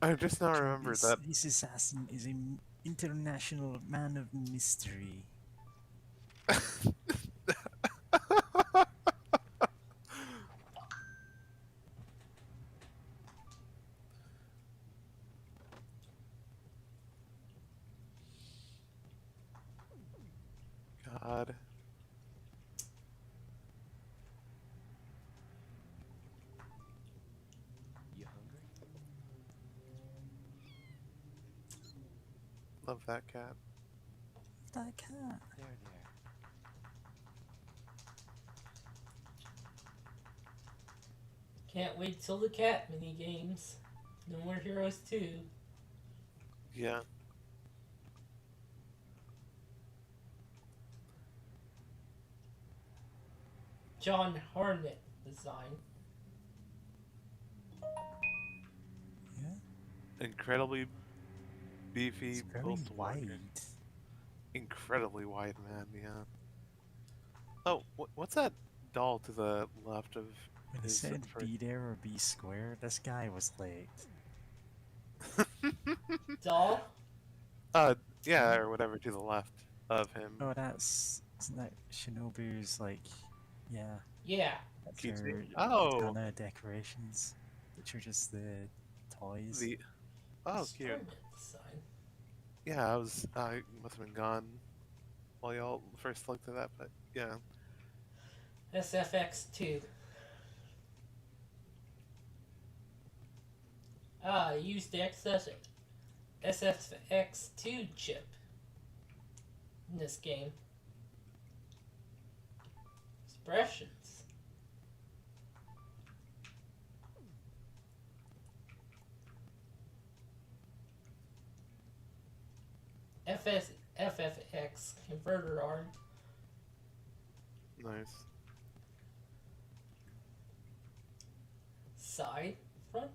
I just now remember that. This assassin is an international man of mystery. God. You hungry? Love that cat. That cat. There. Can't wait till the cat mini games. No more Heroes 2. Yeah. John Harnett design. Yeah, Incredibly beefy, it's very built wide. incredibly wide man. Yeah. Oh, what's that doll to the left of? When it his said first- be there or be square, this guy was late. Doll? Yeah, or whatever to the left of him. Oh, isn't that Shinobu's like, yeah, Yeah. that's Keychain? her Oh. katana decorations, which are just the toys. The oh, It's cute. Harnett design. Yeah, I must have been gone while y'all first looked at that, but yeah. SFX2. I used the SFX2 chip in this game. Expressions. FFX converter arm. Nice. Side, front.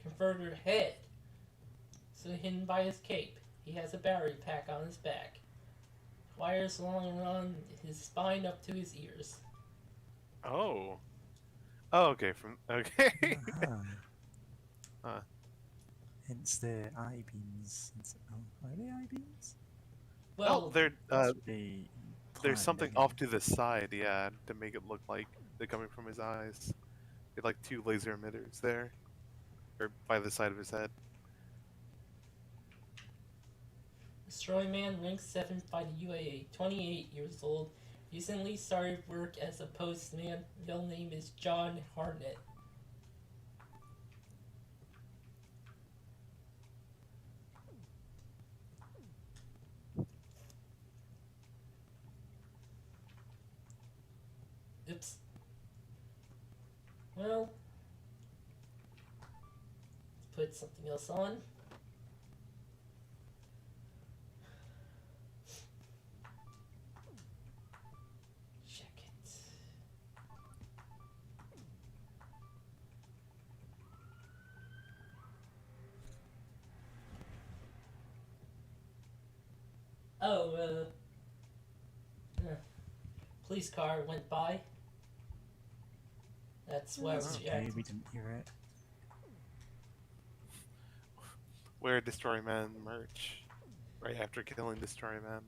Converter head. So hidden by his cape. He has a battery pack on his back. Wires along around his spine up to his ears. Oh. Oh, okay. Okay. Ah. Hence the eye beams. Oh, are they eye beams? Well, Oh, they're That's what they there's planned something anyway. off to the side, yeah, to make it look like they're coming from his eyes. Get like two laser emitters there, or by the side of his head. Destroy Man, rank 7 by the UAA, 28 years old. Recently started work as a postman. Real name is John Harnett. Oops. Well, let's put something else on. Check it. Oh, police car went by. That's why I was Okay, reacting. we didn't hear it. Wear Destroy Man merch right after killing Destroy Man.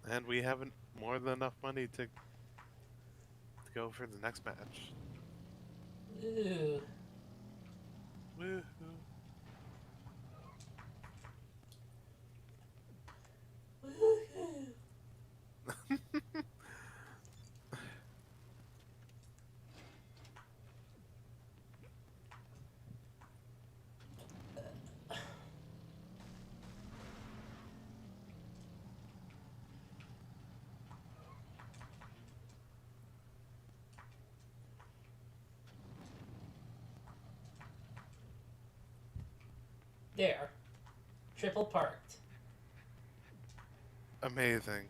And we haven't more than enough money to go for the next match. Ooh. Woohoo. Woohoo. There. Triple parked. Amazing.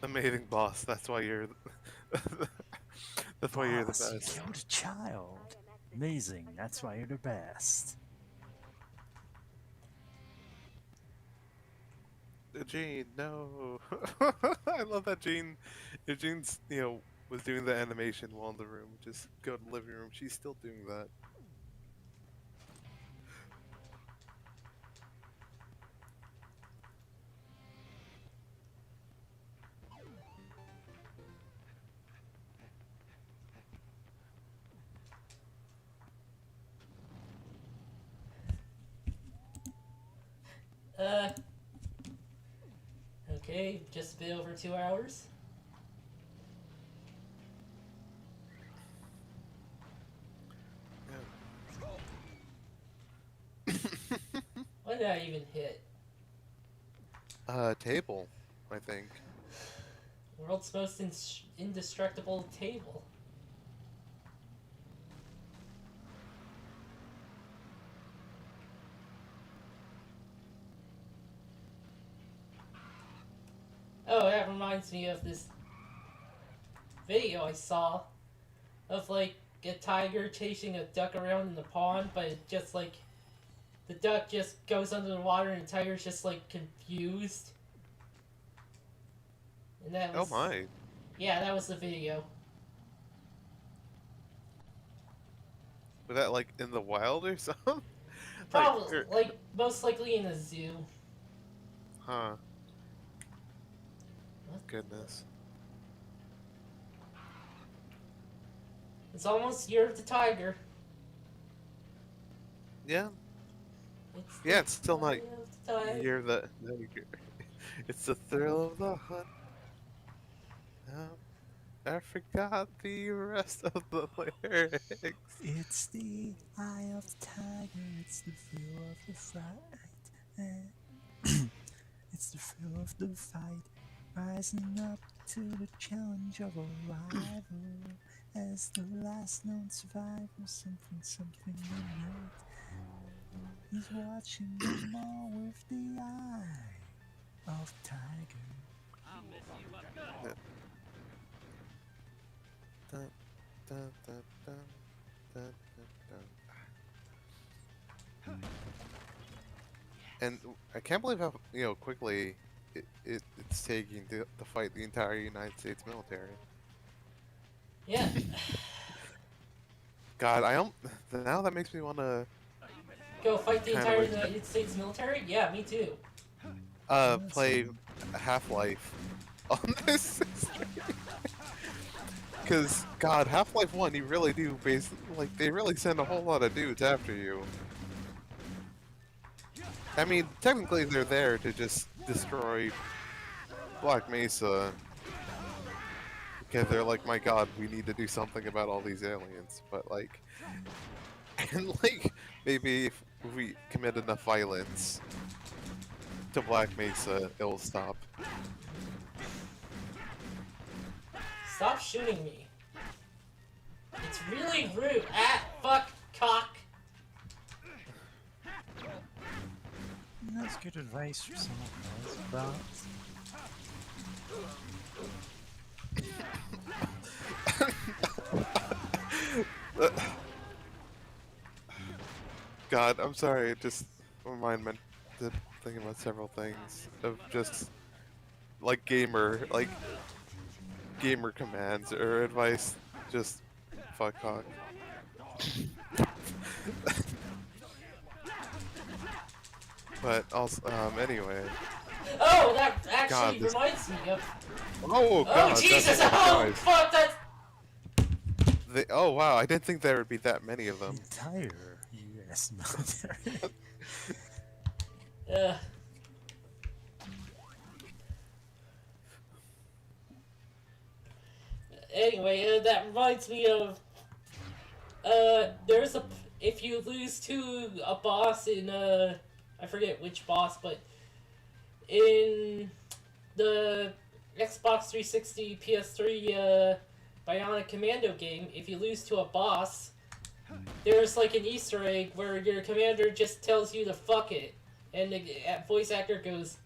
Amazing boss. That's why you're that's why you're the Boss, you best. killed a child. Amazing. That's why you're the best. Gene, no. I love that Gene. If Gene's, was doing the animation while in the room, just go to the living room. She's still doing that. Okay, just a bit over 2 hours. What did I even hit? Table, I think. World's most indestructible table. Oh, that reminds me of this video I saw of like a tiger chasing a duck around in the pond, but it just like the duck just goes under the water and the tiger's just like confused. And that was, Oh my. yeah, that was the video. Was that like in the wild or something? Probably, or- like most likely in a zoo. Huh. What? Goodness. It's almost Year of the Tiger. Yeah. It's Yeah, it's still not Year of the Tiger. You're the. It's the thrill of the hunt. I forgot the rest of the lyrics. It's the eye of the tiger, it's the feel of the fight. It's the thrill of the fight, rising up to the challenge of a rival. As the last known survivor, something midnight. He's watching them all with the eye of the tiger. Dun, dun, dun, dun, dun, dun, dun. And I can't believe how quickly it's taking to fight the entire United States military. Yeah. God, now that makes me want to Go fight the Kinda entire like- United States military? Yeah, me too. play Half-Life on this stream. Because, God, Half-Life 1, you really do they really send a whole lot of dudes after you. I mean, technically they're there to just destroy Black Mesa. Because they're like, my God, we need to do something about all these aliens. But, and maybe if we commit enough violence to Black Mesa, it'll stop. Stop shooting me. It's really rude. Ah, fuck, cock. That's good advice for someone else, but God, I'm sorry. It just my mind meant to think about several things of just like gamer commands or advice. Just fuck cock. But also, anyway. Oh, that actually God, this. reminds me of. Oh Oh God, Jesus! that's Oh nice. fuck! That's. Oh wow, I didn't think there would be that many of the them. entire US military. Uh, anyway, that reminds me of. There's a. If you lose to a boss in I forget which boss, but in the Xbox 360 PS3 Bionic Commando game, if you lose to a boss, there's like an Easter egg where your commander just tells you to fuck it, and the voice actor goes,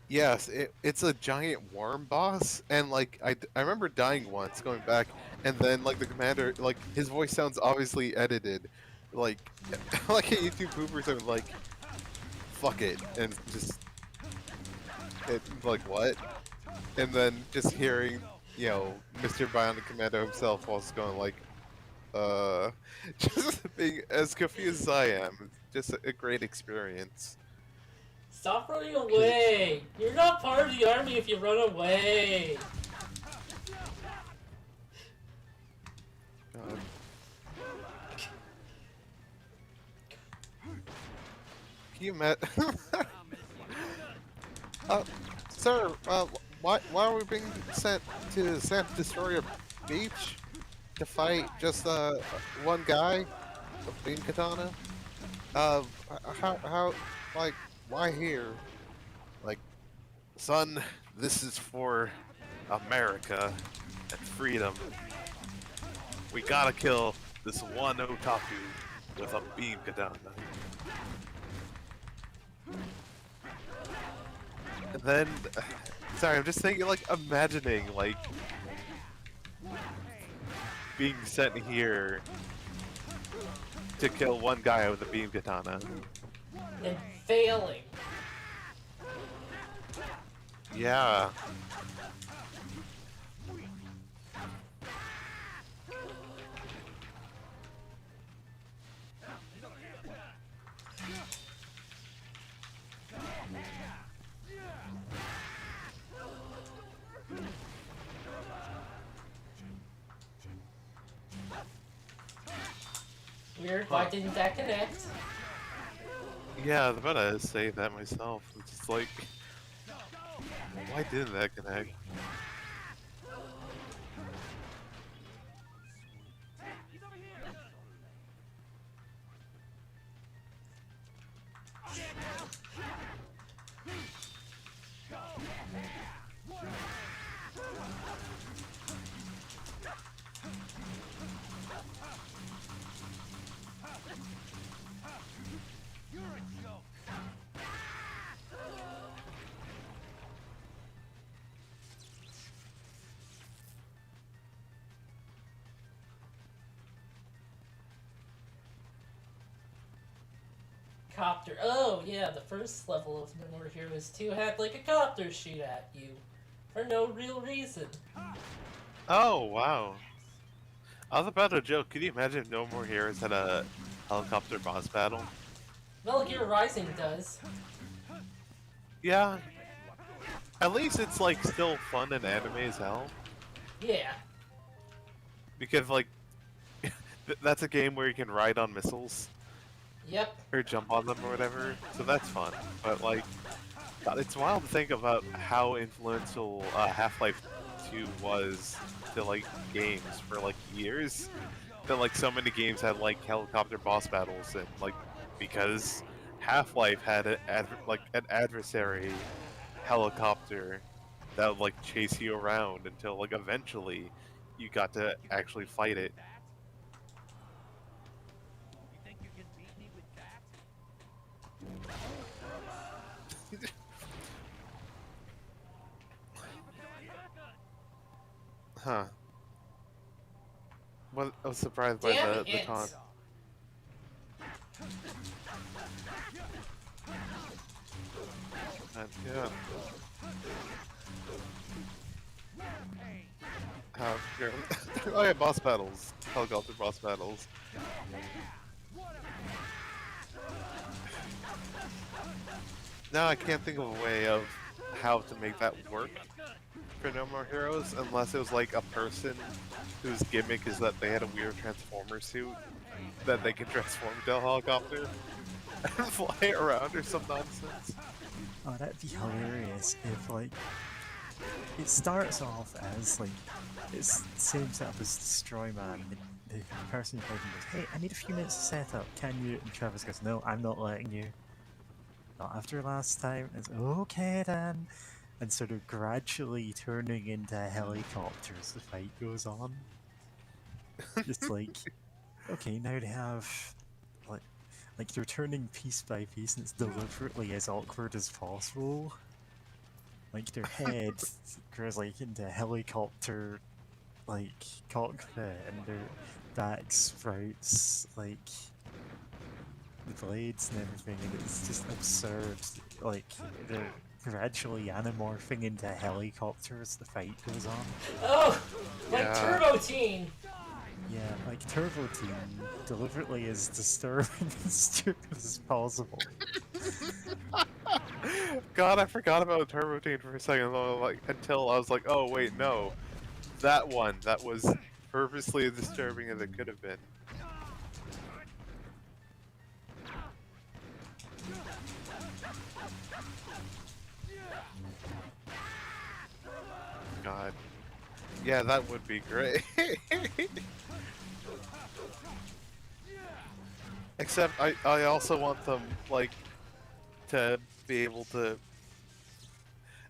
Yes, it's a giant worm boss, and like I remember dying once, going back, and then like the commander, like his voice sounds obviously edited, like like a YouTube pooper sound like, fuck it, and just it like what, and then just hearing Mr. Bionic Commando himself also going like, just being as confused as I am, just a great experience. "Stop running away! You're not part of the army if you run away." God. Can you imagine? Sir, why are we being sent to San Destroyer Beach to fight just one guy with beam katana? How like why here? Like, son, this is for America and freedom. We gotta kill this one otaku with a beam katana. And then, sorry, I'm just thinking, like, imagining, like, being sent here to kill one guy with a beam katana. And failing. Yeah. Weird, why didn't that connect? Yeah, I was about to say that myself. It's just like, why didn't that connect? Copter. Oh, yeah, the first level of No More Heroes 2 had like a copter shoot at you. For no real reason. Oh, wow. I was about to joke, could you imagine if No More Heroes had a helicopter boss battle? Metal Gear Rising does. Yeah. At least it's, like, still fun and anime as hell. Yeah. Because, like, that's a game where you can ride on missiles. Yep. Or jump on them or whatever, so that's fun. But like, God, it's wild to think about how influential Half-Life 2 was to like games for like years. That like so many games had like helicopter boss battles, and like because Half-Life had an adversary helicopter that would like chase you around until like eventually you got to actually fight it. You think you can beat me with that? Huh. Well, I was surprised by Damn the it! taunt. Yeah. How? Oh yeah, boss battles. Helicopter boss battles. Now I can't think of a way of how to make that work for No More Heroes unless it was like a person whose gimmick is that they had a weird transformer suit that they can transform into a helicopter and fly it around or some nonsense. Oh, that'd be hilarious if, like, it starts off as, like, it's the same setup as Destroy Man. The person who played him goes, hey, I need a few minutes to set up, can you? And Travis goes, no, I'm not letting you. Not after last time. It's okay then. And sort of gradually turning into a helicopter as the fight goes on. Just like, okay, now they have, like they're turning piece by piece and it's deliberately as awkward as possible. Like their head grows like into a helicopter like cockpit and their back sprouts like the blades and everything, and it's just absurd. Like they're gradually anamorphing into a helicopter as the fight goes on. Oh, like Yeah. Turbo Teen. Yeah, like Turbo Team deliberately as disturbing and stupid as possible. God, I forgot about Turbo Teen for a second, though, like until I was like, oh wait, no, that one that was purposely as disturbing as it could have been. God, yeah, that would be great. Except I also want them like to be able to.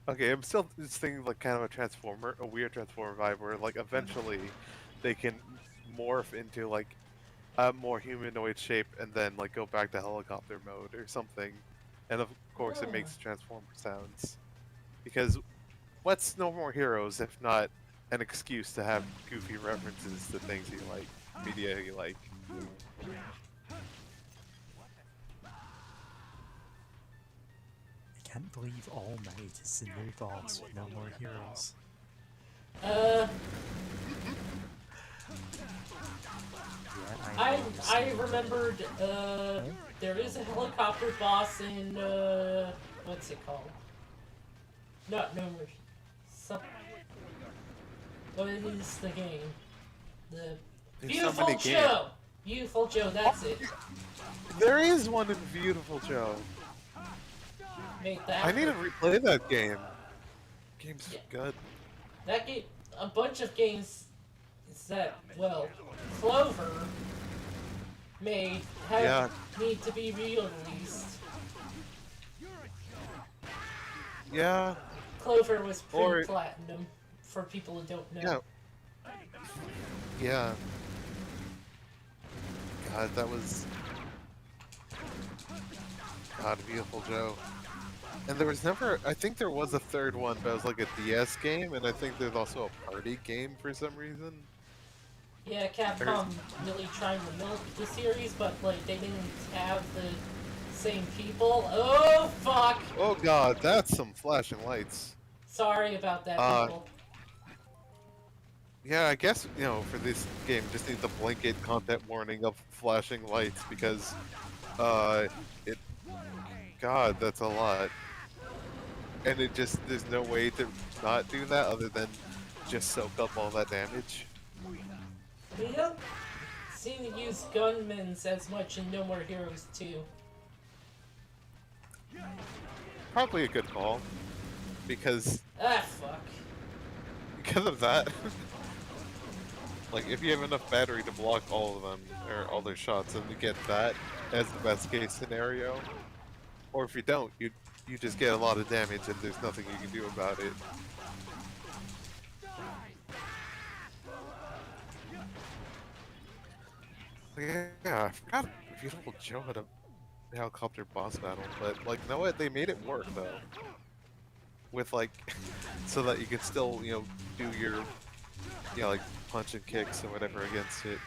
Okay, I'm still just thinking like kind of a weird transformer vibe where like eventually they can morph into like a more humanoid shape and then like go back to helicopter mode or something, and of course it makes transformer sounds. Because what's No More Heroes if not an excuse to have goofy references to things you like, media you like. I can't believe All Might is the new boss with No More Heroes. Yeah, I remembered, there is a helicopter boss in, what's it called? Not No More... What is the game? The There's so Beautiful many Joe! Beautiful Joe, that's it. There is one in Beautiful Joe. Made that. I need to replay that game. Game's Yeah. good. That game, a bunch of games that, well, Clover made need to be re-released. Yeah. Clover was Or- pre-platinum, for people who don't know. Yeah. Yeah. God, that was. God, Beautiful Joe. And there was never. I think there was a third one, but it was like a DS game, and I think there's also a party game for some reason. Yeah, Capcom really trying to milk the series, but like they didn't have the same people. Oh fuck! Oh God, that's some flashing lights. Sorry about that, people. Yeah, I guess, you know, for this game, just need the blanket content warning of flashing lights because, God, that's a lot. And it just, there's no way to not do that other than just soak up all that damage. We don't seem to use gunmen's as much in No More Heroes 2. Probably a good call. Because Ah, fuck. of that. Like, if you have enough battery to block all of them, or all their shots, then you get that as the best case scenario. Or if you don't, you just get a lot of damage and there's nothing you can do about it. Yeah, I forgot Beautiful Joe had a helicopter boss battle, but like, you know what? They made it work though, with like, so that you could still, do your, like punch and kicks or whatever against it.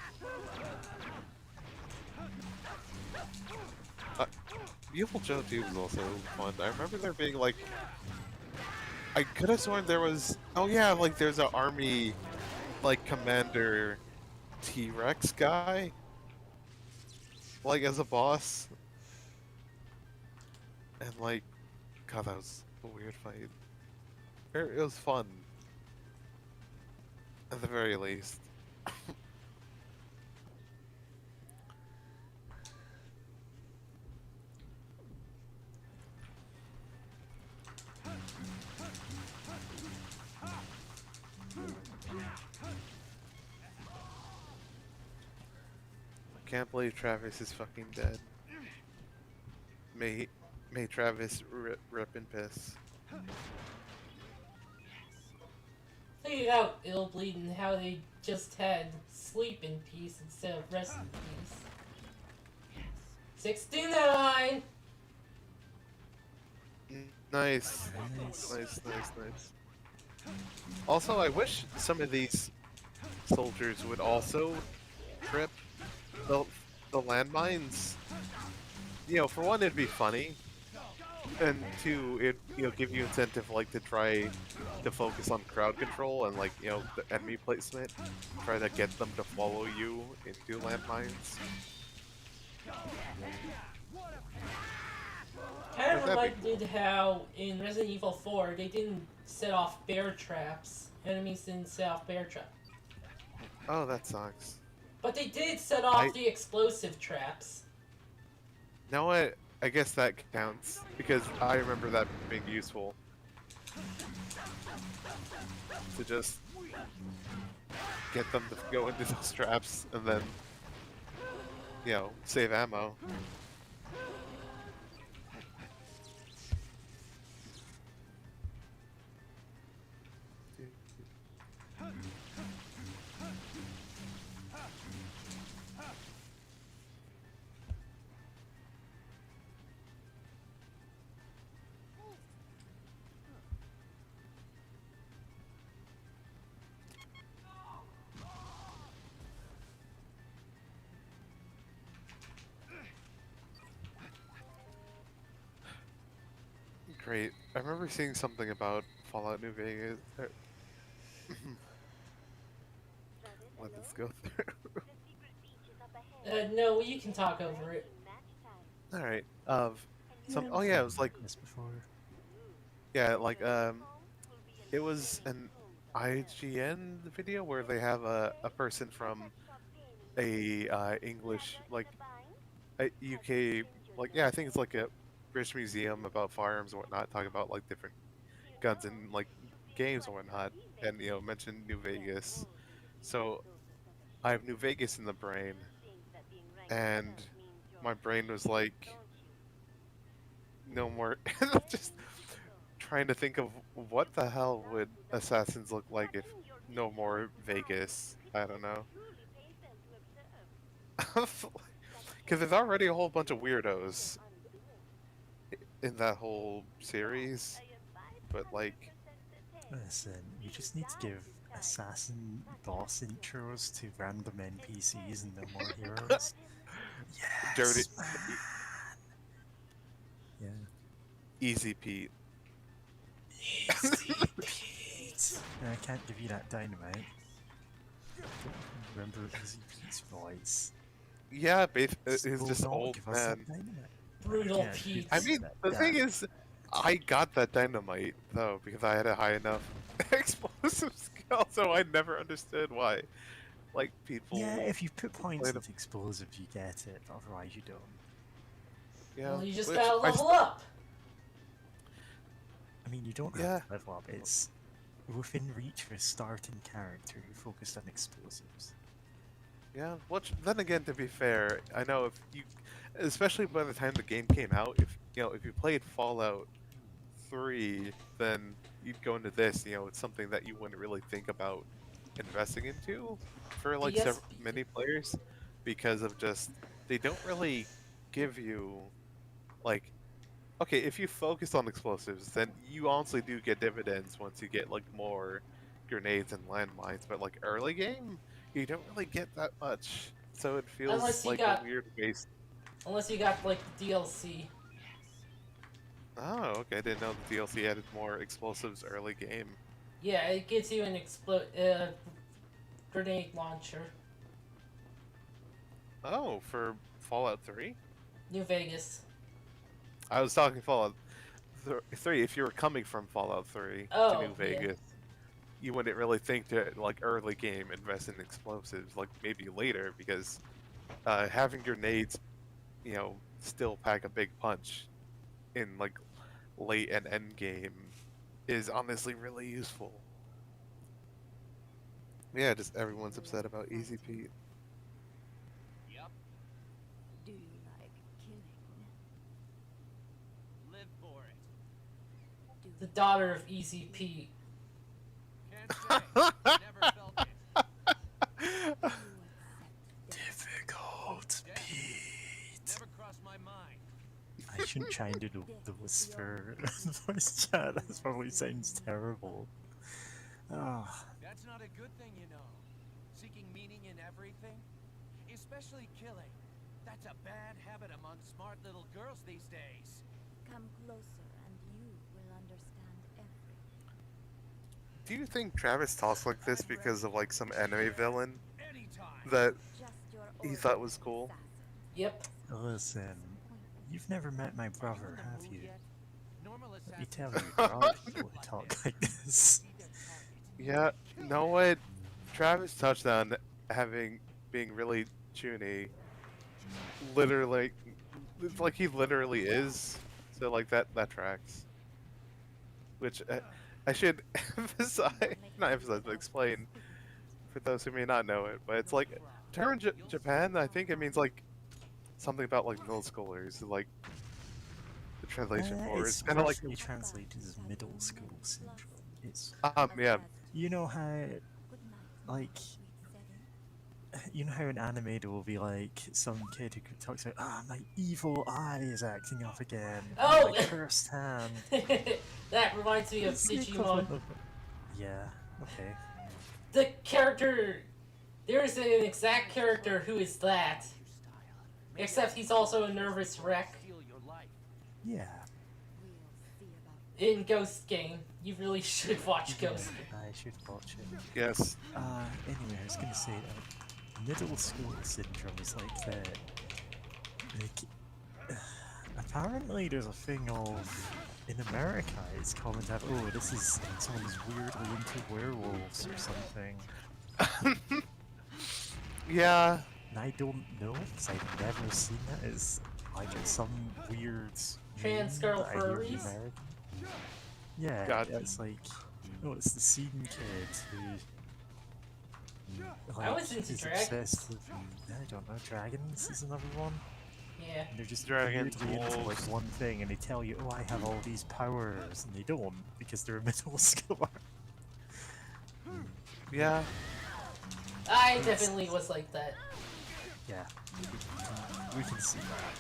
Beautiful Joe 2 was also fun. I remember there being like, I could have sworn there was, oh yeah, like there's an army, like commander T-Rex guy, like as a boss, and like, God, that was a weird fight. It was fun, at the very least. Can't believe Travis is fucking dead. May Travis rip in piss. Figured out Ill Bleeding how they just had sleep in peace instead of rest in peace. 69! Nice. Nice. Nice. Also, I wish some of these soldiers would also trip the landmines. For one, it'd be funny, and two, it give you incentive like to try to focus on crowd control and like the enemy placement, try to get them to follow you into landmines. Kind of That'd be reminded how in Resident Evil 4 they didn't set off bear traps. Enemies didn't set off bear traps. Oh, that sucks. But they did set off the explosive traps. You know what? I guess that counts because I remember that being useful to just get them to go into those traps and then save ammo. Great. I remember seeing something about Fallout New Vegas. Let this go through. The secret beach is up ahead. No, you can talk over it. Match time. All right. Oh yeah, it was like This before. it was an IGN video where they have a person from a English like a UK I think it's like a British museum about firearms and whatnot, talking about like different guns and like games and whatnot, and mentioned New Vegas. So I have New Vegas in the brain, and my brain was like, no more. Just trying to think of what the hell would Assassins look like if no more Vegas. I don't know. Because there's already a whole bunch of weirdos in that whole series, but like, Listen, you just need to give assassin boss intros to random NPCs and no more heroes. Yes, Dirty- man. Yeah. Easy Pete. Easy Pete. I can't give you that dynamite. Don't remember Easy Pete's voice. Yeah, he's Will just not old give us that man. dynamite. Brutal Yeah, Pete. I mean, the thing is, I got that dynamite though because I had a high enough explosive skill, so I never understood why. Like people. Yeah, if you put points played into explosives, you get it, but otherwise you don't. Yeah, Well, you just which gotta I level up. I mean, you don't Yeah. have to level up. It's within reach for a starting character who focused on explosives. Yeah, which then again, to be fair, I know if you, especially by the time the game came out, if you played Fallout 3, then you'd go into this. It's something that you wouldn't really think about investing into for like Yes. many players because of just they don't really give you like, okay, if you focus on explosives, then you honestly do get dividends once you get like more grenades and landmines. But like early game, you don't really get that much, so it feels Unless you like got- a weird waste. Unless you got like the DLC. Oh, okay, I didn't know the DLC added more explosives early game. Yeah, it gives you an grenade launcher. Oh, for Fallout 3? New Vegas. I was talking Fallout 3. If you were coming from Fallout 3 Oh, to New yeah. Vegas, you wouldn't really think to like early game invest in explosives. Like maybe later, because having grenades, you know, still pack a big punch in like late and end game is honestly really useful. Yeah, just everyone's upset about Easy Pete. Yep. Do you like killing? Live for it. Do The daughter of Easy Pete. Can't say. Never felt it. you accept Difficult, Pete. Never crossed my mind. I shouldn't try and do the whisper voice chat. That probably sounds terrible. Oh, That's not a good thing, you know. Seeking meaning in everything, especially killing. That's a bad habit among smart little girls these days. Come closer and you will understand everything. Do you think Travis talks like this because of like some anime villain Anytime. that Just your he thought was cool? assassin. Yep. listen, you've never met my brother, have you? Normal Let me tell assassins you, there are people who talk like this. Yeah, you know what? Travis Touchdown being really chuny, literally, it's like he literally is. So like that tracks. Which I should emphasize, not emphasize, but explain for those who may not know it. But it's like term in Japan. I think it means like something about like middle schoolers. Like the translation for it. It's kind of like roughly translated as middle school syndrome. It's yeah. you know how Good night, like sweet setting. you know how an anime will be like some kid who talks about my evil eye is acting up again. Oh! My cursed hand. That reminds me of It's the Digimon. equivalent of- Yeah. Okay. The character. There's an exact character who is that. Except he's also a nervous wreck. Steal your life. Yeah. We'll see about In Ghost Game. You really should watch Ghost Game. I should watch it. Yes. Anyway, I was gonna say, middle school syndrome is like the, apparently there's a thing of, in America, it's common to have, oh, this is, someone's weirdly into werewolves or something. Yeah. And I don't know, because I've never seen that as, like, some weird Trans meme girl that I hear in furries? America. Yeah, Gotcha. it's like, oh, it's the scene kid who, like, I was into is dragons. obsessed with, I don't know, dragons is another one. Yeah. And they're just Dragons, weirdly into like wolves. one thing, and they tell you, oh, I have all these powers, and they don't, because they're a middle schooler. Yeah. I definitely was like that. Yeah, we can see that.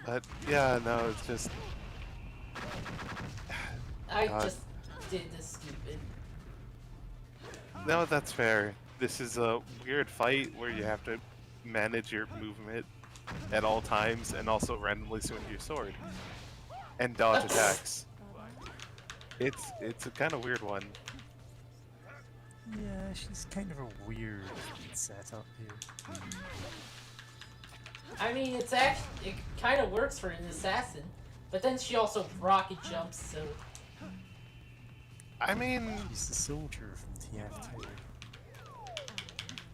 But yeah, no, it's just I God. just did this stupid. no, that's fair. This is a weird fight where you have to manage your movement at all times and also randomly swing your sword and dodge attacks. It's a kind of weird one. Yeah, she's kind of a weird setup here. I mean, it kind of works for an assassin, but then she also rocket jumps, so I mean, She's the soldier from TF2.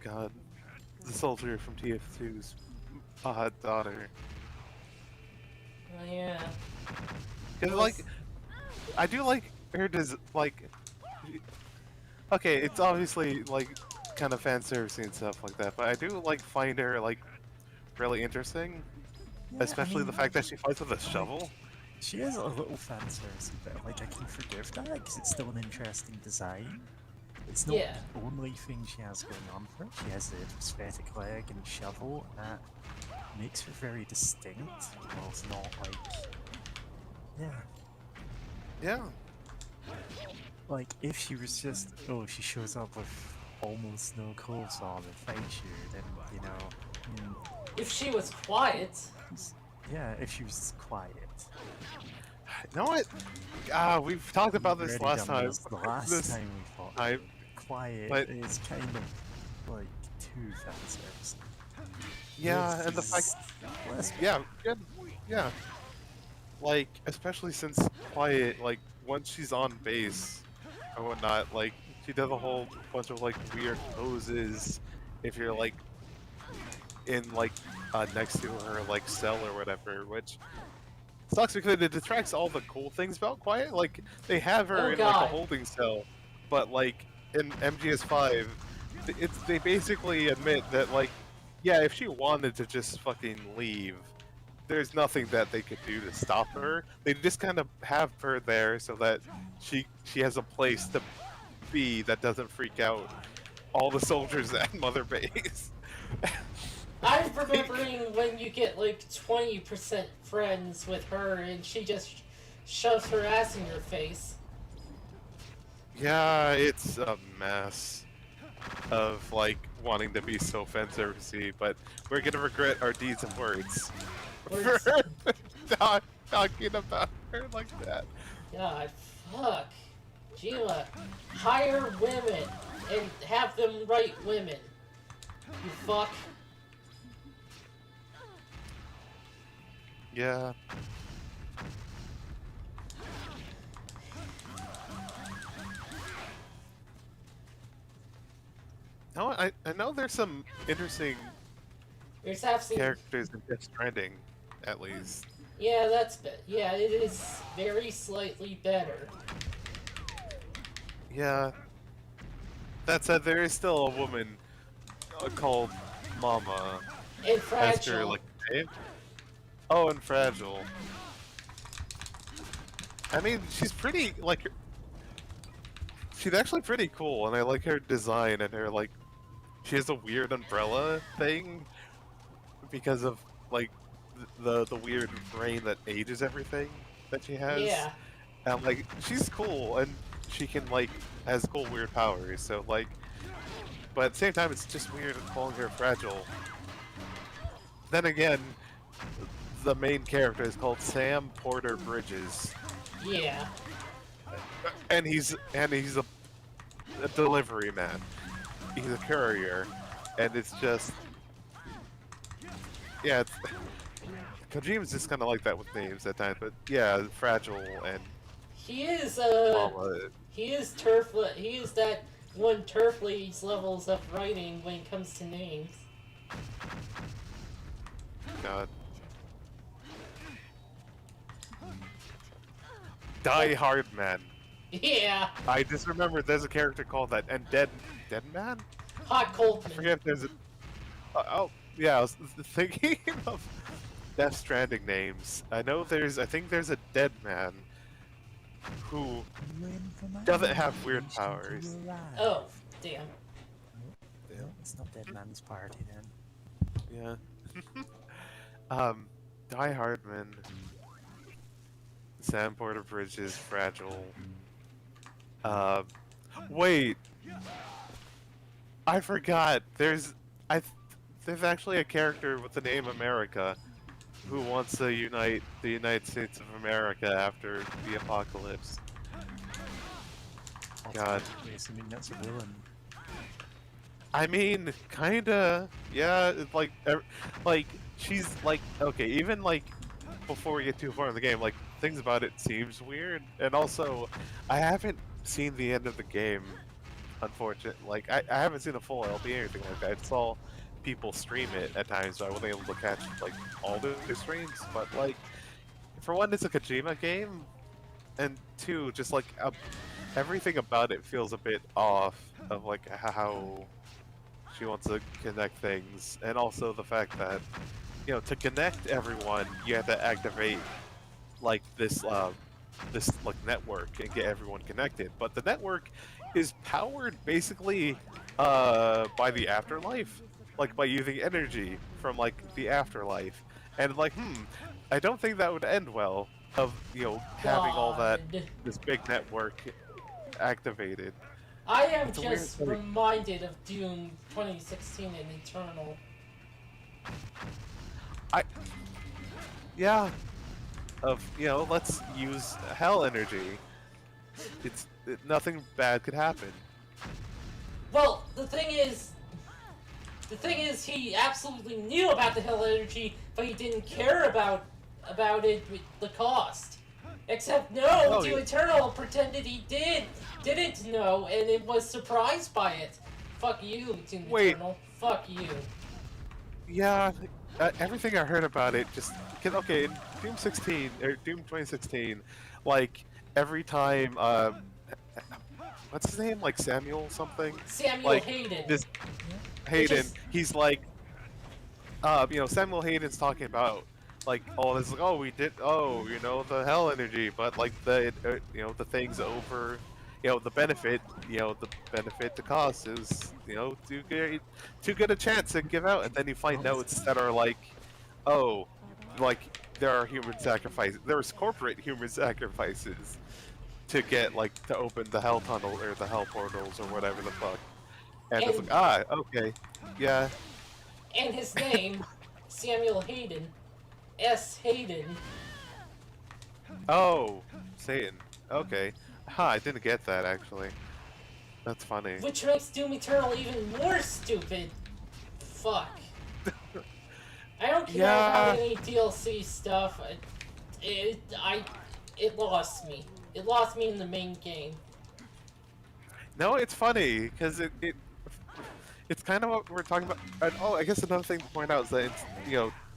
God, the soldier from TF2's daughter. yeah. Cause like, I do like her like. Okay, it's obviously like kind of fan servicey and stuff like that, but I do like find her like really interesting, Yeah, especially the fact that she fights with a shovel. she is a little fan service, but like I can forgive that because it's still an interesting design. It's not Yeah. the only thing she has going on for her. She has the prosthetic leg and shovel, and that makes her very distinct. Well, it's not like, yeah, Yeah. like if she was just, oh, she shows up with almost no clothes on and fights you, then you know, If she was quiet. yeah, if she was quiet. You know what? We've talked about We've this already last done time. this the last This time we fought. time, Quiet but- is kind of like too fan service. yeah, This and the fact, is less yeah, good, yeah. Like, especially since Quiet, like, once she's on base or whatnot, like, she does a whole bunch of, like, weird poses if you're, like, in, like, next to her, like, cell or whatever, which sucks because it detracts all the cool things about Quiet. Like, they have her Oh, in, like, God. a holding cell, but, like, in MGS5, they basically admit that, like, yeah, if she wanted to just fucking leave, there's nothing that they could do to stop her. They just kind of have her there so that she has a place to be that doesn't freak out all the soldiers at Mother Base. I'm remembering when you get like 20% friends with her and she just shoves her ass in your face. Yeah, it's a mess of like wanting to be so fan servicey, but we're gonna regret our deeds and words Words. for not talking about her like that. God, fuck. Gila, hire women and have them write women. You fuck. Yeah. No, I know there's some interesting There's absolutely. characters in Death Stranding, at least. Yeah, that's yeah, it is very slightly better. Yeah. That said, there is still a woman called Mama. And As her, fragile. like, name. Oh, and Fragile. I mean, she's pretty, like, she's actually pretty cool, and I like her design and her, like, she has a weird umbrella thing because of, like, the weird brain that ages everything that she has. Yeah. And, like, she's cool, and she can, like, has cool weird powers, so, like, but at the same time, it's just weird calling her Fragile. Then again, the main character is called Sam Porter Bridges, Yeah. and he's a delivery man. He's a courier, and it's just, yeah. Kojima's just kind of like that with names at times, but yeah, Fragile and He is Mama. he is turf he is that one turf league's levels of writing when it comes to names. God. Die Hard Man. Yeah. I just remembered there's a character called that, and Dead Man. Hot cold. I forget if there's a. Oh, yeah, I was thinking of Death Stranding names. I think there's a Dead Man who doesn't have weird powers. Oh, damn. No, it's not Dead Man's Party then. Yeah. Die Hardman, Sam Porter Bridges, Fragile. Wait, I forgot. There's actually a character with the name America who wants to unite the United States of America after the apocalypse. God. Yes, I mean, that's a villain. I mean, kinda, yeah. It's like she's like okay. Even like before we get too far in the game, like things about it seems weird, and also I haven't seen the end of the game. Unfortunately, like I haven't seen a full LP or anything like that. I saw people stream it at times, so I wasn't able to catch like all the streams. But like, for one, it's a Kojima game, and two, just like everything about it feels a bit off of like how she wants to connect things, and also the fact that, you know, to connect everyone, you have to activate like this this like network and get everyone connected. But the network is powered basically by the afterlife, like by using energy from like the afterlife, and like I don't think that would end well. Of having all that God. this big network activated. I am It's a weird just thing. reminded of Doom 2016 and Eternal. Yeah, of let's use hell energy. Nothing bad could happen. Well, the thing is, he absolutely knew about the hell energy, but he didn't care about it with the cost. Except Oh, Doom yeah. Eternal pretended he didn't know, and it was surprised by it. Fuck you, Doom Wait. Eternal. Fuck you. Yeah, everything I heard about it just okay in Doom 16 or Doom 2016, like every time what's his name, like Samuel something, Samuel like Hayden. this Hayden, just- he's like Samuel Hayden's talking about like all this like, oh we did the hell energy, but like the the things over the benefit the cost is too good a chance to give out, and then you find notes that are like, oh, like there are human sacrifices, there's corporate human sacrifices to get like to open the hell tunnel or the hell portals or whatever the fuck, and it's And- like okay, yeah. And his name, Samuel Hayden. S. Hayden. Oh, Satan. Okay. I didn't get that actually. That's funny. Which makes Doom Eternal even more stupid. Fuck. I don't care Yeah. about any DLC stuff. It lost me. It lost me in the main game. No, it's funny because it's kind of what we're talking about. And, oh, I guess another thing to point out is that it's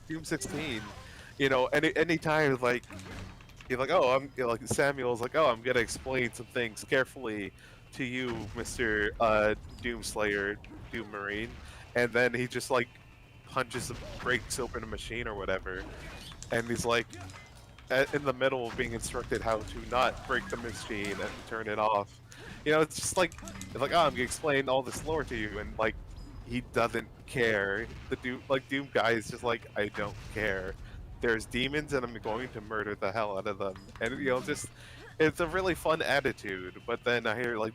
Doom 16. Any time like you're like, oh, I'm like Samuel's like, oh, I'm gonna explain some things carefully to you, Mr. Doomslayer, Doom Marine, and then he just like breaks open a machine or whatever, and he's like in the middle of being instructed how to not break the machine and turn it off. It's just like oh, I'm gonna explain all this lore to you, and like he doesn't care. The Doom guy is just like, I don't care. There's demons and I'm going to murder the hell out of them. And just it's a really fun attitude. But then I hear like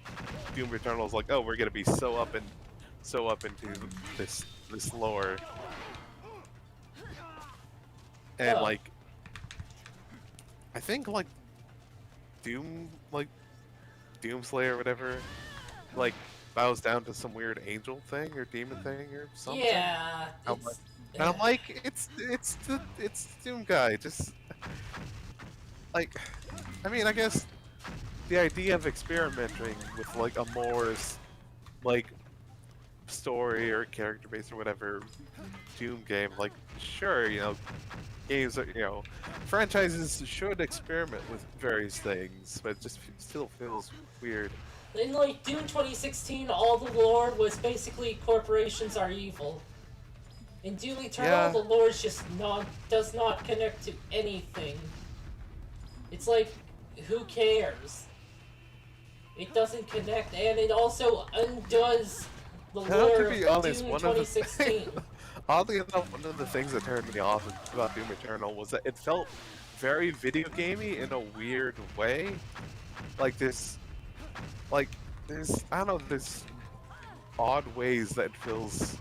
Doom Eternal's like, oh, we're gonna be so up into this lore. And Oh. like I think like Doomslayer or whatever, like bows down to some weird angel thing or demon thing or something. Yeah. I'm it's- like- And I'm like, it's the Doom guy. Just like, I mean, I guess the idea of experimenting with like a more like story or character based or whatever Doom game, like sure, games are, franchises should experiment with various things, but it just still feels weird. In like Doom 2016, all the lore was basically corporations are evil. In Doom Eternal, Yeah. the lore does not connect to anything. It's like, who cares? It doesn't connect, and it also undoes the Now, lore to be of honest, Doom one of the 2016. oddly enough, one of the things that turned me off about Doom Eternal was that it felt very video gamey in a weird way. Like there's I don't know, there's odd ways that it feels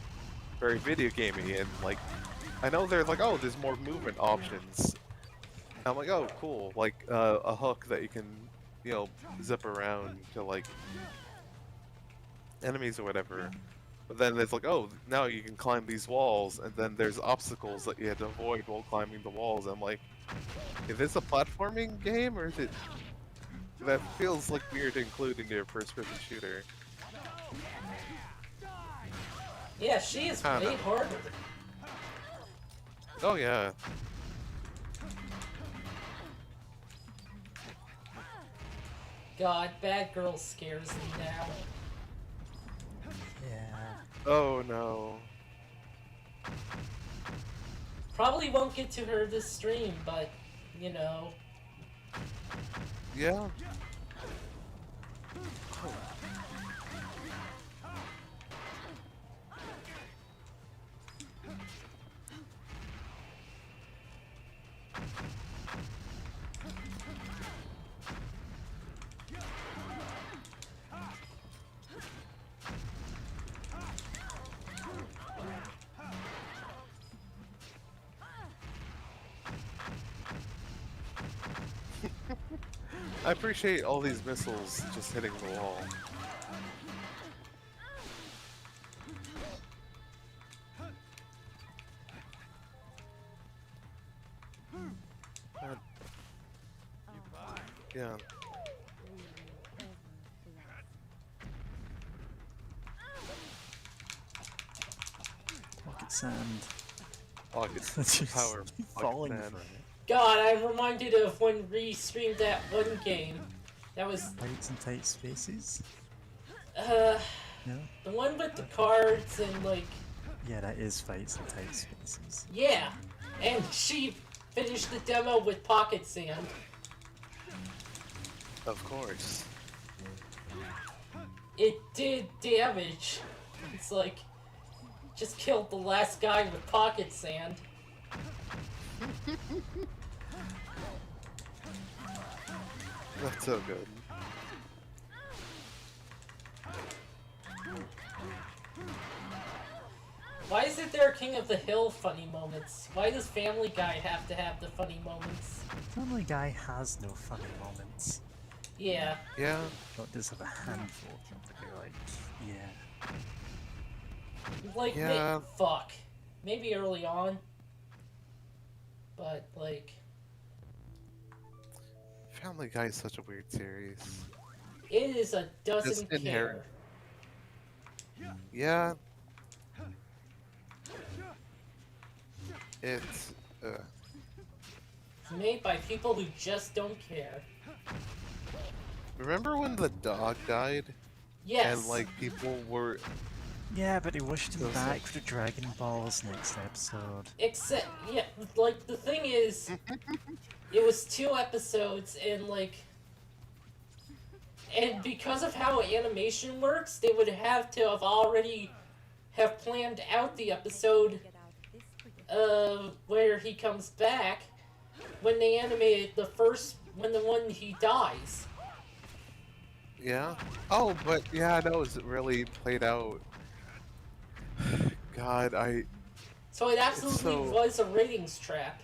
very video gamey, and like I know there's like, oh, there's more movement options. I'm like, oh, cool, like a hook that you can zip around to like enemies or whatever. But then there's like, oh, now you can climb these walls, and then there's obstacles that you had to avoid while climbing the walls. I'm like, is this a platforming game, or is it? That feels like weird to include in your first-person shooter. Yeah, she is I don't way know. harder. Oh yeah. God, Bad Girl scares me now. Yeah. Oh no. Probably won't get to her this stream, but, Yeah. I appreciate all these missiles just hitting the wall. Uh, yeah. Pocket sand. Pocket Just power. falling Man. for it. God, I'm reminded of when we streamed that one game. That was Fights in tight spaces. uh No. the one with the cards and like Yeah, that is fights in tight spaces. yeah. And she finished the demo with pocket sand. Of course. It did damage. It's like just killed the last guy with pocket sand. That's so good. Why isn't there a King of the Hill funny moments? Why does Family Guy have to have the funny moments? Family Guy has no funny moments. Yeah. Yeah. Not just have a handful of them, but you're like, yeah. Like, Yeah. fuck. Maybe early on. But, like, Family Guy is such a weird series. it is a doesn't care. inherent. Yeah. It's It's made by people who just don't care. remember when the dog died Yes. and like people were Yeah, but they wished him Those- back for the Dragon Balls next episode. Except, yeah, like, the thing is, it was 2 episodes, and, like, and because of how animation works, they would have to have already have planned out the episode where he comes back when they animated the first, when the one he dies. yeah. Oh, but yeah, no, it really played out. God, So it absolutely so- was a ratings trap.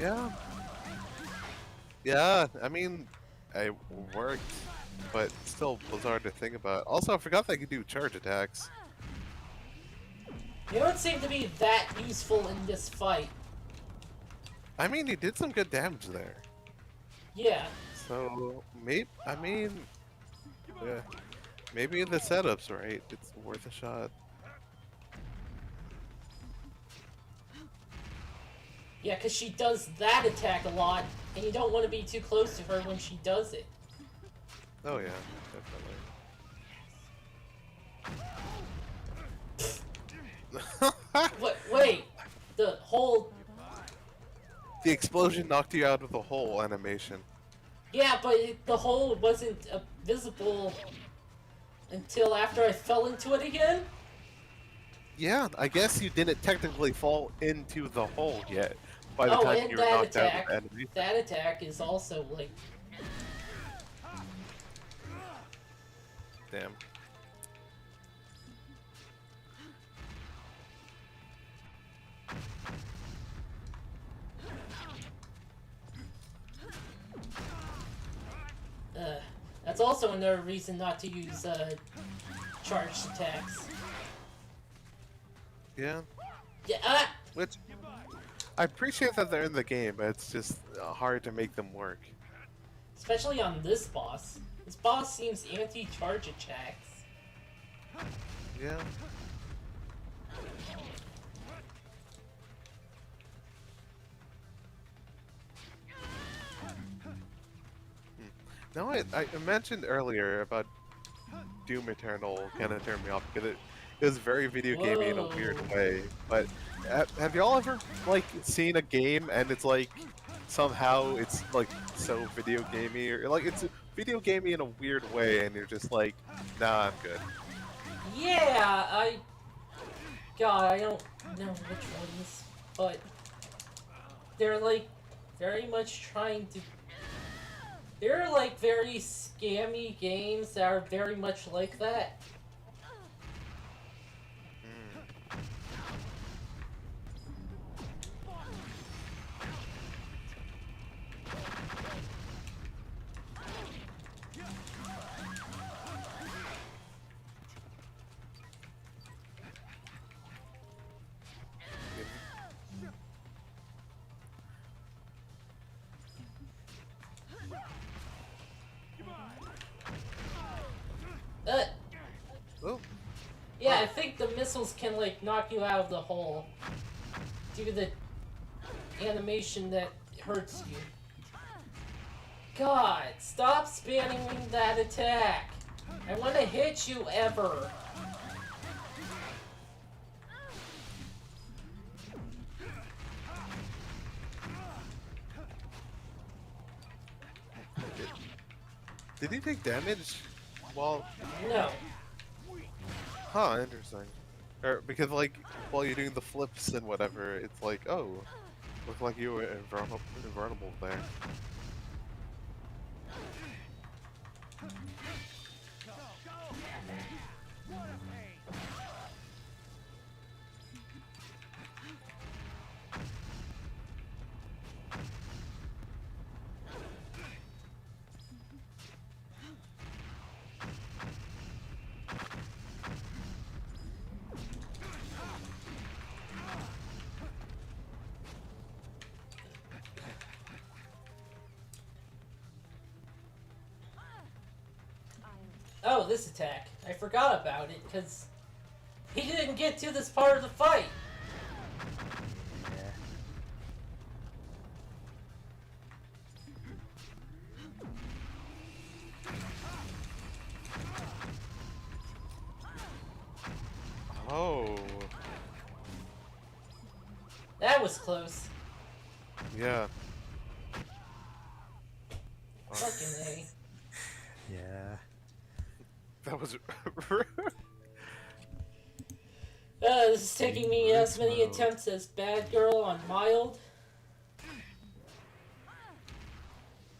yeah. Yeah, I mean, I worked, but still was hard to think about. Also, I forgot they could do charge attacks. They don't seem to be that useful in this fight. I mean, he did some good damage there. Yeah. So, maybe, I mean, yeah, maybe the setup's right. It's worth a shot. Yeah, because she does that attack a lot, and you don't want to be too close to her when she does it. Oh yeah, definitely. Wait, the whole... The explosion knocked you out of the hole animation. Yeah, but the hole wasn't visible until after I fell into it again? Yeah, I guess you didn't technically fall into the hole yet by the Oh, time and you were that knocked out attack. of the enemy. That attack is also, like... Damn. That's also another reason not to use, charged attacks. Yeah, Yeah, which I appreciate that they're in the game, but it's just hard to make them work. especially on this boss. This boss seems anti-charge attacks. Yeah. No, I mentioned earlier about Doom Eternal kind of turned me off because It was very video gamey in a weird Whoa. way. But have y'all ever like seen a game and it's like somehow it's like so video gamey, or like it's video gamey in a weird way, and you're just like, nah, I'm good. Yeah, God, I don't know which ones, but they're like very much trying to. They're like very scammy games that are very much like that. Oh, Yeah, I think the missiles can like knock you out of the hole due to the animation that hurts you. God, stop spamming that attack. I want to hit you ever. did he take damage? Well, No. huh, interesting. Or because like while you're doing the flips and whatever, it's like, oh, looked like you were invulnerable there. Oh, this attack. I forgot about it because he didn't get to this part of the fight. Yeah. Oh, That was close. yeah. Fucking A. Yeah. That was This is taking me as many Mode. attempts as Bad Girl on Mild.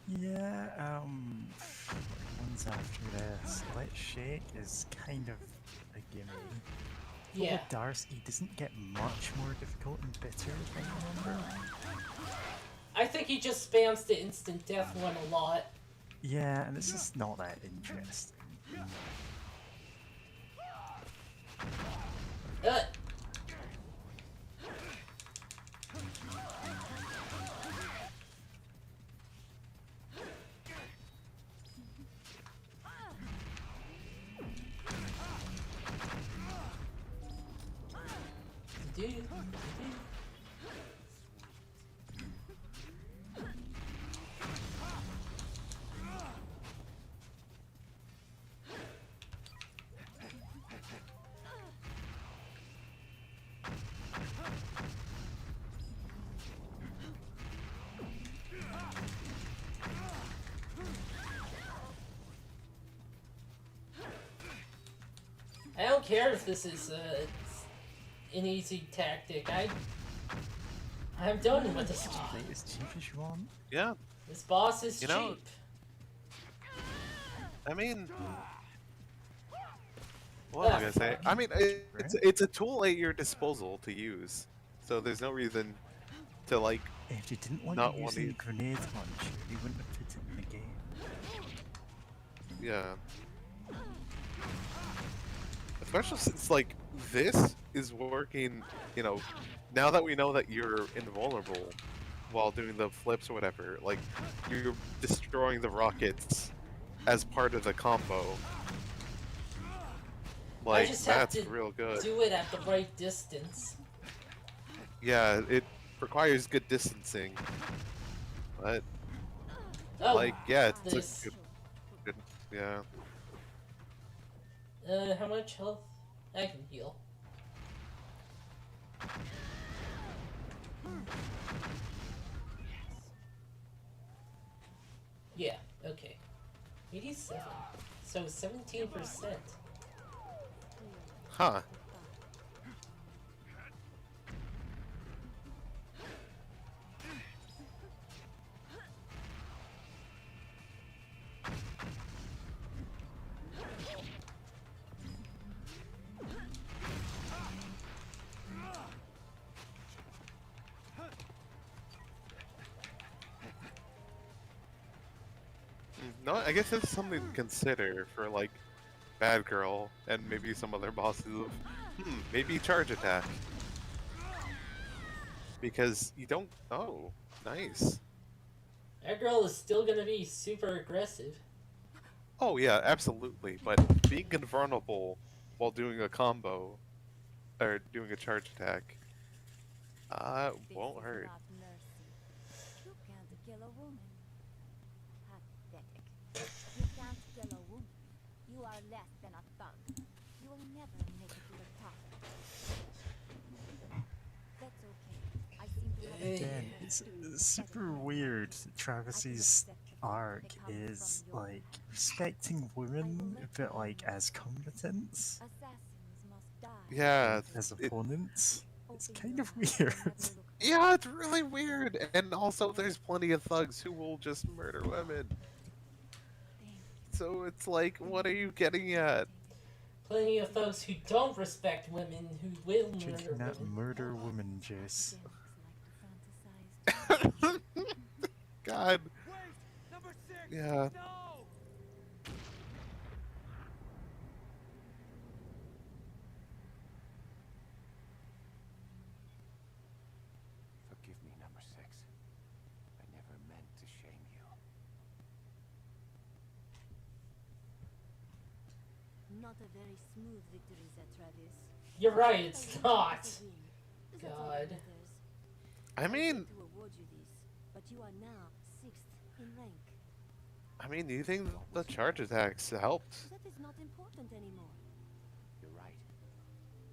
Yeah, ones after this. Let's Shake is kind of a gimme. But Yeah. with Darcy, doesn't get much more difficult and bitter, if I remember. I think he just spams the instant death one a lot. Yeah, and it's just not that interesting. Uh, dude. I don't care if this is an easy tactic. I'm done with this boss. Play as cheap as you want. yeah. This boss is You know- cheap. I mean, what am I gonna say? I mean, it's a tool at your disposal to use, so there's no reason to like. If you didn't want Not to use one the either. grenade launcher, you wouldn't have put it in the game. Yeah. Especially since like this is working, you know, now that we know that you're invulnerable while doing the flips or whatever, like you're destroying the rockets as part of the combo. Like just have that's to real good. Do it at the right distance. Yeah, it requires good distancing. But Oh, like yeah, it's this. a good yeah. How much health? I can heal. Yeah, okay. 87. So 17%. Huh. No, I guess that's something to consider for like Bad Girl and maybe some other bosses of maybe charge attack. Because you don't oh, nice. That girl is still gonna be super aggressive. Oh yeah, absolutely. But being invulnerable while doing a combo or doing a charge attack This won't is hurt. not mercy. You can't kill a woman. Pathetic. You can't kill a woman. You are less than a thug. You will never make it to the top. That's okay. I seem to have a Again, different it's super weird. Travis's arc is like respecting women, but like as combatants, assassins must die. Yeah, as it, opponents. It's Open kind your of eyes weird. and have a look. yeah, it's really weird. And also there's plenty of thugs who will just murder women. Thank you. So it's like, what are you getting at? Plenty of thugs who don't respect women who will murder Drinking that women. murder woman juice. Demons like to fantasize. God. Wait! Number 6! Yeah. No! Forgive me, number 6. I never meant to shame you. Not a very smooth victory, that Travis. You're right, it's not. That's all God. that matters. I mean, hate to award you this, but you are now 6th in rank. do you think the charge attacks helped? That is not important anymore. You're right.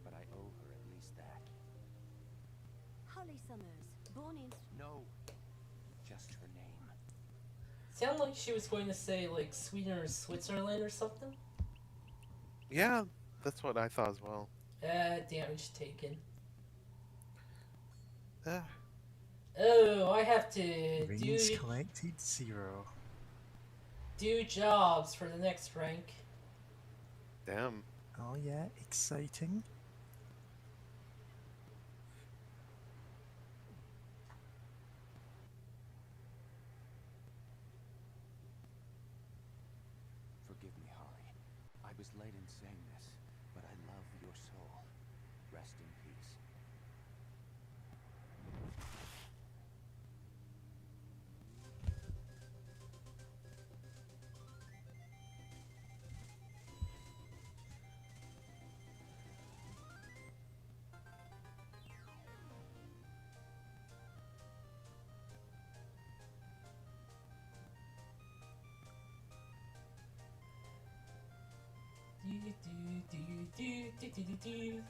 But I owe her at least that. Holly Summers, born in No. Just her name. Sound like she was going to say like Sweden or Switzerland or something. Yeah, that's what I thought as well. Damage taken. Uh, Oh, I have to Rings collected 0. do jobs for the next rank. damn. Oh yeah, exciting. Forgive me, Holly. I was late in saying this, but I love your soul. Rest in peace. Do.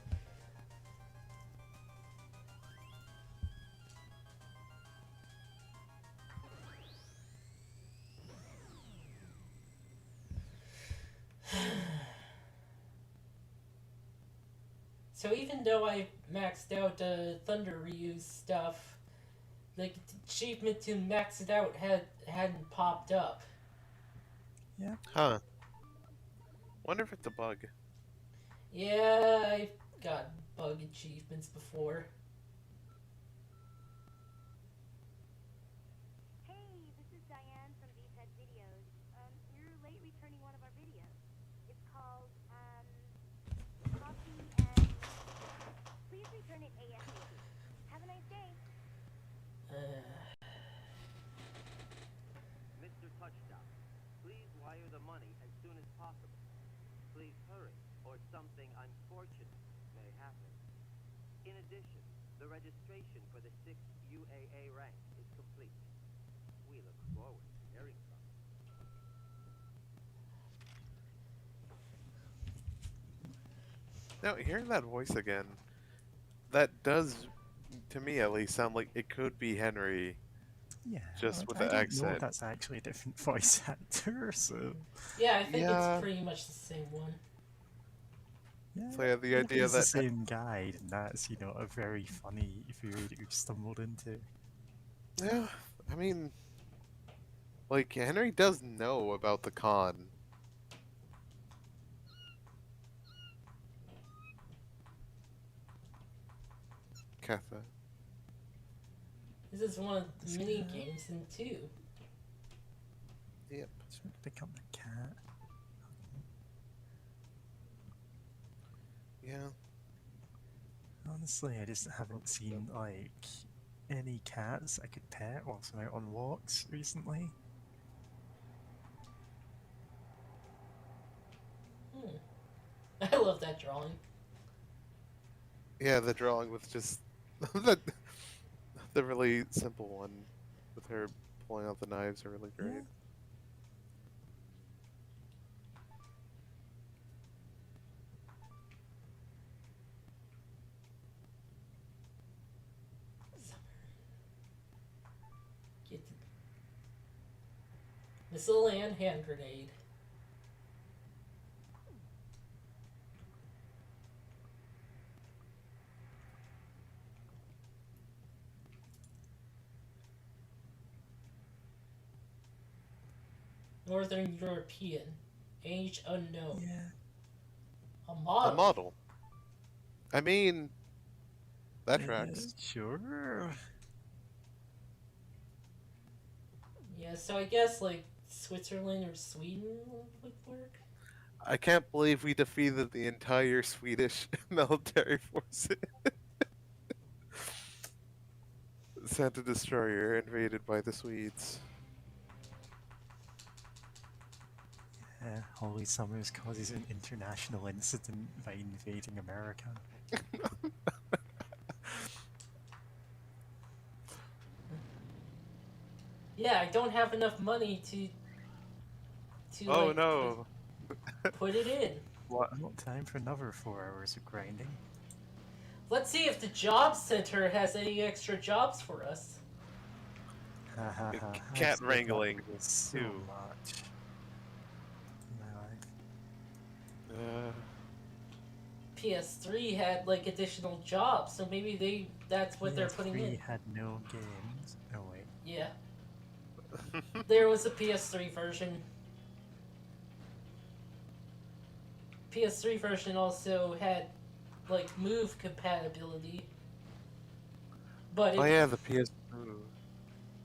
So even though I maxed out Thunder Ryu stuff, like the achievement to max it out hadn't popped up. Huh. Wonder if it's a bug. Yeah, I've got bug achievements before. Hey, this is Diane from VTech Videos. You're late returning one of our videos. It's called, Coffee and... Please return it ASAP. Have a nice day. Mr. Touchdown, please wire the money as soon as possible. Please hurry, or something unfortunate may happen. In addition, the registration for the 6th UAA rank is complete. We look forward to hearing from you. Now, hearing that voice again, that does, to me at least, sound like it could be Henry, Yeah, just with I the don't know if accent. that's actually a different voice actor, so Yeah, I think it's Yeah. pretty much the same one. yeah. So yeah, the If idea it's the that same guy, then that's, you know, a very funny food you've stumbled into. yeah, I mean, like Henry does know about the con. Katha. This is one of the Is mini it? games in 2. Yep. Just want to pick up the cat. Yeah. Honestly, I just haven't seen, like, any cats I could pet whilst I'm out on walks recently. Hmm. I love that drawing. Yeah, the drawing with just the really simple one with her pulling out the knives are really great. Yeah. Get the missile and hand grenade. Northern European. Age unknown. Yeah. A A model. model. I mean, that tracks. Sure. Yeah, so I guess like Switzerland or Sweden would work. I can't believe we defeated the entire Swedish military force. Santa Destroyer invaded by the Swedes. Yeah, Holy Summers causes an international incident by invading America. Yeah, I don't have enough money to Oh like, no! put it in. What? Not time for another 4 hours of grinding. Let's see if the job center has any extra jobs for us. Ha ha ha. Cat I've still wrangling, got so too. much in my life. PS3 had like additional jobs, so maybe that's what they're putting in. PS3 had no games. Oh wait. Yeah, there was a PS3 version. PS3 version also had like Move compatibility, but it, Oh yeah, the PS.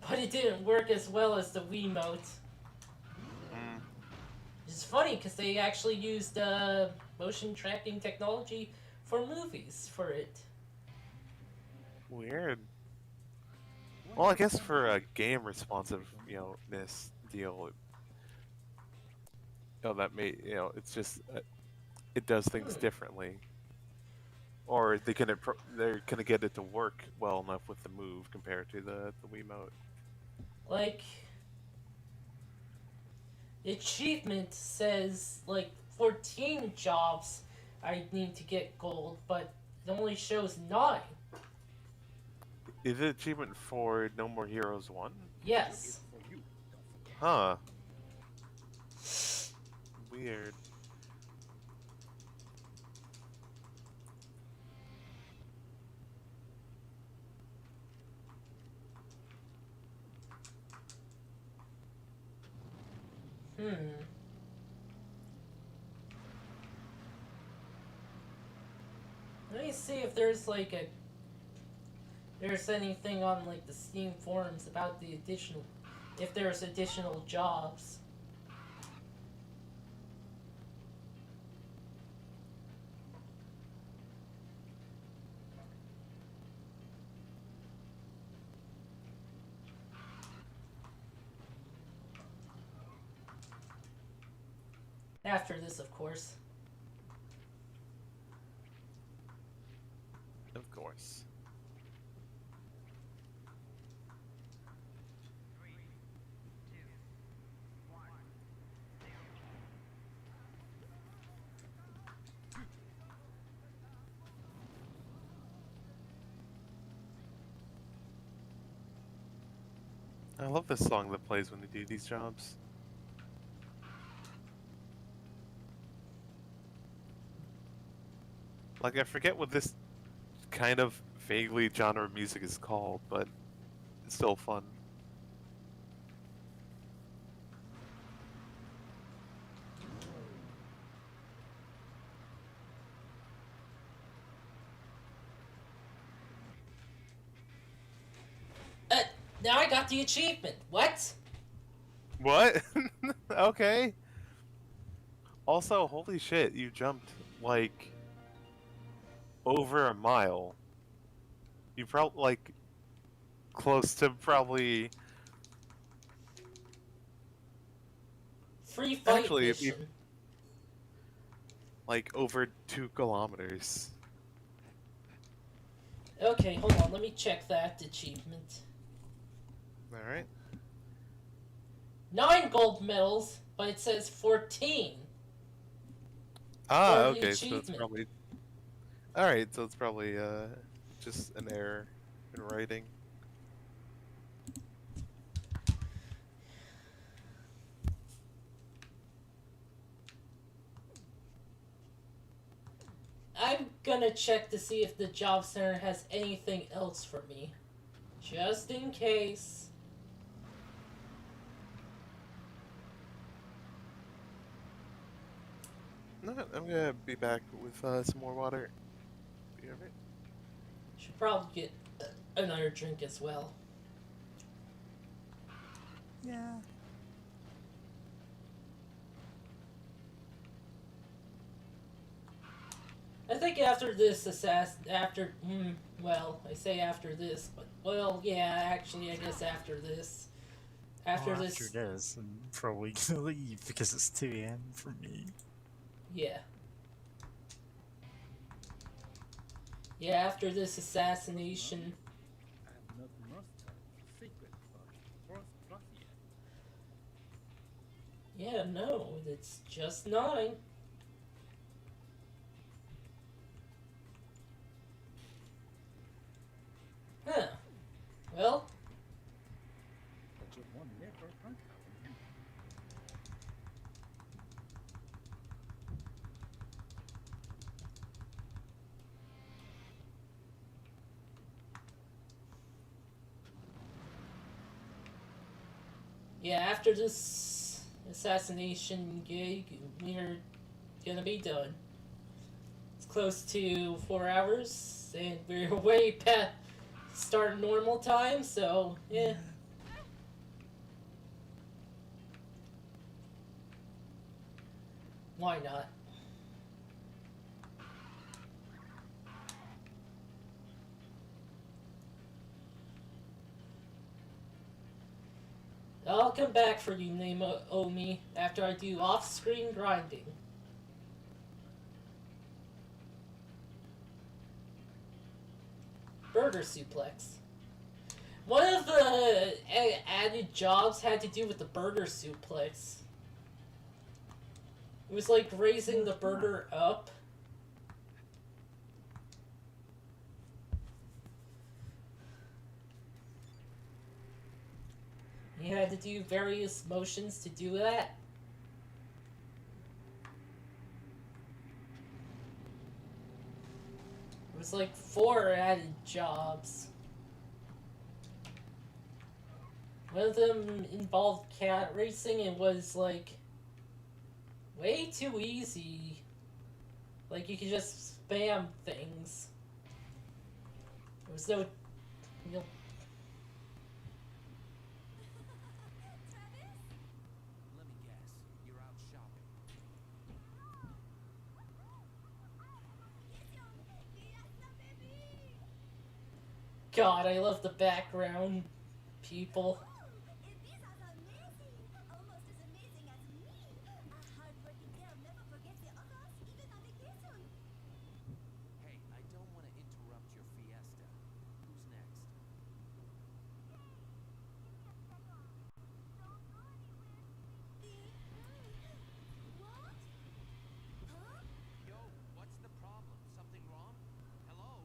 but it didn't work as well as the Wiimote. Mm. It's funny because they actually used motion tracking technology for movies for it. Weird. Well, I guess for a game responsive, ness deal, that may, it's just it does things differently, or they're gonna get it to work well enough with the Move compared to the Wiimote. Like, the achievement says like 14 jobs I need to get gold, but it only shows 9. Is it achievement for No More Heroes 1? Yes. Huh. Weird. Let me see if there's like there's anything on like the Steam forums about the additional, if there's additional jobs. After this, of course. Of course. I love this song that plays when they do these jobs. Like, I forget what this kind of vaguely genre of music is called, but it's still fun. Now I got the achievement. What? What? Okay. Also, holy shit, you jumped, like, over a mile. You probably, like, close to probably... Free fight Actually, if you- mission. like, over 2 kilometers. Okay, hold on. Let me check that achievement. Alright. 9 gold medals, but it says 14. Ah, For the okay, so it's achievement. probably... Alright, so it's probably, just an error in writing. I'm gonna check to see if the job center has anything else for me. Just in case. No, I'm gonna be back with some more water. Be alright. Should probably get another drink as well. Yeah. I think after this well, I say after this, but well, yeah, actually, I guess after this. After Well, this, after this, I'm probably gonna leave because it's 2 a.m. for me. yeah. Yeah, after this assassination. I have not mastered the secret of fourth yet. Yeah, no, it's just 9. Huh. Well, But one never uncovered him. yeah, after this assassination gig, we're gonna be done. It's close to 4 hours, and we're way past start normal time, so yeah. Why not? I'll come back for you, Naomi, after I do off-screen grinding. Burger suplex. One of the added jobs had to do with the burger suplex. It was like raising the burger up. You had to do various motions to do that. It was like 4 added jobs. One of them involved cat racing and was like way too easy. Like you could just spam things. There was no real. Let me guess, you're out shopping. God, I love the background people. Hey, I don't want to interrupt your fiesta. Who's next? Yo, what's the problem? Something wrong? Hello?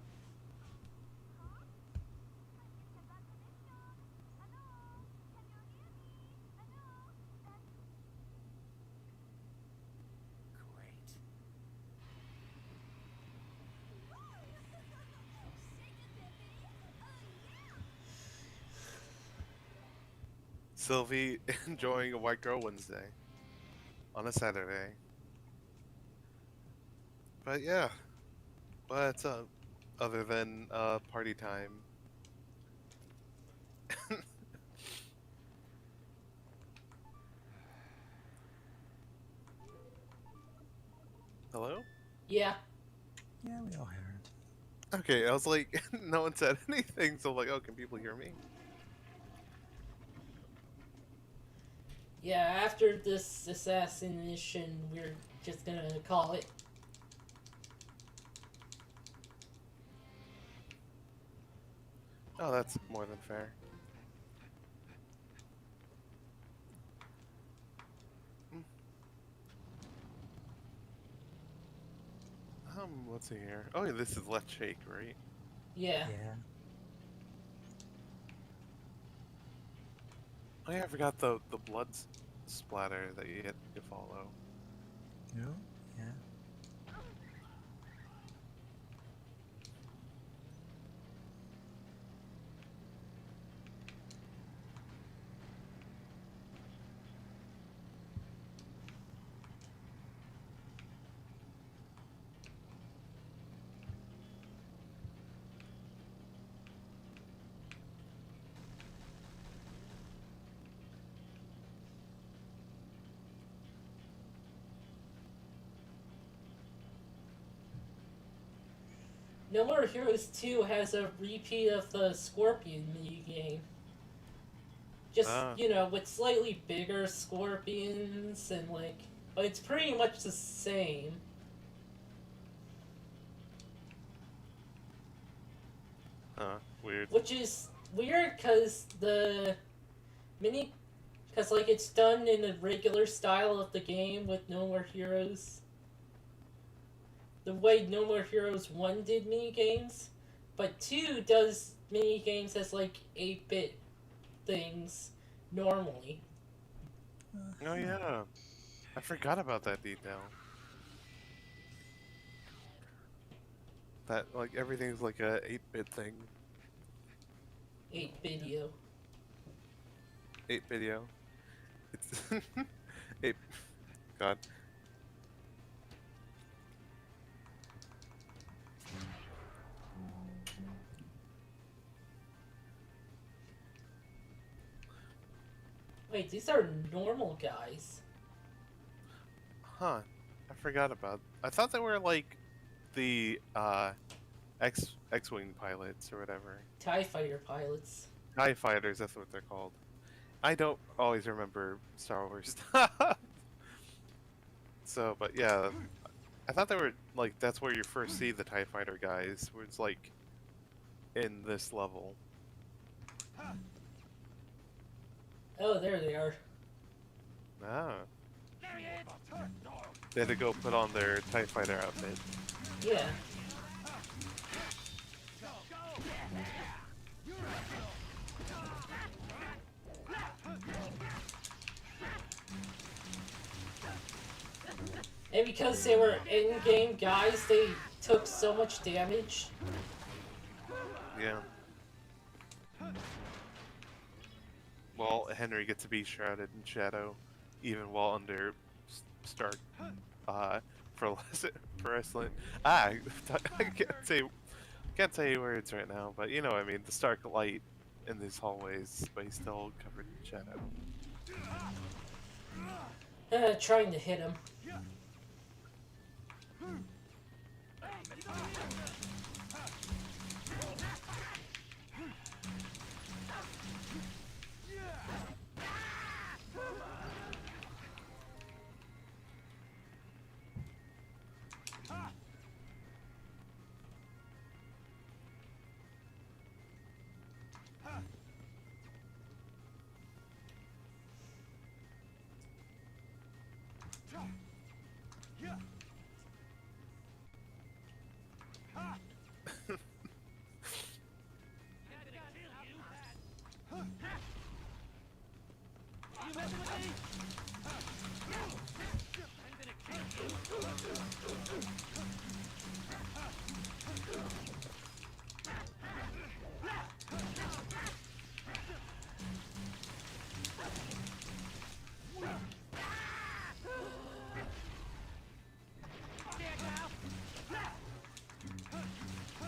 Sylvie enjoying a White Girl Wednesday on a Saturday. But yeah, what's up? Other than party time. Hello? Yeah. Yeah, we all heard. Okay, I was like, no one said anything, so like, oh, can people hear me? Yeah, after this assassination, we're just gonna call it. Oh, that's more than fair. Let's see here. Oh, yeah, this is Let's Shake, right? Yeah. Yeah. Oh yeah, I forgot the blood splatter that you had to follow. No? Yeah. No More Heroes 2 has a repeat of the Scorpion minigame. Just, you know, with slightly bigger scorpions and like. But it's pretty much the same. Huh, weird. Which is weird because the mini. Because, like, it's done in the regular style of the game with No More Heroes. The way No More Heroes 1 did minigames. But 2 does minigames as, like, 8-bit things normally. Oh yeah, I forgot about that detail. That like everything's like a 8-bit thing. 8 video. 8 video. It's 8. God. Wait, these are normal guys. Huh. I forgot about. I thought they were like the X-wing pilots or whatever. TIE fighter pilots. TIE fighters, that's what they're called. I don't always remember Star Wars stuff. So, but yeah, I thought they were like that's where you first see the TIE fighter guys, where it's like in this level. Oh, there they are. Ah. They had to go put on their TIE fighter outfit. Yeah. And because they were in-game guys, they took so much damage. Yeah. Well, Henry gets to be shrouded in shadow, even while under Stark, fluorescent. I can't say words right now, but you know what I mean. The Stark light in these hallways, but he's still covered in shadow. Trying to hit him.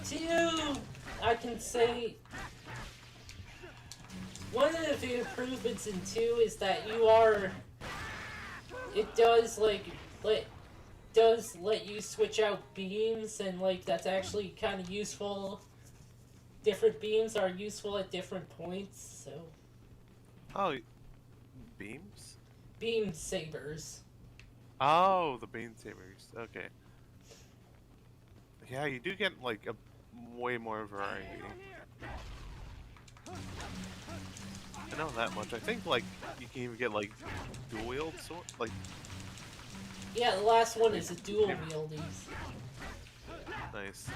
Two, I can say one of the improvements in 2 is that it does let you switch out beams, and like that's actually kind of useful. Different beams are useful at different points, so Oh, beams? beam sabers. Oh, the beam sabers. Okay. Yeah, you do get like a way more variety. I know that much. I think like you can even get like dual wield sword, like Yeah, the last one is a dual wieldies. nice.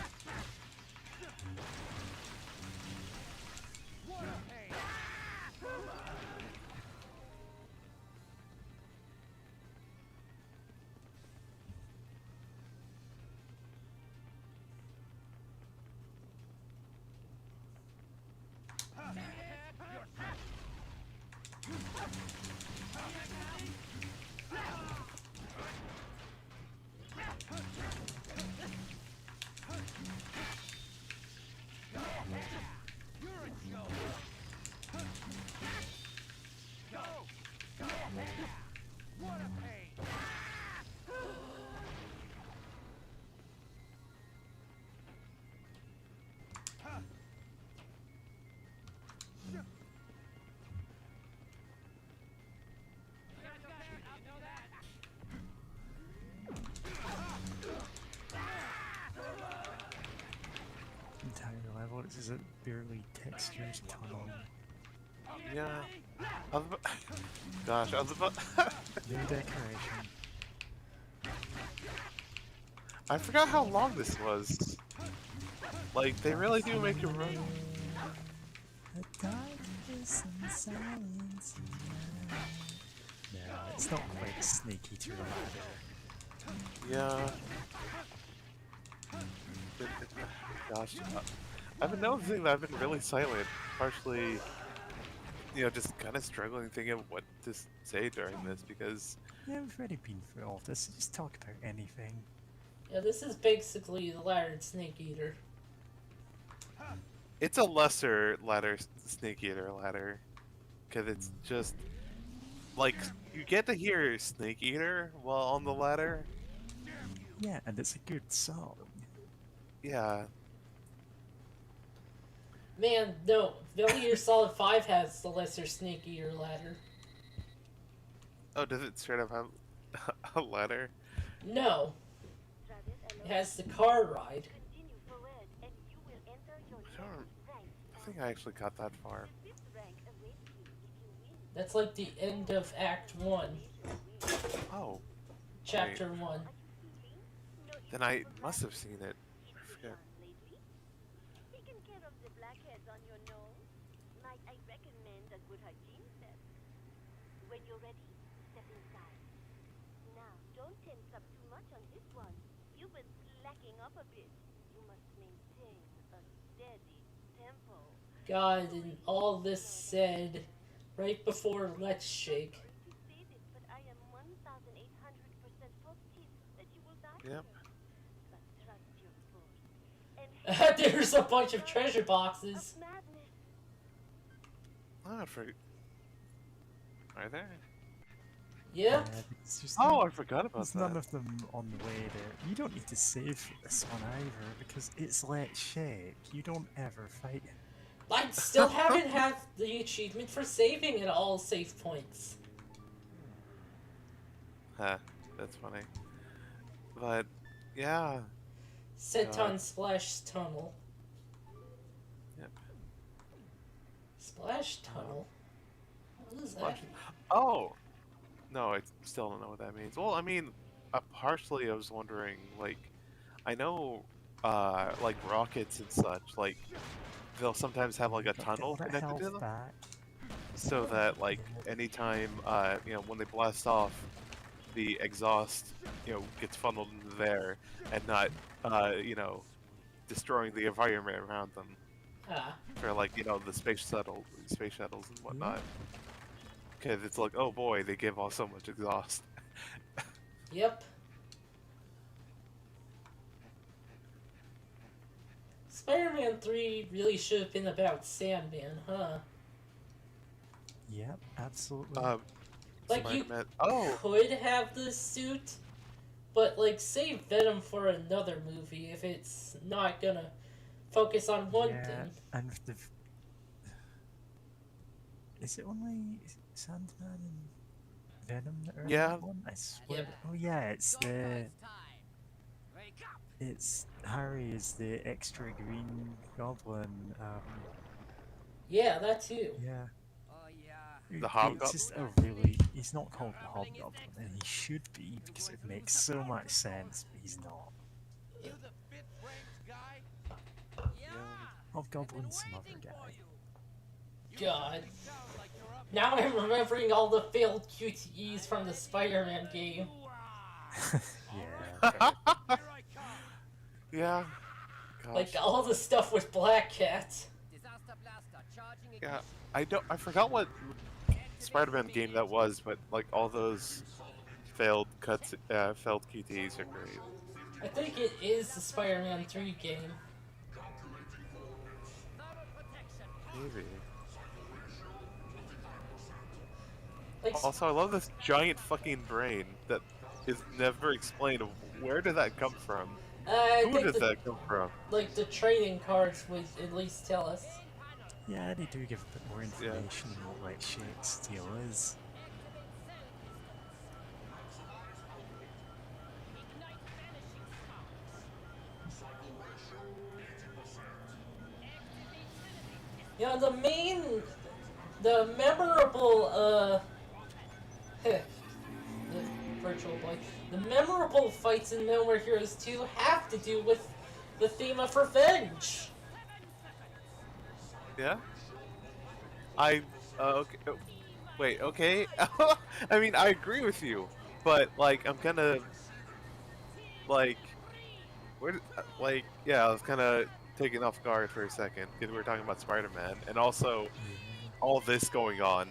Entire level, is it barely textures tunnel? Yeah. I was about... Gosh, I was about... No decoration. I forgot how long this was. Like, they really do make it run. The darkness and silence. No, it's not quite Snake Eater Ladder. Yeah. Gosh, I've been noticing that I've been really silent, partially, you know, just kind of struggling thinking of what to say during this because, Yeah, we've already been through all this. Just talk about anything. Yeah, this is basically the laddered snake eater. it's a lesser ladder, Snake Eater ladder, because it's just, like, you get to hear Snake Eater while on the ladder. Yeah, and it's a good song. Yeah, Man, no, Metal Gear Solid 5 has the lesser snake eater ladder. oh, does it straight up have a ladder? No, Travis, it has the car ride. continue forward, and you will enter your Sure. next rank. I think I actually got that far. The fifth rank awaits you if you win. That's like the end of Act 1, Oh, Chapter 1. Are you feeling? No then issue I for must have Rabbit. seen it. Hit I the forget. sun lately? Taking care of the blackheads on your nose? Might I recommend a good hygiene step? When you're ready, step inside. Now, don't tense up too much on this one. You've been slacking up a bit. You must maintain a steady tempo. God, and all this said right before Let's Shake. Sorry to say this, but I am 1,800% positive that you will die Yep. here. But trust your force. And There's a bunch of treasure boxes. of madness. Oh, I forgot. Are there? Yep. Yeah, it's just Oh, I forgot about there's none that. of them on the way there. You don't need to save for this one either, because it's Let's Shake. You don't ever fight him. I still haven't had the achievement for saving at all save points. Huh, that's funny. But, yeah. Seton Splash Tunnel. Yep. Splash Tunnel? What is that? Splash- Oh! No, I still don't know what that means. Well, I mean, partially I was wondering, like, I know, like, rockets and such, like, they'll sometimes have, like, a Got tunnel that connected to health them, back. so that, like, anytime, you know, when they blast off, the exhaust, you know, gets funneled into there, and not, you know, destroying the environment around them. Ah, For, like, you know, the space shuttles and whatnot. Because it's like, oh boy, they give off so much exhaust. yep. Spider-Man 3 really should have been about Sandman, huh? Yep, absolutely. Like, you Spider-Man. Oh, could have the suit, but, like, save Venom for another movie if it's not gonna focus on one yeah, thing. and is it only Sandman and Venom that are in Yeah. that one? I swear. Yep. Oh yeah, it's the Time. Wake up. it's Harry is the extra green goblin. Yeah, that too. Yeah. Oh yeah. The It's Hobgoblin? just a really. He's not called the Hobgoblin, and he should be because it makes so much sense, but he's not. You the fifth ranked guy? Yeah. Hobgoblin's some other guy. God. Sounds like you're up. Now I'm remembering all the failed QTEs from the Spider-Man game. Yeah. Here I come. yeah. Gosh. Like, all the stuff with Black Cat. Disaster blaster charging Yeah. ignition. I forgot what Spider-Man game that was, but like all those failed QTEs are great. I think it is the Spider-Man 3 game. Thermal protection. Maybe. Like, Also, I love this giant fucking brain that is never explained. Where did that come from? I Who think did that come from? like the trading cards would at least tell us. Yeah, they do give a bit more information on what like Shake's steel is. Yeah, the memorable, the Virtual Boy, the memorable fights in No More Heroes 2 have to do with the theme of revenge. Yeah. Okay. Wait. Okay. I mean, I agree with you, but like, I'm kind of like, yeah, I was kind of taken off guard for a second because we were talking about Spider-Man, and also all this going on.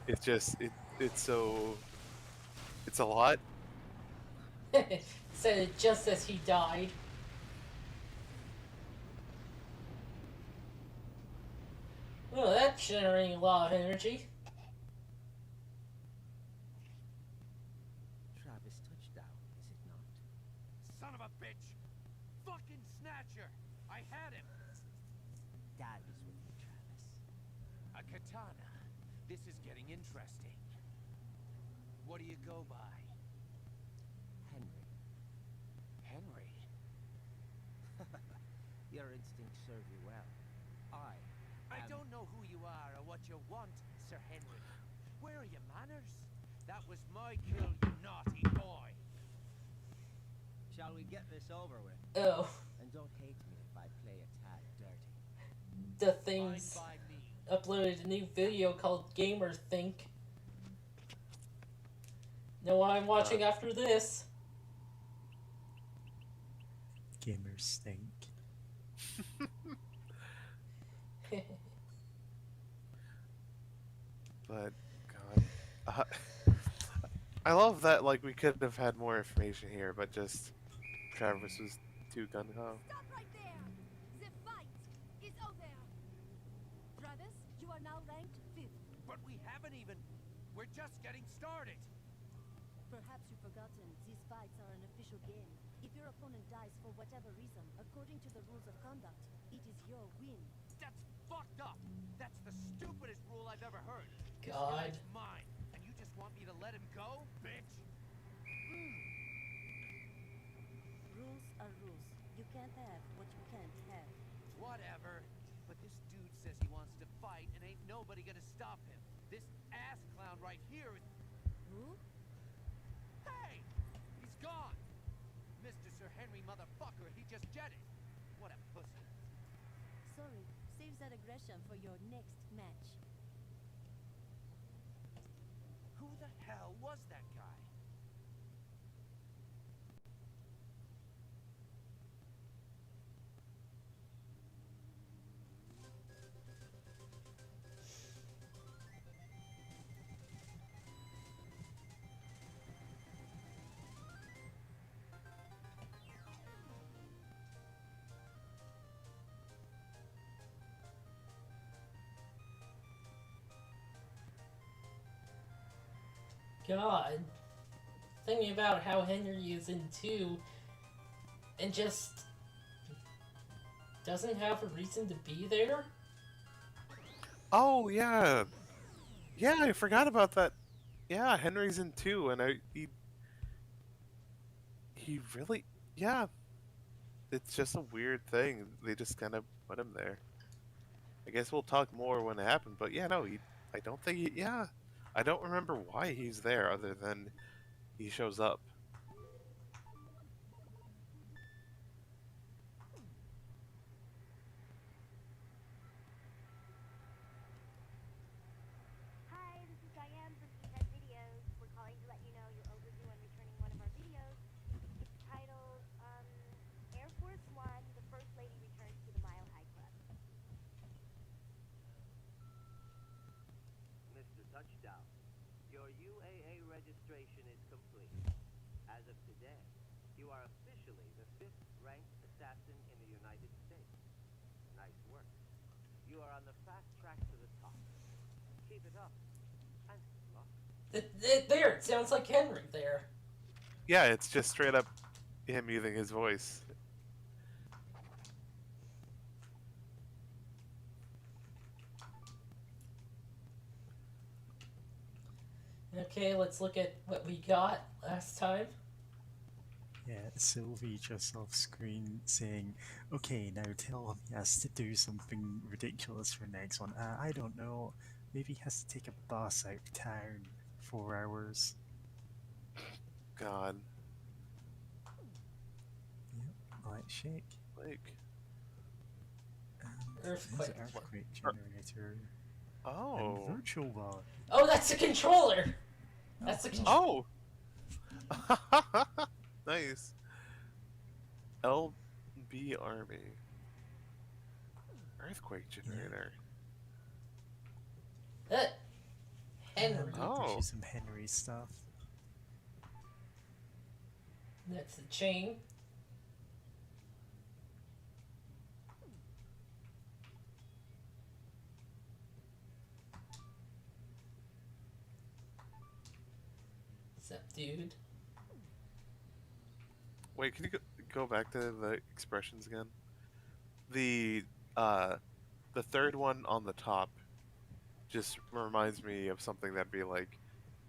It's just it's a lot. Said it just as he died. Well, that's generating a lot of energy. Travis touchdown, is it not? Son of a bitch! Fucking snatcher! I had him! Dad is with me, Travis. A katana. This is getting interesting. What do you go by? Henry. Henry. Your instincts serve you well. I don't know who you are or what you want, Sir Henry. Where are your manners? That was my kill, you naughty boy. Shall we get this over with? Oh, And don't hate me if I play a tad dirty. the Fine things by me. uploaded a new video called Gamer Think. Know what I'm watching after this? Gamers stink. But God, I love that. Like, we could have had more information here, but just Travis was too gung ho. Stop right there! The fight is over! Travis, you are now ranked 5th. But we haven't even. We're just getting started. Perhaps you've forgotten, these fights are an official game. If your opponent dies for whatever reason, according to the rules of conduct, it is your win. That's fucked up. That's the stupidest rule I've ever heard. This God. guy's mine, and you just want me to let him go, bitch? Rules are rules. You can't have what you can't have. Whatever. But this dude says he wants to fight, and ain't nobody gonna stop him. This ass clown right here is. Who? Hey! He's gone! Mr. Sir Henry motherfucker, he just jetted. What a pussy. Sorry, save that aggression for your next match. Who the hell was that guy? god. Thinking about how Henry is in 2 and just doesn't have a reason to be there? Oh yeah, yeah. I forgot about that. Yeah, Henry's in 2, and he really, yeah. It's just a weird thing. They just kind of put him there. I guess we'll talk more when it happened. But yeah, no, I don't think he. Yeah, I don't remember why he's there other than he shows up. Hi, this is Diane from E10 Videos. We're calling to let you know you're overdue on returning one of our videos. It's titled, Air Force One, the First Lady Returns to the Mile High Club. Mr. Touchdown, your UAA registration is complete. As of today, you are officially the 5th ranked assassin in the United States. Nice work. You are on the fast track to the top. Keep it up. And good luck. There, it sounds like Henry there. Yeah, it's just straight up him using his voice. Okay, let's look at what we got last time. Yeah, Sylvie just off screen saying, okay, now tell him he has to do something ridiculous for next one. I don't know. Maybe he has to take a bus out of town. 4 hours. God, Light shake. like, Earthquake. Earthquake generator. oh, And virtual one. Oh, that's the controller! That's the controller. oh, nice. LB Army. Earthquake generator. Henry. Oh. Gives you some Henry stuff. That's the chain. Dude. Wait, can you go back to the expressions again? The third one on the top just reminds me of something that'd be like,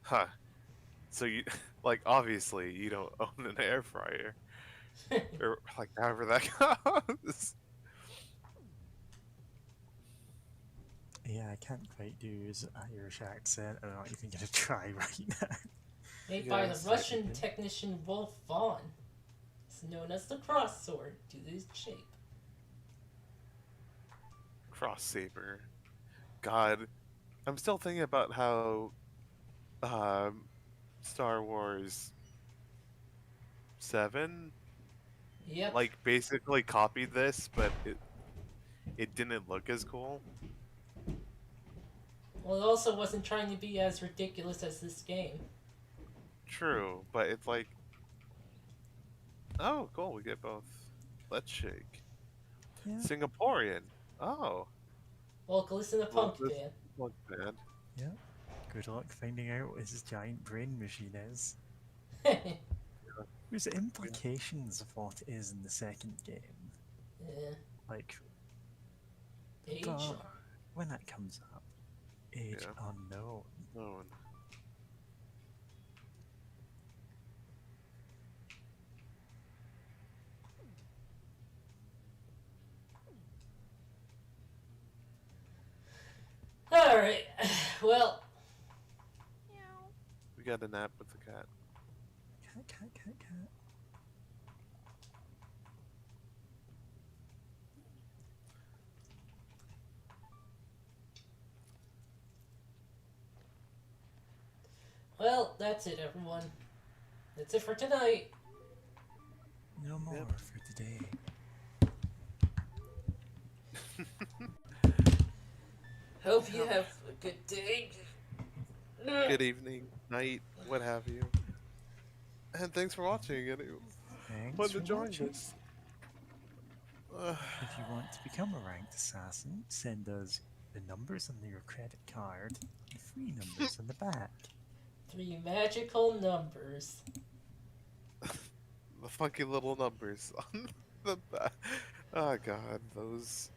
huh. So you like obviously you don't own an air fryer. Or like however that goes. Yeah, I can't quite do his Irish accent. I'm not even gonna try right now. Made by the Yes. Russian technician Wolf Vaughn. It's known as the cross sword due to its shape. Cross saber. God, I'm still thinking about how Star Wars 7 Yep. like basically copied this, but it didn't look as cool. Well, it also wasn't trying to be as ridiculous as this game. True, but it's like, oh, cool, we get both. Let's shake. Yeah. Singaporean. Oh, Well, listen to Punk Well, this- Band. look bad. Yeah. Good luck finding out what his giant brain machine is. There's implications of what it is in the second game. Yeah. Like, Age. but when that comes up, age Yeah. unknown. No one. Alright. Well, We got a nap with the cat. Cat. well, that's it, everyone. That's it for tonight. No more Yep. for today. Hope you have a good day. Good evening, night, what have you. And thanks for watching. And Thanks fun to for join watching. us. If you want to become a ranked assassin, send us the numbers on your credit card and free numbers on the back. 3 magical numbers. The funky little numbers on the back. Oh god, those